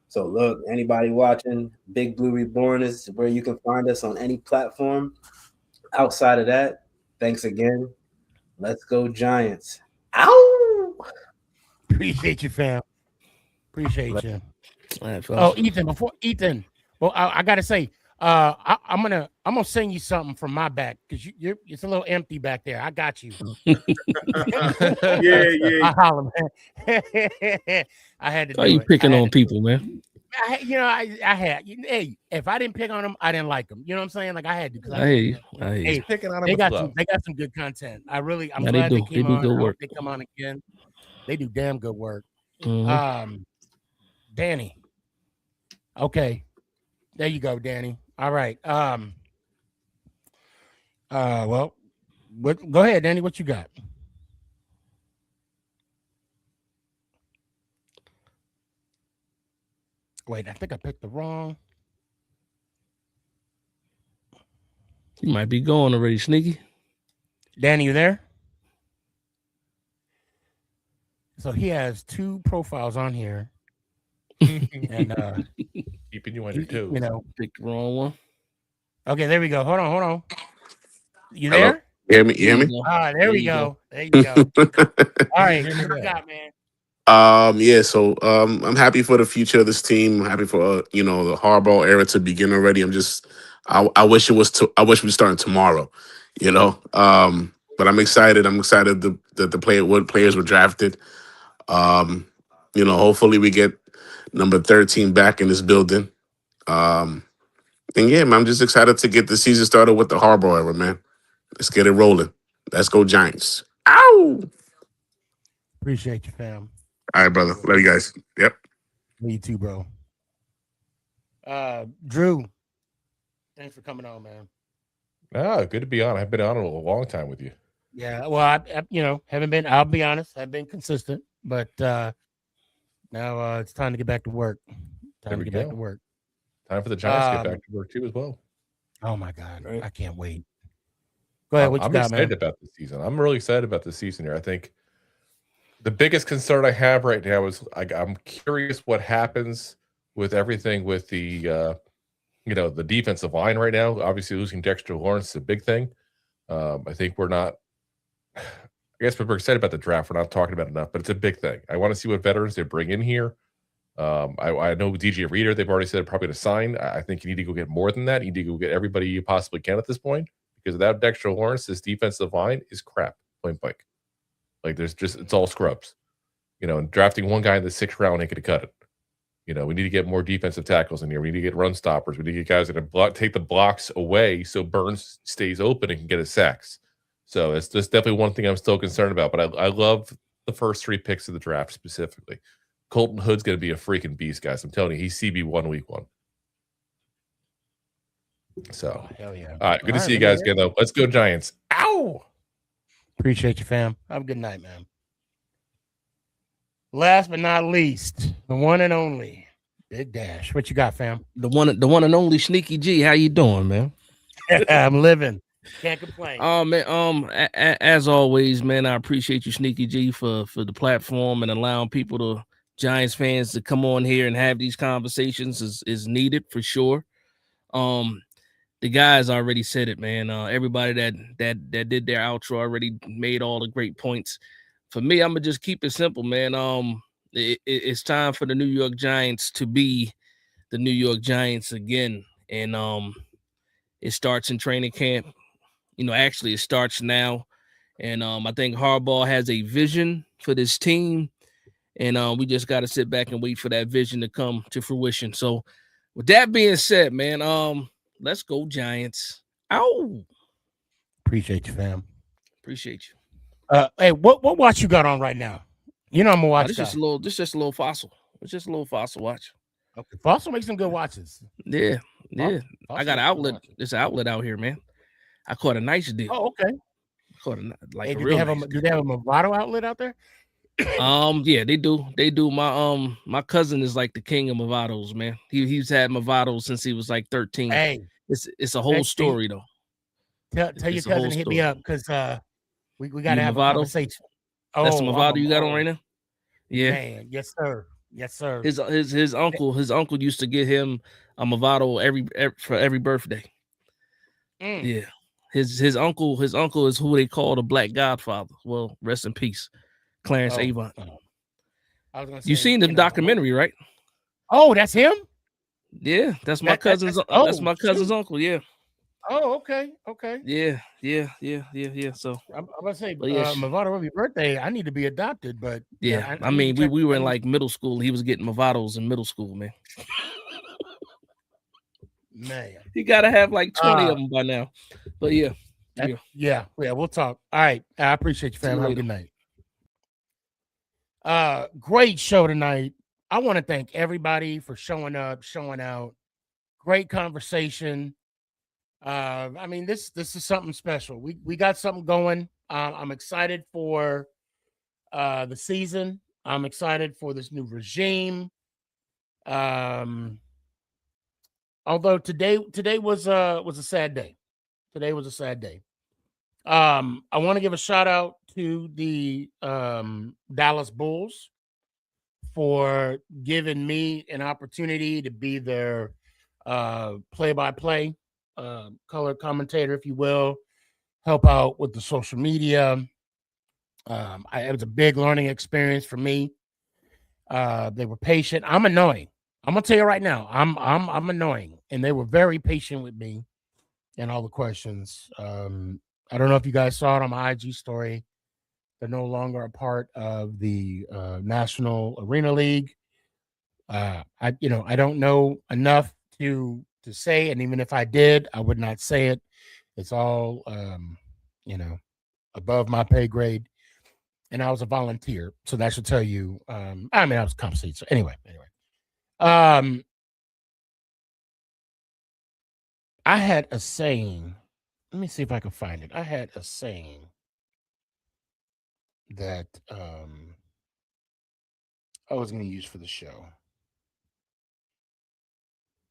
So look, anybody watching, Big Blue Reborn is where you can find us on any platform. Outside of that, thanks again. Let's go Giants. Ow! Appreciate you, fam. Appreciate you. Right, oh, Ethan. Well, I gotta say, I'm gonna send you something from my back, because it's a little empty back there. I got you. yeah. I holler, man. I had to. Why you picking on people, man? I had. Hey, if I didn't pick on them, I didn't like them. You know what I'm saying? Like I had to. I hear you. Hey, picking on them. They got some good content. I'm glad they they came do on. good work. They come on again. They do damn good work. Mm-hmm. Danny. Okay. There you go, Danny. All right. Well, go ahead, Danny. What you got? Wait, I think I picked the wrong. You might be going already, Sneaky. Danny, you there? So he has 2 profiles on here. And keeping you on your toes. Pick the wrong one. Okay, there we go. Hold on. You there? Hear me? There we go. There you go. All right, what you got, man? Yeah, so I'm happy for the future of this team. I'm happy for the Harbaugh era to begin already. I wish we were starting tomorrow, but I'm excited. I'm excited that the players were drafted. Hopefully we get number 13 back in this building. And yeah, man, I'm just excited to get the season started with the Harbaugh era, man. Let's get it rolling. Let's go Giants. Ow! Appreciate you, fam. All right, brother. Love you guys. Yep. Me too, bro. Drew, thanks for coming on, man. Good to be on. I've been on a long time with you. Yeah, well, I haven't been. I'll be honest, I've been consistent, but now it's time to get back to work. Back to work. Time for the Giants to get back to work too, as well. Oh my God, I can't wait. Go ahead. What you got, man? I'm excited about the season. I'm really excited about the season here. I think the biggest concern I have right now is I'm curious what happens with everything with the the defensive line right now. Obviously, losing Dexter Lawrence is a big thing. I think we're not. I guess we're excited about the draft. We're not talking about it enough, but it's a big thing. I want to see what veterans they bring in here. I know DJ Reader, they've already said probably to sign. I think you need to go get more than that. You need to go get everybody you possibly can at this point, because without Dexter Lawrence, this defensive line is crap, point blank. Like it's all scrubs. And drafting one guy in the 6th round ain't going to cut it. We need to get more defensive tackles in here. We need to get run stoppers. We need to get guys that take the blocks away so Burns stays open and can get his sacks. So it's just definitely one thing I'm still concerned about. But I love the first 3 picks of the draft specifically. Colton Hood's going to be a freaking beast, guys. I'm telling you, he's CB1 week 1. So, hell yeah. All right, good to see you guys again, though. Let's go Giants. Ow! Appreciate you, fam. Have a good night, man. Last but not least, the one and only Big Dash. What you got, fam? The one and only Sneakyg. How you doing, man? I'm living. Can't complain. Oh man, as always, man, I appreciate you, Sneakyg, for the platform and allowing people Giants fans to come on here and have these conversations is needed for sure. The guys already said it, man. Everybody that did their outro already made all the great points. For me, I'm gonna just keep it simple, man. It's time for the New York Giants to be the New York Giants again, and it starts in training camp. Actually, it starts now, and I think Harbaugh has a vision for this team, and we just got to sit back and wait for that vision to come to fruition. So, with that being said, man, let's go Giants. Ow! Appreciate you, fam. Appreciate you. Hey, what watch you got on right now? I'm gonna watch. This just a little Fossil. It's just a little Fossil watch. Okay, Fossil makes some good watches. Yeah. Fossil I got an outlet. There's an outlet out here, man. I caught a nice deal. Oh, okay. Caught a do they have a Movado outlet out there? Yeah, they do. They do. My cousin is like the king of Movados, man. He's had Movados since he was like 13. Hey, it's a whole story though. Tell your cousin to hit me up because we got to have a conversation. That's the Movado you got on right now? Yeah. Man, yes, sir. Yes, sir. His uncle used to get him a Movado for every birthday. Yeah. His uncle is who they call the Black Godfather. Well, rest in peace, Clarence Avant. I was gonna say, you seen the documentary, right? Oh, that's him. Yeah, that's my cousin's. That's my cousin's uncle. Yeah. Oh, okay. Yeah. So I'm gonna say, Movado every birthday. I need to be adopted, but yeah, I mean, we were in like middle school. He was getting Movados in middle school, man. Man, you gotta have like 20 of them by now. But yeah, we'll talk. All right, I appreciate you, fam. Have a good night. Great show tonight. I want to thank everybody for showing up, showing out. Great conversation. I mean, this is something special. We got something going. I'm excited for the season. I'm excited for this new regime. Although today was a sad day. Today was a sad day. I want to give a shout out to the Dallas Bulls for giving me an opportunity to be their play-by-play color commentator, if you will, help out with the social media. It was a big learning experience for me. They were patient. I'm annoying. I'm gonna tell you right now, I'm annoying, and they were very patient with me and all the questions. I don't know if you guys saw it on my IG story. They're no longer a part of the National Arena League. I don't know enough to say, and even if I did, I would not say it. It's all above my pay grade, and I was a volunteer, so that should tell you. I was compensated. So anyway. I had a saying. Let me see if I can find it. I had a saying that I was going to use for the show.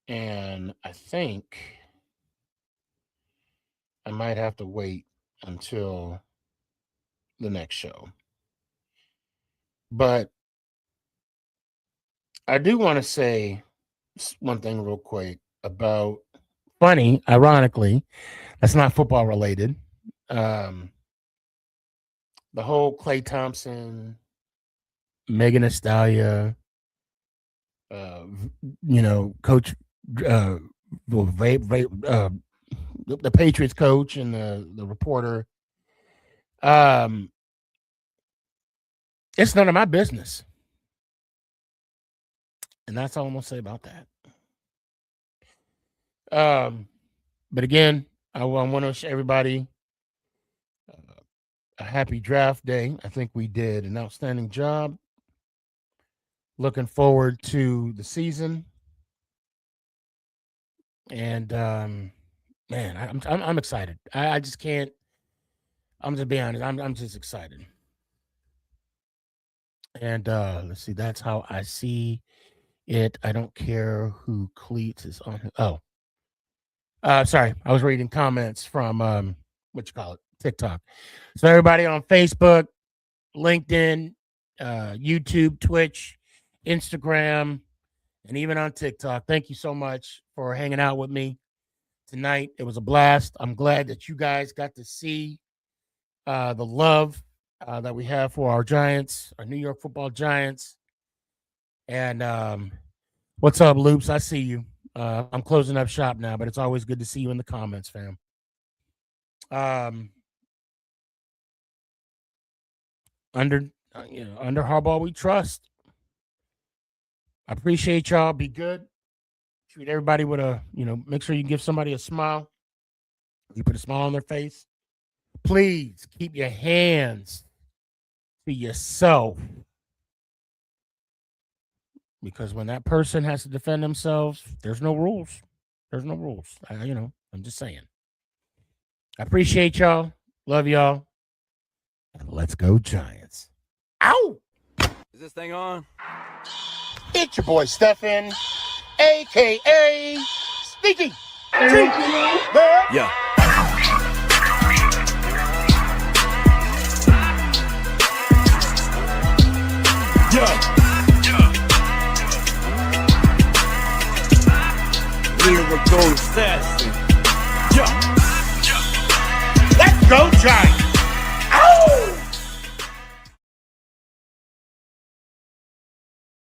And I think I might have to wait until the next show. But I do want to say one thing real quick about ironically, that's not football related. The whole Klay Thompson, Megan Thee Stallion, coach, the Patriots coach and the reporter. It's none of my business. And that's all I'm going to say about that. But again, I want to wish everybody a happy draft day. I think we did an outstanding job. Looking forward to the season. And man, I'm excited. I just can't. I'm just being honest. I'm just excited. And let's see. That's how I see it. I don't care who cleats is on. Sorry. I was reading comments from TikTok. So everybody on Facebook, LinkedIn, YouTube, Twitch, Instagram, and even on TikTok. Thank you so much for hanging out with me tonight. It was a blast. I'm glad that you guys got to see the love that we have for our Giants, our New York Football Giants. And what's up, Loops? I see you. I'm closing up shop now, but it's always good to see you in the comments, fam. Under Harbaugh, we trust. I appreciate y'all. Be good. Treat everybody with make sure you give somebody a smile. You put a smile on their face. Please keep your hands to yourself. Because when that person has to defend themselves, there's no rules. There's no rules. I'm just saying. I appreciate y'all. Love y'all. And let's go, Giants. Ow! Is this thing on? It's your boy, Stefan, a.k.a. Sneakyg. Yeah. Lyrical assassin. Let's go, Giants.